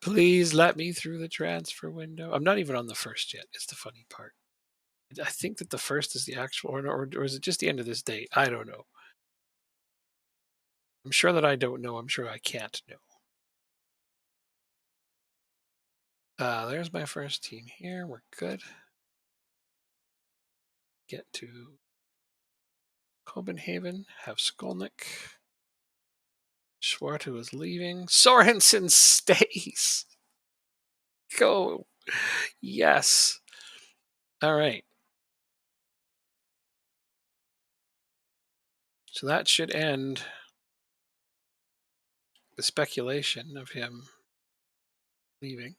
Please let me through the transfer window. I'm not even on the first yet. It's the funny part. I think that the first is the actual, or is it just the end of this date? I don't know. I'm sure that I don't know. I'm sure I can't know. There's my first team here. We're good. Get to Copenhagen. Have Skolnick. Schwartu is leaving. Sorensen stays. Go. Yes. All right. So that should end the speculation of him leaving.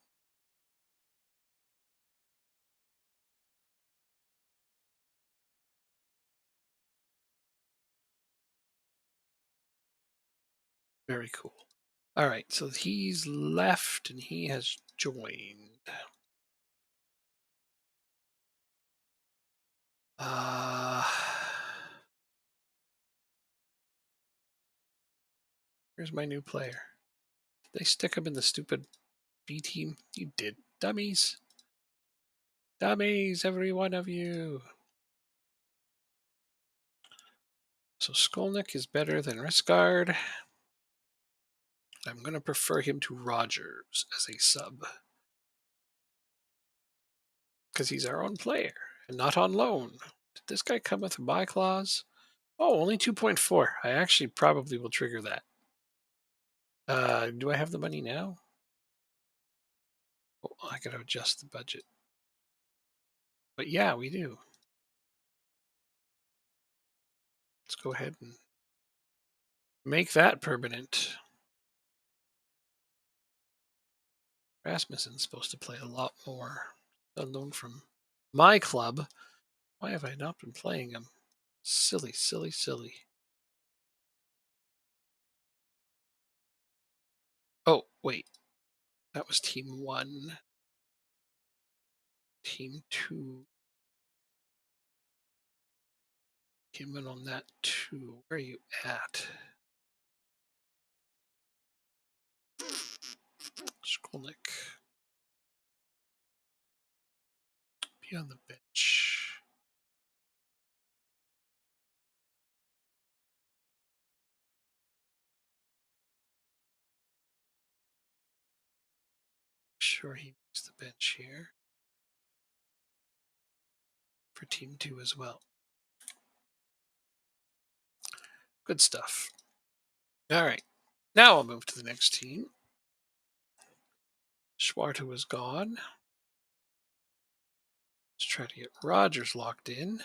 Very cool. All right, so he's left and he has joined. Uh, Here's my new player. Did they stick him in the stupid B team? You did. Dummies. Dummies, every one of you. So Skolnick is better than Riskard. I'm going to prefer him to Rogers as a sub. Because he's our own player and not on loan. Did this guy come with a buy clause? Oh, only 2.4. I actually probably will trigger that. Do I have the money now? Oh, I got to adjust the budget. But yeah, we do. Let's go ahead and make that permanent. Rasmussen's supposed to play a lot more. Unknown from my club. Why have I not been playing him? Silly, silly, silly. Oh, wait. That was team 1. Team 2. Came in on that too. Where are you at? Skolnick. Be on the bench. Sure, he makes the bench here. For team 2 as well. Good stuff. All right. Now I'll move to the next team. Schwarta is gone. Let's try to get Rogers locked in.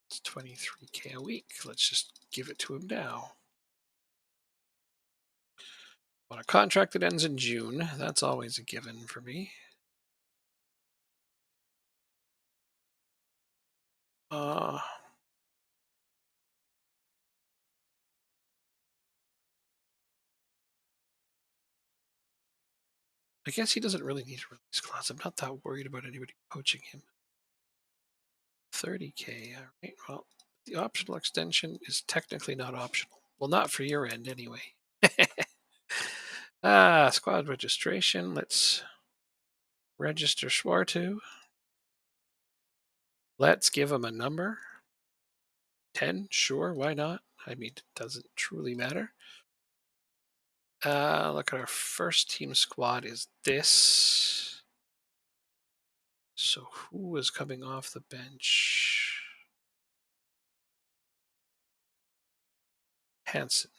It's 23K a week. Let's just give it to him now. On a contract that ends in June, that's always a given for me. I guess he doesn't really need a release clause. I'm not that worried about anybody poaching him. 30K, all right. Well, the optional extension is technically not optional. Well, not for your end anyway. Squad registration. Let's register Schwartu. Let's give him a number. 10, sure, why not? I mean, it doesn't truly matter. Look at our first team squad is this. So who is coming off the bench? Hansen.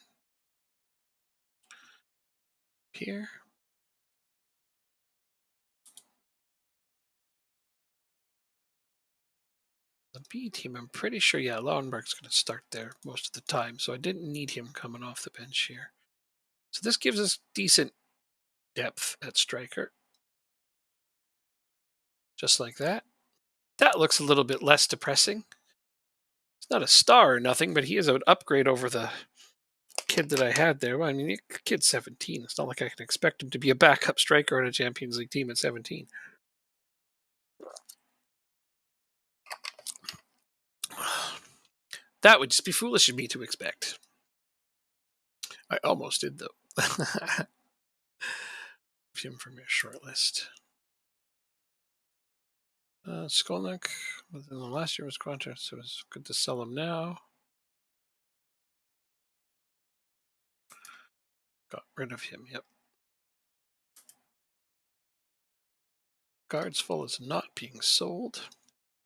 Here. The B team, I'm pretty sure, yeah, Lauenberg's going to start there most of the time, so I didn't need him coming off the bench here. So this gives us decent depth at striker. Just like that. That looks a little bit less depressing. He's not a star or nothing, but he is an upgrade over the kid that I had there. Well, I mean, the kid's 17. It's not like I can expect him to be a backup striker on a Champions League team at 17. That would just be foolish of me to expect. I almost did, though. Him from your short list. Skolnick, within the last year was contract, so it's good to sell him now. Got rid of him, yep. Guards full is not being sold.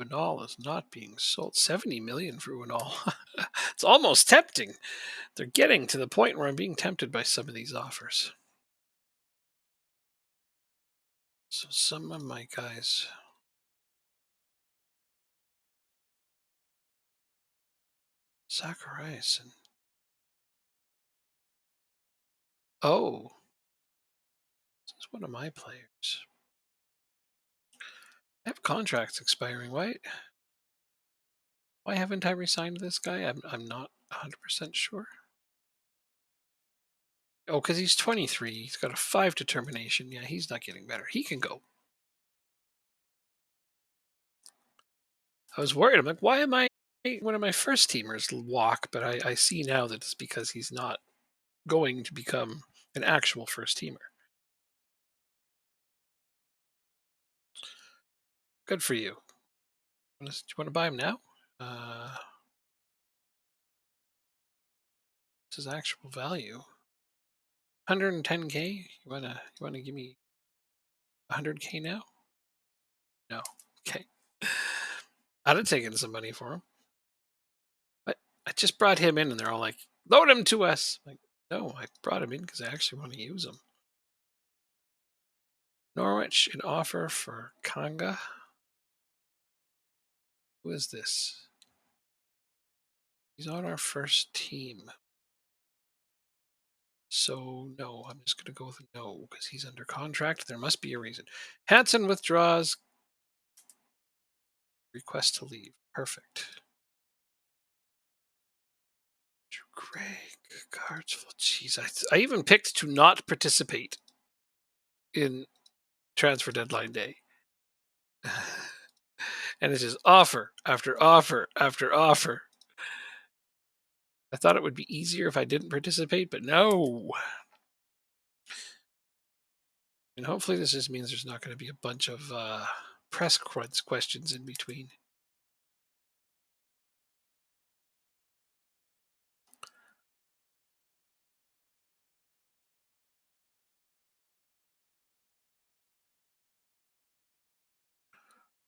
Unal is not being sold. 70 million for Unal. It's almost tempting. They're getting to the point where I'm being tempted by some of these offers. So some of my guys. Zacharias and oh, this is one of my players. I have contracts expiring. Why haven't I resigned this guy? I'm not 100% sure. Oh, because he's 23. He's got a 5 determination. Yeah, he's not getting better. He can go. I was worried. I'm like, why am I one of my first teamers walk? But I see now that it's because he's not going to become an actual first teamer. Good for you. Do you want to buy him now? This is actual value. 110K. You wanna give me 100K now? No. Okay. I'd have taken some money for him. But I just brought him in, and they're all like, "Load him to us." Like, no, I brought him in because I actually want to use him. Norwich, an offer for Kanga. Who is this? He's on our first team. So no, I'm just going to go with no because he's under contract. There must be a reason. Hansen withdraws. Request to leave. Perfect. Greg, cards full. Jeez, I even picked to not participate in transfer deadline day. And it's just offer after offer after offer. I thought it would be easier if I didn't participate, but no. And hopefully this just means there's not going to be a bunch of press questions in between.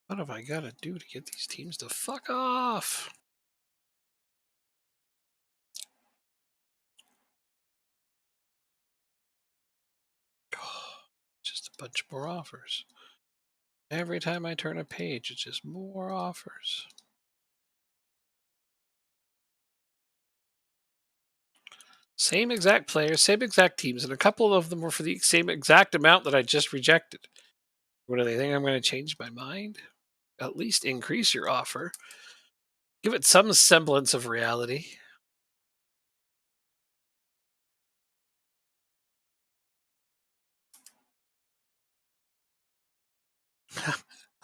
What have I got to do to get these teams to fuck off? Just a bunch more offers. Every time I turn a page, it's just more offers. Same exact players, same exact teams, and a couple of them were for the same exact amount that I just rejected. What do they think I'm going to change my mind? At least increase your offer. Give it some semblance of reality.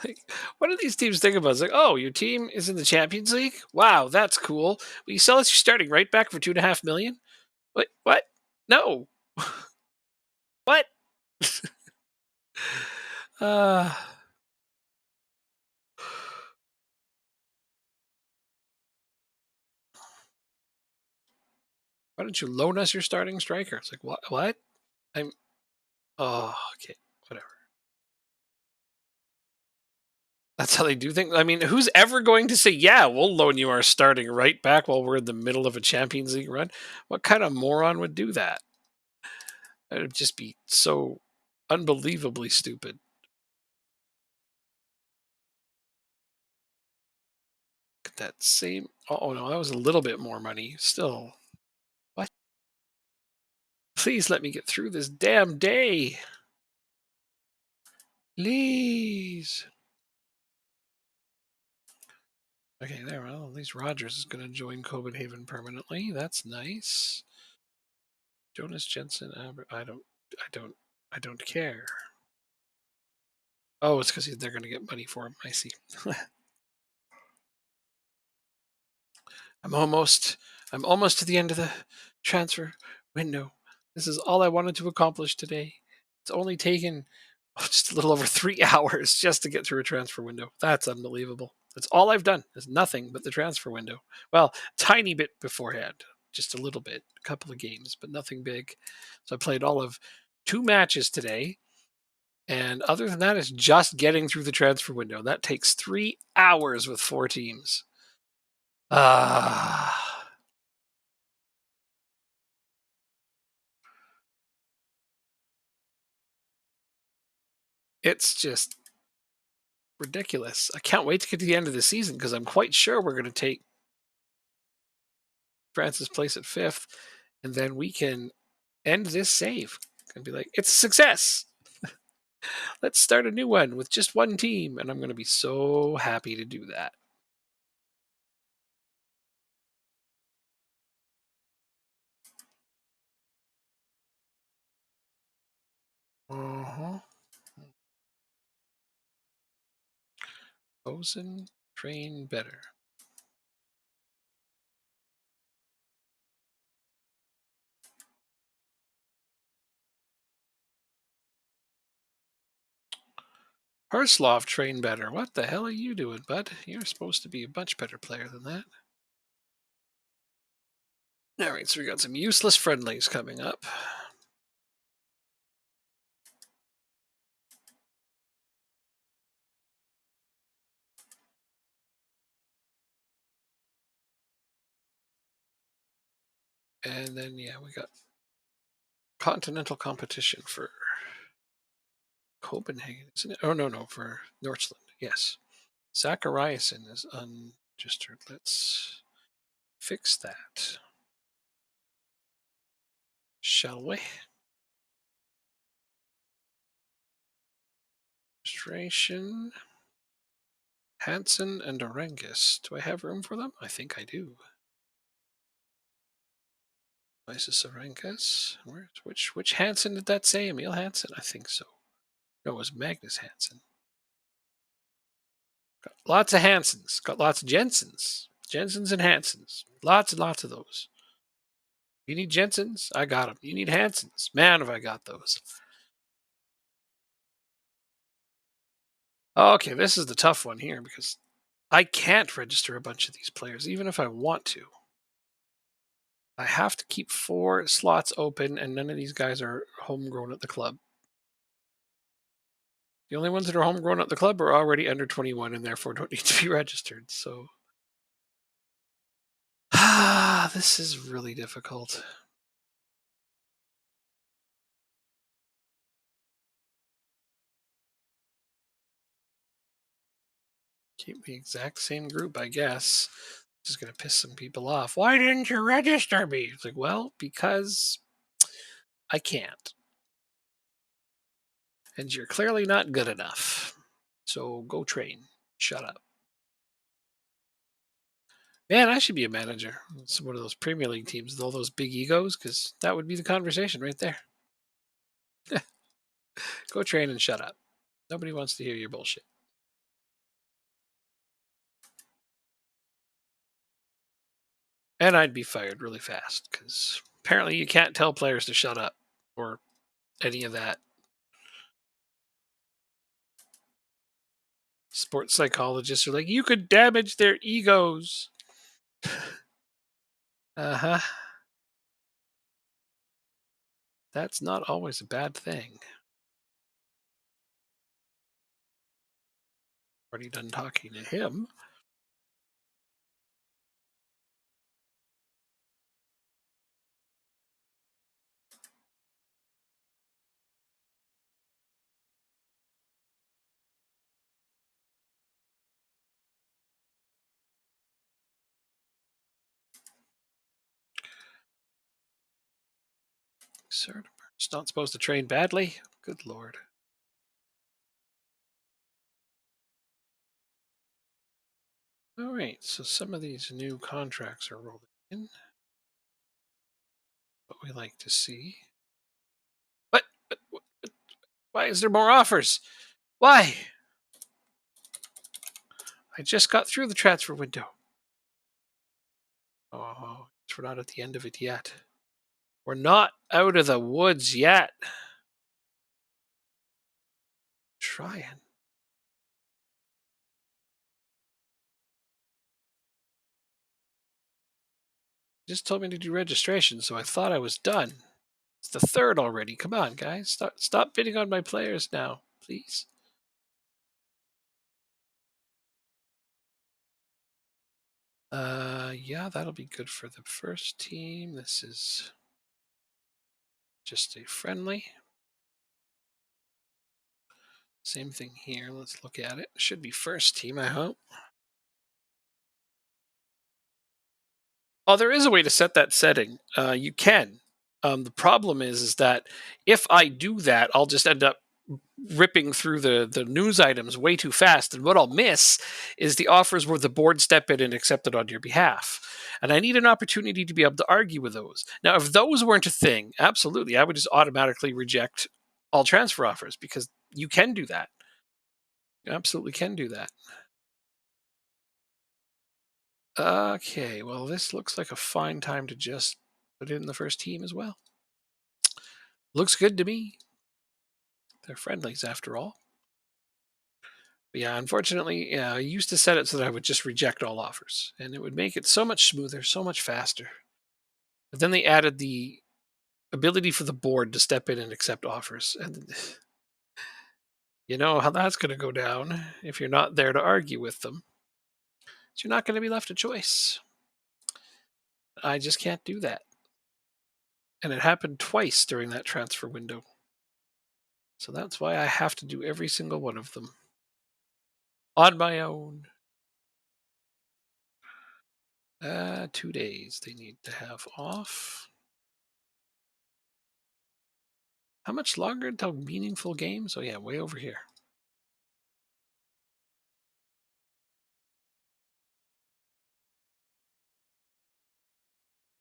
Like, what do these teams think about? It's like, oh, your team is in the Champions League? Wow, that's cool. Will you sell us your starting right back for $2.5 million? What? No. What? uh, why don't you loan us your starting striker? It's like, what? Oh, okay, whatever. That's how they do things. I mean, who's ever going to say, yeah, we'll loan you our starting right back while we're in the middle of a Champions League run? What kind of moron would do that? It would just be so unbelievably stupid. Look at that same. Oh, no, that was a little bit more money. Still. What? Please let me get through this damn day. Please. Okay, there. Well, at least Rogers is going to join Copenhagen permanently. That's nice. Jonas Jensen. I don't care. Oh, it's because they're going to get money for him. I see. I'm almost to the end of the transfer window. This is all I wanted to accomplish today. It's only taken just a little over 3 hours just to get through a transfer window. That's unbelievable. That's all I've done. Is nothing but the transfer window. Well, tiny bit beforehand, just a little bit, a couple of games, but nothing big. So I played all of 2 matches today. And other than that, it's just getting through the transfer window. That takes 3 hours with 4 teams. It's just ridiculous. I can't wait to get to the end of the season because I'm quite sure we're going to take France's place at 5th, and then we can end this save and be like, it's a success. Let's start a new one with just one team, and I'm going to be so happy to do that. Bosun, train better. Herslov, train better. What the hell are you doing, bud? You're supposed to be a much better player than that. All right, so we got some useless friendlies coming up. And then, yeah, we got continental competition for Copenhagen, isn't it? Oh, no, for Nordsland. Yes. Zachariasen is unregistered. Let's fix that. shall we? Registration. Hansen and Orengus. Do I have room for them? I think I do. Isis Orengus. Which Hansen did that say? Emil Hansen? I think so. No, it was Magnus Hansen. Got lots of Hansens. Got lots of Jensens. Jensens and Hansens. Lots and lots of those. You need Jensens? I got them. You need Hansens? Man, have I got those. Okay, this is the tough one here because I can't register a bunch of these players, even if I want to. I have to keep 4 slots open, and none of these guys are homegrown at the club. The only ones that are homegrown at the club are already under 21 and therefore don't need to be registered. So, this is really difficult. Keep the exact same group, I guess. Just going to piss some people off. Why didn't you register me? It's like, well, because I can't. And you're clearly not good enough. So go train. Shut up. Man, I should be a manager. It's one of those Premier League teams with all those big egos, because that would be the conversation right there. Go train and shut up. Nobody wants to hear your bullshit. And I'd be fired really fast, because apparently you can't tell players to shut up or any of that. Sports psychologists are like, you could damage their egos. Uh-huh. That's not always a bad thing. Already done talking to him. Sir, it's not supposed to train badly. Good lord. All right, so some of these new contracts are rolling in. What we like to see. What? Why is there more offers? Why? I just got through the transfer window. Oh, we're not at the end of it yet. We're not out of the woods yet. Trying. Just told me to do registration, so I thought I was done. It's the 3rd already. Come on, guys. Stop bidding on my players now, please. Yeah, that'll be good for the first team. This is just a friendly. Same thing here. Let's look at it. Should be first team, I hope. Oh, there is a way to set that setting. You can. The problem is that if I do that, I'll just end up ripping through the news items way too fast. And what I'll miss is the offers where the board step in and accept it on your behalf. And I need an opportunity to be able to argue with those. Now, if those weren't a thing, absolutely, I would just automatically reject all transfer offers because you can do that. You absolutely can do that. Okay, well, this looks like a fine time to just put in the first team as well. Looks good to me. They're friendlies after all. But yeah, unfortunately, I used to set it so that I would just reject all offers, and it would make it so much smoother, so much faster. But then they added the ability for the board to step in and accept offers, and you know how that's going to go down if you're not there to argue with them. So you're not going to be left a choice. I just can't do that. And it happened twice during that transfer window. So that's why I have to do every single one of them on my own. 2 days they need to have off. How much longer until meaningful games? Oh yeah, way over here.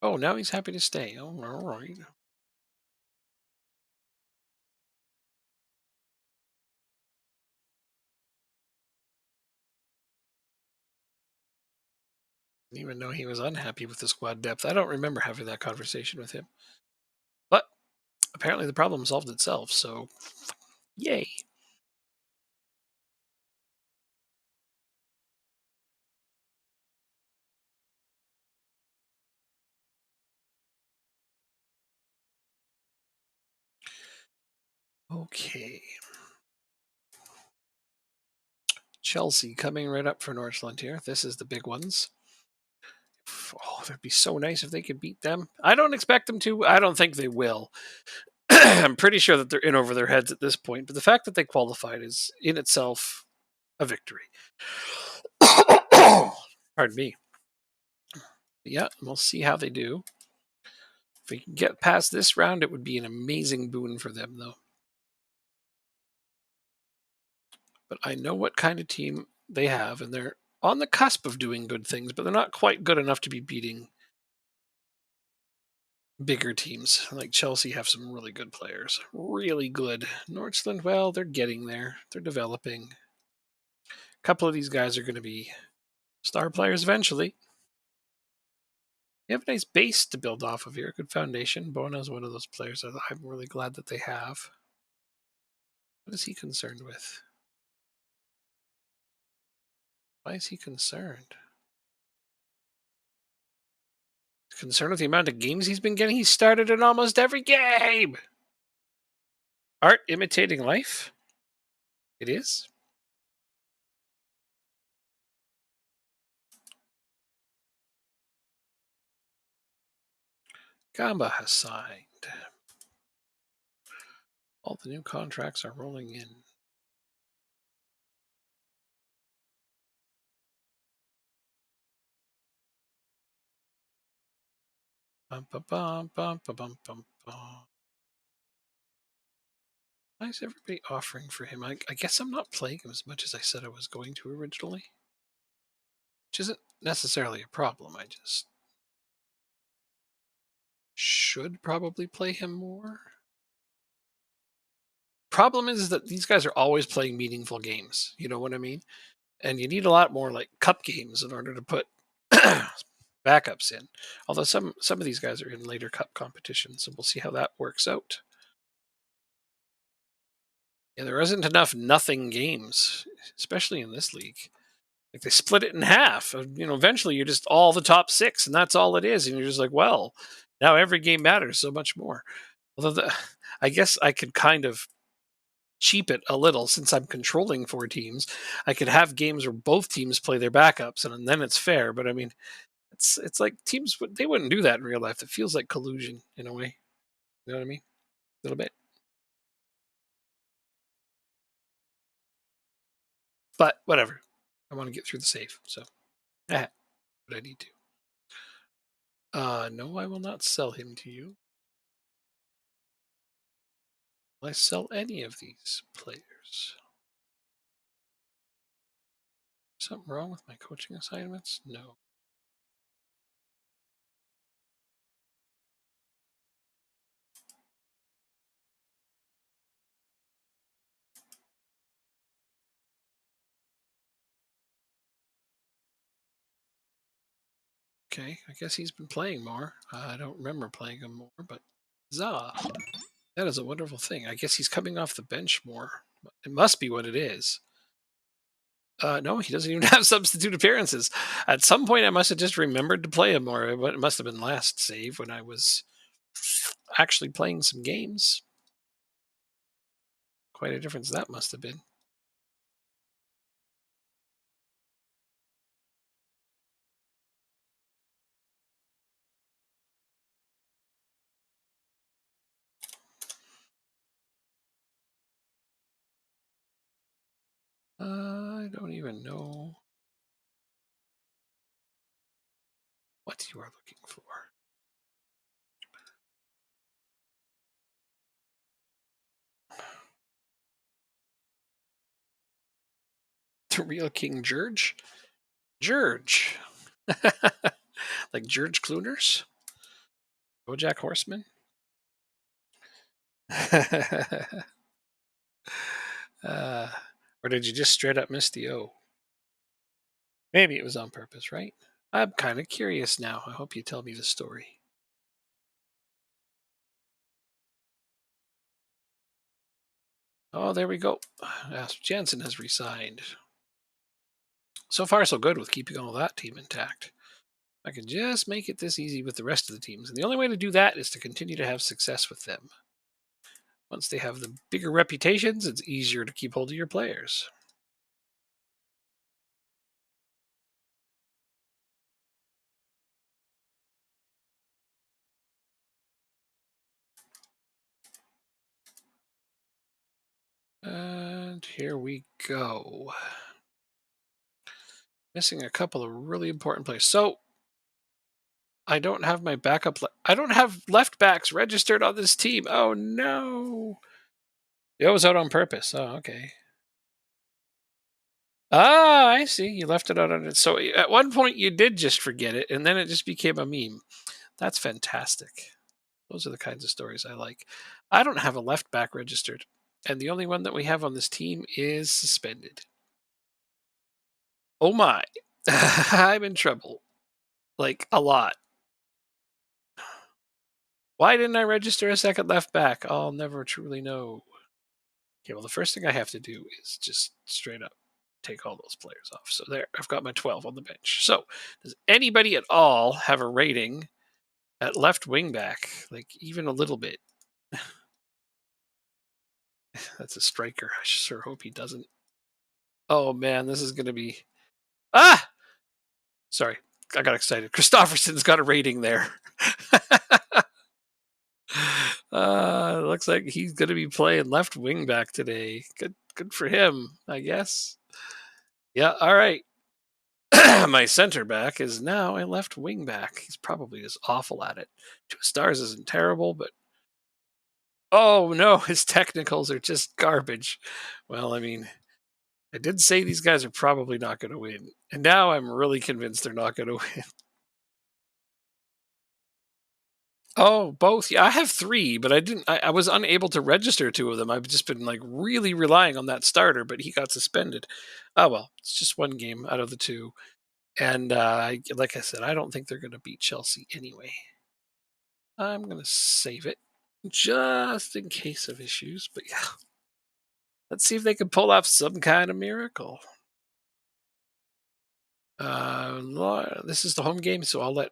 Oh, now he's happy to stay. Oh, all right. Didn't even know he was unhappy with the squad depth. I don't remember having that conversation with him. But apparently the problem solved itself, so yay. Okay. Chelsea coming right up for Northland here. This is the big ones. Oh, that'd be so nice if they could beat them. I don't expect them to. I don't think they will. I'm pretty sure that they're in over their heads at this point, but the fact that they qualified is in itself a victory. Pardon me. Yeah, we'll see how they do. If we can get past this round, it would be an amazing boon for them, though. But I know what kind of team they have, and they're on the cusp of doing good things, but they're not quite good enough to be beating bigger teams. Like Chelsea have some really good players. Really good. Northland, well, they're getting there. They're developing. A couple of these guys are going to be star players eventually. You have a nice base to build off of here. Good foundation. Bona's one of those players that I'm really glad that they have. What is he concerned with? Why is he concerned? He's concerned with the amount of games he's been getting. He started in almost every game. Art imitating life? It is? Gamba has signed. All the new contracts are rolling in. Bum, bum, bum, bum, bum, bum, bum, bum. Why is everybody offering for him? I guess I'm not playing him as much as I said I was going to originally. Which isn't necessarily a problem. I just should probably play him more. Problem is that these guys are always playing meaningful games. You know what I mean? And you need a lot more like cup games in order to put backups in. Although some of these guys are in later cup competitions, so we'll see how that works out. Yeah, there isn't enough nothing games, especially in this league. Like they split it in half. Eventually you're just all the top six, and that's all it is. And you're just like, well, now every game matters so much more. Although I guess I could kind of cheap it a little since I'm controlling four teams. I could have games where both teams play their backups, and then it's fair. But I mean, it's like teams they wouldn't do that in real life. It feels like collusion in a way. You know what I mean? A little bit. But whatever. I want to get through the save, so but I need to. No, I will not sell him to you. Will I sell any of these players? Something wrong with my coaching assignments? No. Okay, I guess he's been playing more. I don't remember playing him more, but huzzah. That is a wonderful thing. I guess he's coming off the bench more. It must be what it is. No, he doesn't even have substitute appearances. At some point, I must have just remembered to play him more. It must have been last save when I was actually playing some games. Quite a difference that must have been. I don't even know what you are looking for. The real King George? George. Like George Clooners? Bojack Horseman? uh, or did you just straight up miss the O? Maybe it was on purpose, right? I'm kind of curious now. I hope you tell me the story. Oh, there we go. Jansen has resigned. So far, so good with keeping all that team intact. I can just make it this easy with the rest of the teams. And the only way to do that is to continue to have success with them. Once they have the bigger reputations, it's easier to keep hold of your players. And here we go. Missing a couple of really important players. So I don't have my backup. I don't have left backs registered on this team. Oh no! It was out on purpose. Oh, okay. Ah, I see. You left it out on it. So at one point you did just forget it, and then it just became a meme. That's fantastic. Those are the kinds of stories I like. I don't have a left back registered, and the only one that we have on this team is suspended. Oh my. I'm in trouble. Like, a lot. Why didn't I register a second left back? I'll never truly know. Okay, well, the first thing I have to do is just straight up take all those players off. So there, I've got my 12 on the bench. So does anybody at all have a rating at left wing back? Like, even a little bit? That's a striker. I sure hope he doesn't. Oh, man, this is going to be... Ah! Sorry, I got excited. Christofferson's got a rating there. Looks like he's going to be playing left wing back today. Good for him, I guess. Yeah, all right. My center back is now a left wing back. He's probably just awful at it. 2 stars isn't terrible, but oh no, his technicals are just garbage. Well, I mean, I did say these guys are probably not going to win, and now I'm really convinced they're not going to win. Oh, both. Yeah, I have 3, but I didn't. I was unable to register 2 of them. I've just been like really relying on that starter, but he got suspended. Oh well, it's just one game out of the 2, and like I said, I don't think they're going to beat Chelsea anyway. I'm going to save it just in case of issues. But yeah, let's see if they can pull off some kind of miracle. This is the home game, so I'll let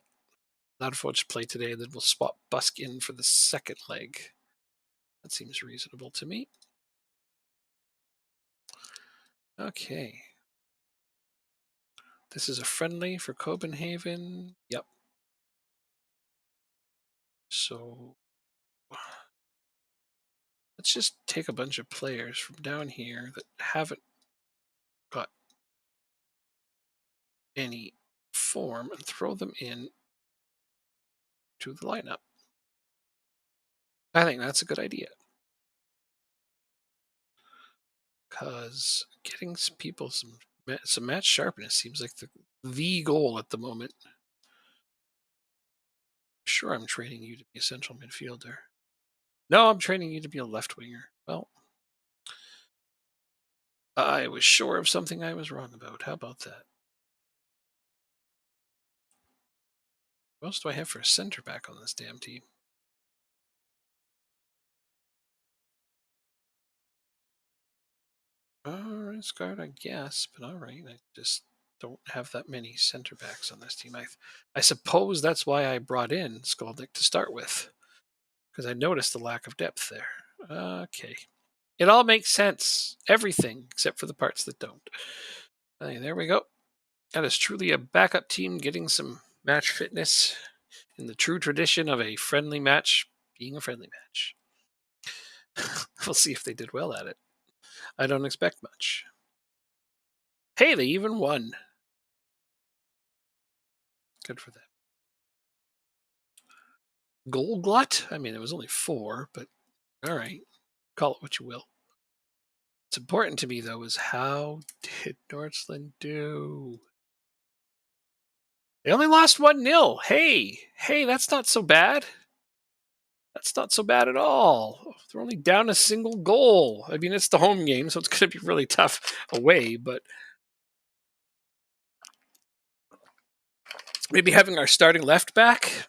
Loudforge play today, and then we'll swap Busk in for the second leg. That seems reasonable to me. Okay. This is a friendly for Copenhagen. Yep. So let's just take a bunch of players from down here that haven't got any form and throw them in to the lineup. I think that's a good idea. Because getting people some match sharpness seems like the goal at the moment. Sure, I'm training you to be a central midfielder. No, I'm training you to be a left winger. Well, I was sure of something I was wrong about. How about that? What else do I have for a center back on this damn team? Alright, guard, I guess, but alright. I just don't have that many center backs on this team. I suppose that's why I brought in Skolnick to start with, because I noticed the lack of depth there. Okay. It all makes sense. Everything, except for the parts that don't. Okay, there we go. That is truly a backup team getting some match fitness in the true tradition of a friendly match being a friendly match. We'll see if they did well at it. I don't expect much. Hey, they even won. Good for them. Goal glut? I mean, it was only 4, but all right. Call it what you will. What's important to me, though, is how did Northland do? They only lost 1-0. Hey, that's not so bad. That's not so bad at all. They're only down a single goal. I mean, it's the home game, so it's going to be really tough away, but maybe having our starting left back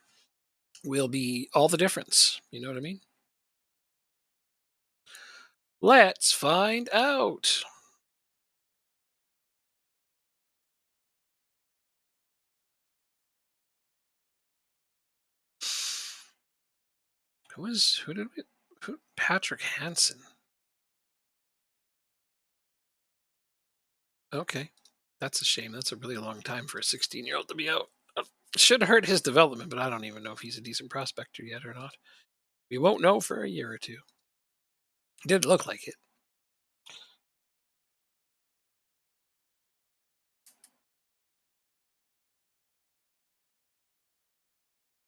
will be all the difference. You know what I mean? Let's find out. Patrick Hansen. Okay. That's a shame. That's a really long time for a 16-year-old to be out. Should hurt his development, but I don't even know if he's a decent prospector yet or not. We won't know for a year or two. Didn't look like it.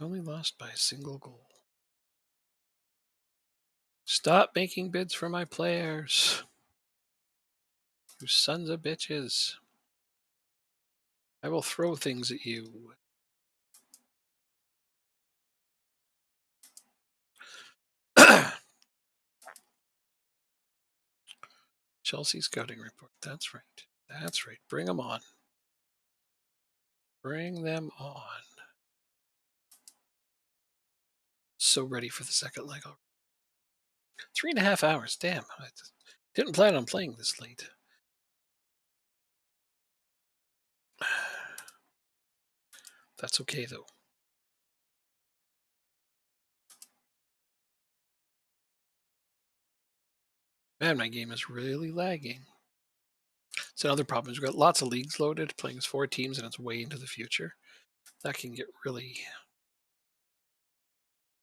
Only lost by a single goal. Stop making bids for my players. You sons of bitches. I will throw things at you. Chelsea scouting report. That's right. That's right. Bring them on. Bring them on. So ready for the second leg already. 3.5 hours. Damn. I didn't plan on playing this late. That's okay, though. Man, my game is really lagging. It's another problem. We've got lots of leagues loaded, playing as 4 teams, and it's way into the future. That can get really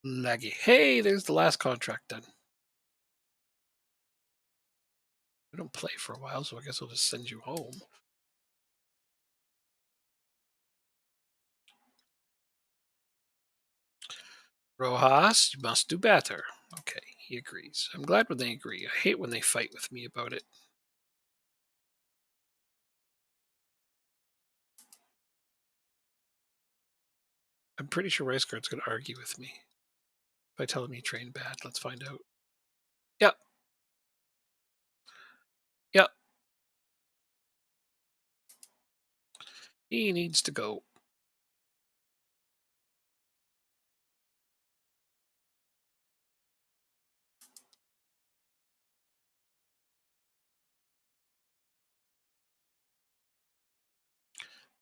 laggy. Hey, there's the last contract done. We don't play for a while, so I guess I'll just send you home. Rojas, you must do better. Okay, he agrees. I'm glad when they agree. I hate when they fight with me about it. I'm pretty sure Rice Guard's going to argue with me by telling me he trained bad. Let's find out. Yep. Yep. He needs to go.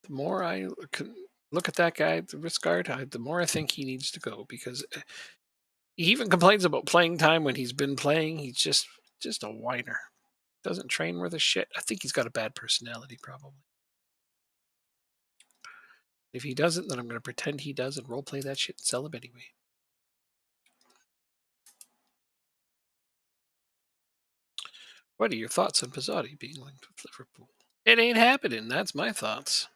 The more I look at that guy, the risk guard, the more I think he needs to go because he even complains about playing time when he's been playing. He's just a whiner. Doesn't train worth a shit. I think he's got a bad personality, probably. If he doesn't, then I'm going to pretend he does and roleplay that shit and sell him anyway. What are your thoughts on Pizzotti being linked with Liverpool? It ain't happening. That's my thoughts.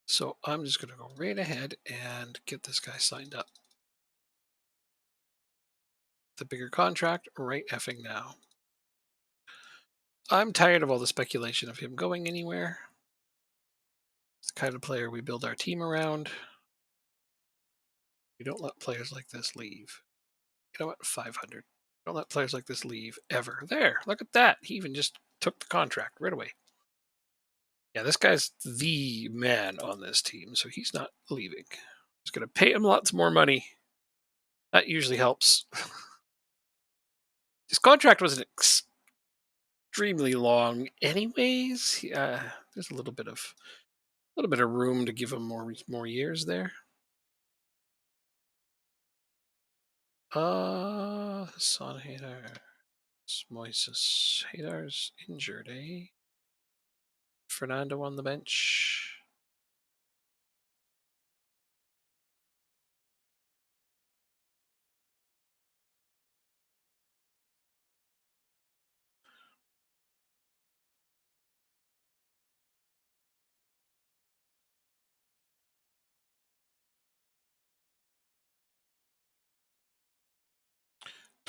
So I'm just going to go right ahead and get this guy signed up. The bigger contract right effing now. I'm tired of all the speculation of him going anywhere. It's the kind of player we build our team around. We don't let players like this leave. You know what? 500. Don't let players like this leave ever. There, look at that. He even just took the contract right away. Yeah, this guy's the man on this team, so he's not leaving. He's going to pay him lots more money. That usually helps. His contract wasn't extremely long, anyways. There's a little bit of room to give him more years there. Son Hader. Moises Hadar's injured, eh? Fernando on the bench.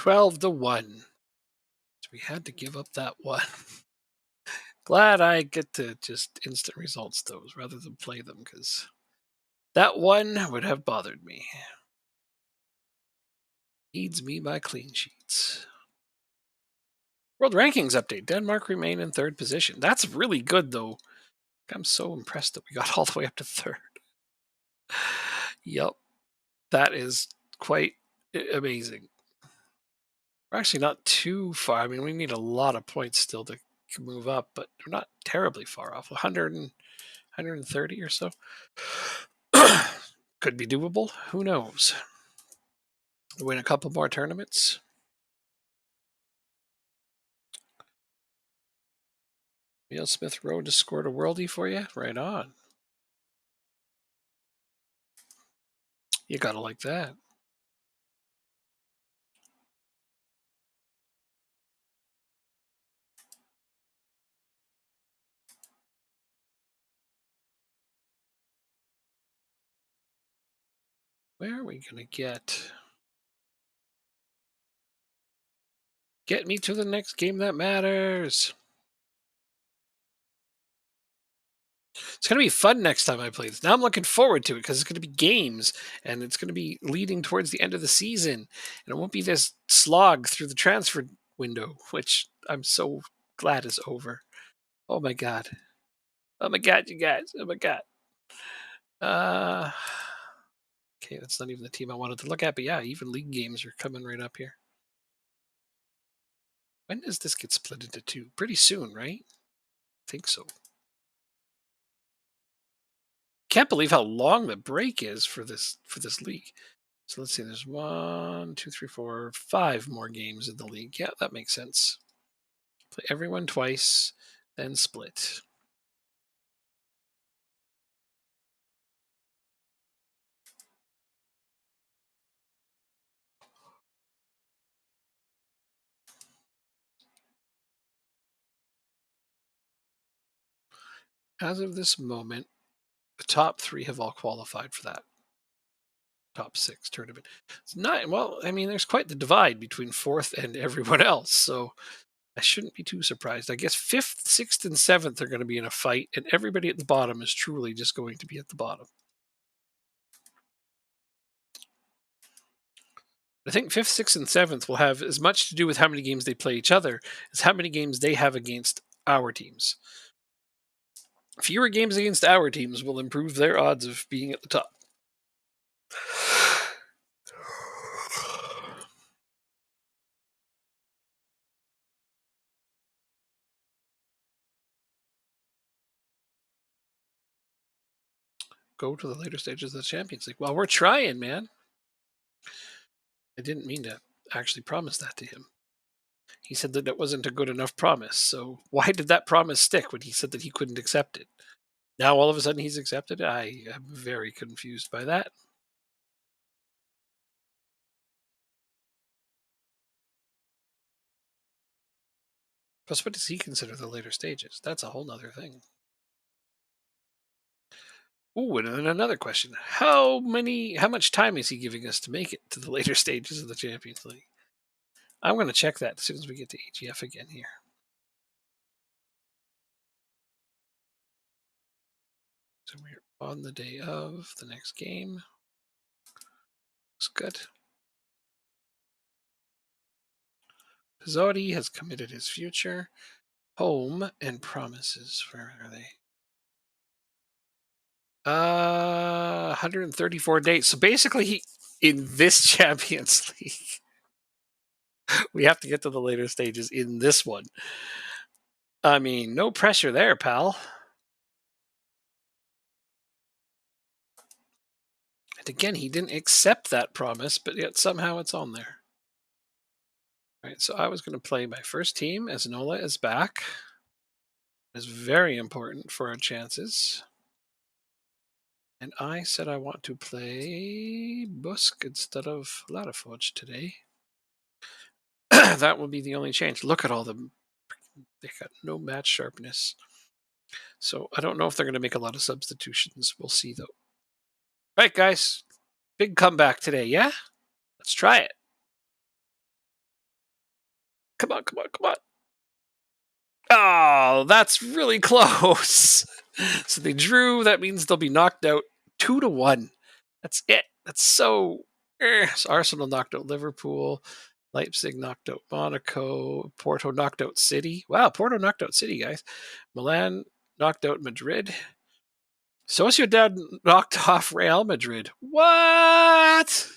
12-1. So we had to give up that one. Glad I get to just instant results those rather than play them, because that one would have bothered me. Feeds me my clean sheets. World rankings update. Denmark remain in 3rd position. That's really good, though. I'm so impressed that we got all the way up to 3rd. Yep. That is quite amazing. We're actually not too far. I mean, we need a lot of points still to move up, but we're not terribly far off. 130 or so. Could be doable. Who knows? Win a couple more tournaments. Neil Smith Rowe just scored a worldie for you. Right on. You gotta like that. Where are we gonna get? Get me to the next game that matters. It's going to be fun next time I play this. Now I'm looking forward to it because it's going to be games and it's going to be leading towards the end of the season. And it won't be this slog through the transfer window, which I'm so glad is over. Oh my God. Oh my God, you guys. Oh my God. Okay, that's not even the team I wanted to look at. But yeah, even league games are coming right up here. When does this get split into 2? Pretty soon, right? I think so. Can't believe how long the break is for this league. So let's see. There's 1, 2, 3, 4, 5 more games in the league. Yeah, that makes sense. Play everyone twice, then split. As of this moment, the top 3 have all qualified for that top 6 tournament. It's not well. I mean, there's quite the divide between 4th and everyone else. So I shouldn't be too surprised. I guess 5th, 6th, and 7th are going to be in a fight, and everybody at the bottom is truly just going to be at the bottom. I think 5th, 6th, and 7th will have as much to do with how many games they play each other as how many games they have against our teams. Fewer games against our teams will improve their odds of being at the top. Go to the later stages of the Champions League. Well, we're trying, man. I didn't mean to actually promise that to him. He said that it wasn't a good enough promise. So why did that promise stick when he said that he couldn't accept it? Now all of a sudden he's accepted it? I am very confused by that. Plus, what does he consider the later stages? That's a whole nother thing. Ooh, and then another question. How much time is he giving us to make it to the later stages of the Champions League? I'm going to check that as soon as we get to AGF again here. So we're on the day of the next game. Looks good. Pizzotti has committed his future. Home and promises. Where are they? 134 days. So basically, in this Champions League, we have to get to the later stages in this one. I mean, no pressure there, pal. And again, he didn't accept that promise, but yet somehow it's on there. All right, so I was going to play my first team as Nola is back. It's very important for our chances. And I said I want to play Busk instead of Ladaforge today. That will be the only change. Look at all them. They got no match sharpness. So I don't know if they're going to make a lot of substitutions. We'll see, though. Right, guys. Big comeback today, yeah? Let's try it. Come on, come on, come on. Oh, that's really close. So they drew. That means they'll be knocked out 2-1. That's it. That's so. So Arsenal knocked out Liverpool. Leipzig knocked out Monaco. Porto knocked out City. Wow, Porto knocked out City, guys. Milan knocked out Madrid. Sociedad knocked off Real Madrid. What?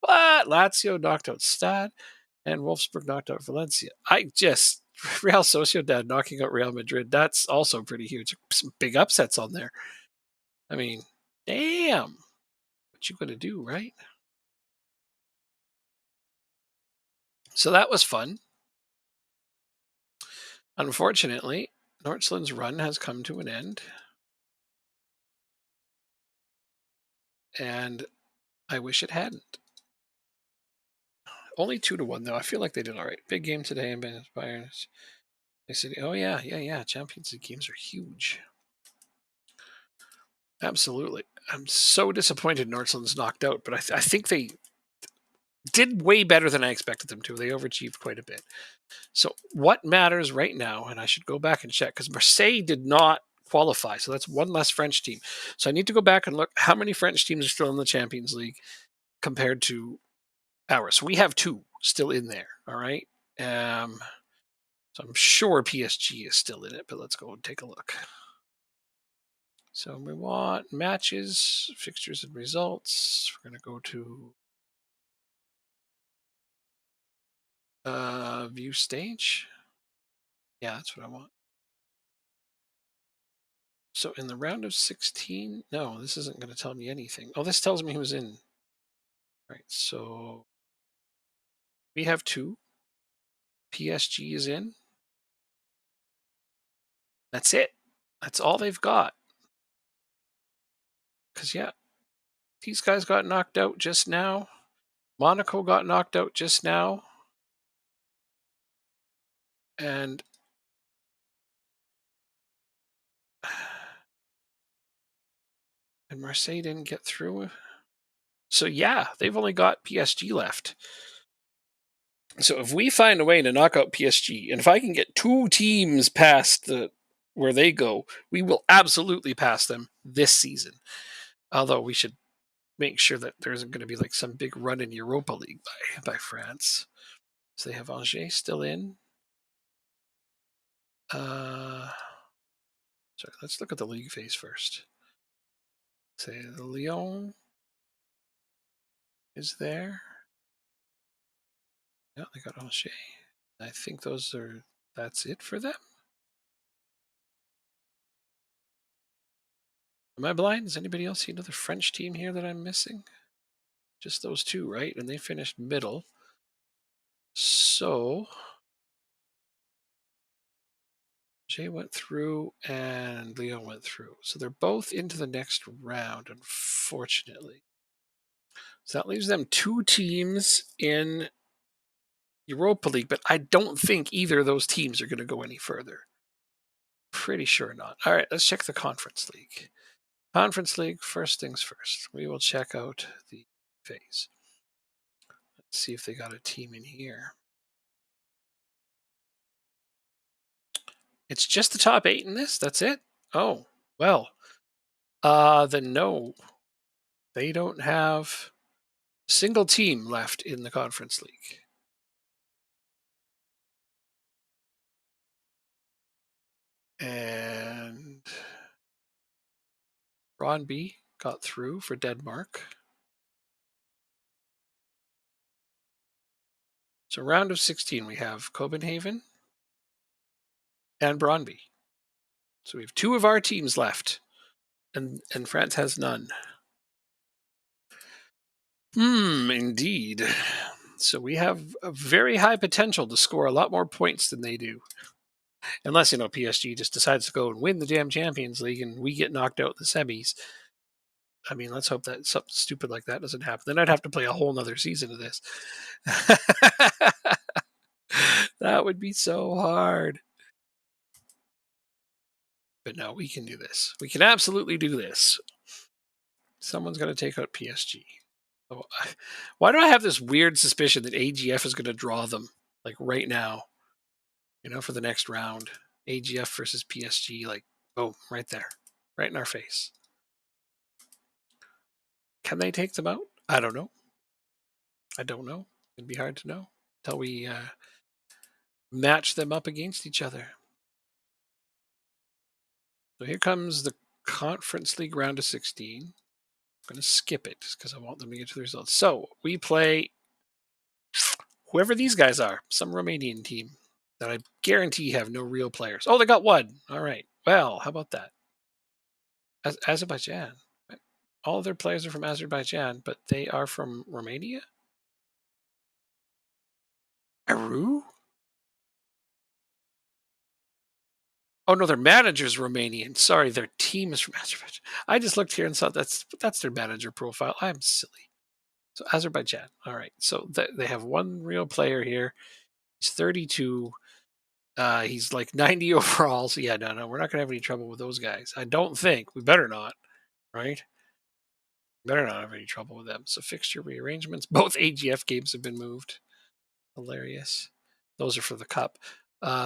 What? Lazio knocked out Stade. And Wolfsburg knocked out Valencia. Real Sociedad knocking out Real Madrid, that's also pretty huge. Some big upsets on there. I mean, damn. What you gonna do, right? So that was fun. Unfortunately, Nordsland's run has come to an end. And I wish it hadn't. Only 2-1, though. I feel like they did all right. Big game today in Bayern. They said, oh, yeah. Champions League games are huge. Absolutely. I'm so disappointed Nordsland's knocked out, but I think they did way better than I expected them to. They overachieved quite a bit. So what matters right now, and I should go back and check, because Marseille did not qualify, so that's one less French team. So I need to go back and look how many French teams are still in the Champions League compared to ours. So we have 2 still in there, all right? So I'm sure PSG is still in it, but let's go and take a look. So we want matches, fixtures, and results. We're going to go to view stage. Yeah, that's what I want. So in the round of 16, no, this isn't going to tell me anything. Oh, this tells me who's in. All right, so we have 2. PSG is in. That's it. That's all they've got. Because, yeah, these guys got knocked out just now. Monaco got knocked out just now. And Marseille didn't get through. So, yeah, they've only got PSG left. So if we find a way to knock out PSG, and if I can get 2 teams past where they go, we will absolutely pass them this season. Although we should make sure that there isn't going to be like some big run in Europa League by France. So they have Angers still in. Sorry, let's look at the league phase first. Say Lyon is there. Yeah, they got Angers. I think that's it for them. Am I blind? Does anybody else see another French team here that I'm missing? Just those 2, right? And they finished middle. So Jay went through and Leo went through. So they're both into the next round, unfortunately. So that leaves them 2 teams in Europa League, but I don't think either of those teams are going to go any further. Pretty sure not. All right, let's check the Conference League. Conference League, first things first. We will check out the phase. Let's see if they got a team in here. It's just the top 8 in this? That's it? Oh, well. Then no. They don't have a single team left in the Conference League. And Brøndby got through for Denmark. So round of 16, we have Copenhagen and Brøndby. So we have 2 of our teams left, and France has none. Indeed. So we have a very high potential to score a lot more points than they do. Unless, PSG just decides to go and win the damn Champions League and we get knocked out in the semis. I mean, let's hope that something stupid like that doesn't happen. Then I'd have to play a whole nother season of this. That would be so hard. But no, we can do this. We can absolutely do this. Someone's going to take out PSG. Oh, why do I have this weird suspicion that AGF is going to draw them? like right now, for the next round. AGF versus PSG, like, boom, right there, right in our face. Can they take them out? I don't know. It'd be hard to know until we match them up against each other. So here comes the Conference League round of 16. I'm going to skip it because I want them to get to the results. So we play whoever these guys are, some Romanian team that I guarantee have no real players. Oh, they got one. All right. Well, how about that? Azerbaijan. All their players are from Azerbaijan, but they are from Romania? Aru? Oh no, their manager's Romanian. Sorry, their team is from Azerbaijan. I just looked here and saw that's their manager profile. I'm silly. So Azerbaijan. All right. So they have one real player here. He's 32. He's like 90 overall. So yeah, no, we're not gonna have any trouble with those guys. I don't think. We better not, right? Better not have any trouble with them. So fixture rearrangements. Both AGF games have been moved. Hilarious. Those are for the cup.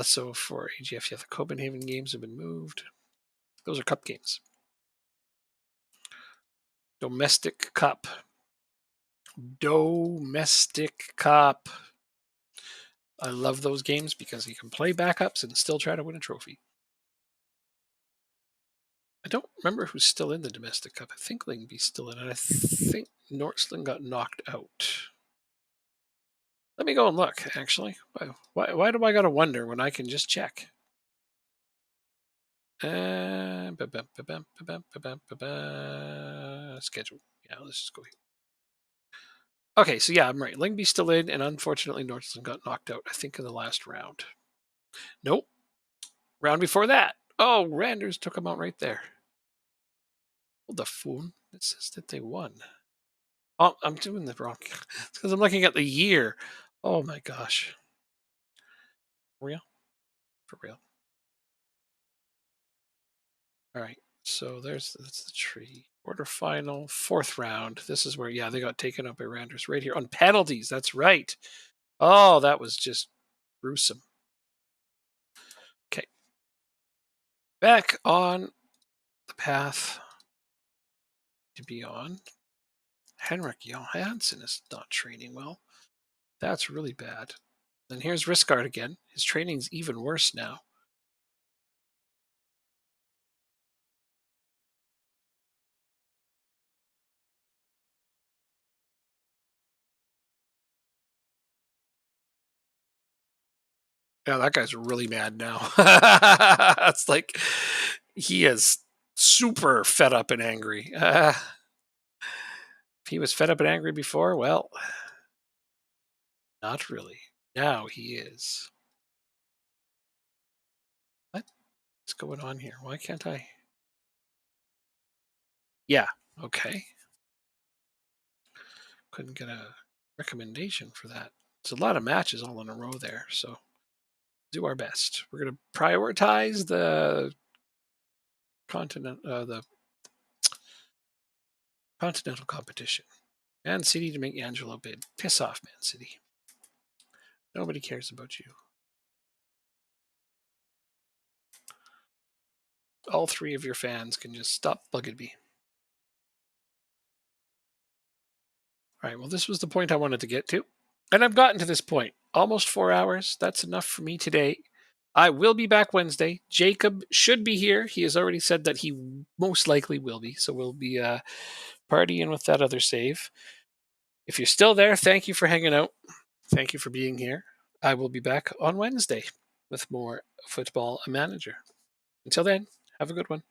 So for AGF, yeah, the Copenhagen games have been moved. Those are cup games. Domestic Cup. Domestic Cup. I love those games because you can play backups and still try to win a trophy. I don't remember who's still in the Domestic Cup. I think Lyngby's still in it. I think Nordsland got knocked out. Let me go and look, actually. Why do I got to wonder when I can just check? Schedule. Yeah, let's just go here. Okay, so yeah, I'm right. Lyngby's still in, and unfortunately, Nordsland got knocked out, I think, in the last round. Nope. Round before that. Oh, Randers took him out right there. Hold the phone. It says that they won. Oh, I'm doing the wrong. It's because I'm looking at the year. Oh my gosh. For real? For real. All right. So that's the tree. Quarterfinal, fourth round. This is where, yeah, they got taken up by Randers right here on penalties. That's right. Oh, that was just gruesome. Okay. Back on the path to be on. Henrik Johansson is not training well. That's really bad. And here's Riskard again. His training's even worse now. Yeah, that guy's really mad now. It's like he is super fed up and angry. If he was fed up and angry before, well, not really. Now he is. What's going on here? Why can't I? Yeah, okay. Couldn't get a recommendation for that. It's a lot of matches all in a row there, so do our best. We're going to prioritize the continental competition. Man City to make Angelo bid. Piss off, Man City. Nobody cares about you. All three of your fans can just stop bugging me. All right, well, this was the point I wanted to get to. And I've gotten to this point. Almost 4 hours. That's enough for me today. I will be back Wednesday. Jacob should be here. He has already said that he most likely will be. So we'll be partying with that other save. If you're still there, thank you for hanging out. Thank you for being here. I will be back on Wednesday with more Football Manager. Until then, have a good one.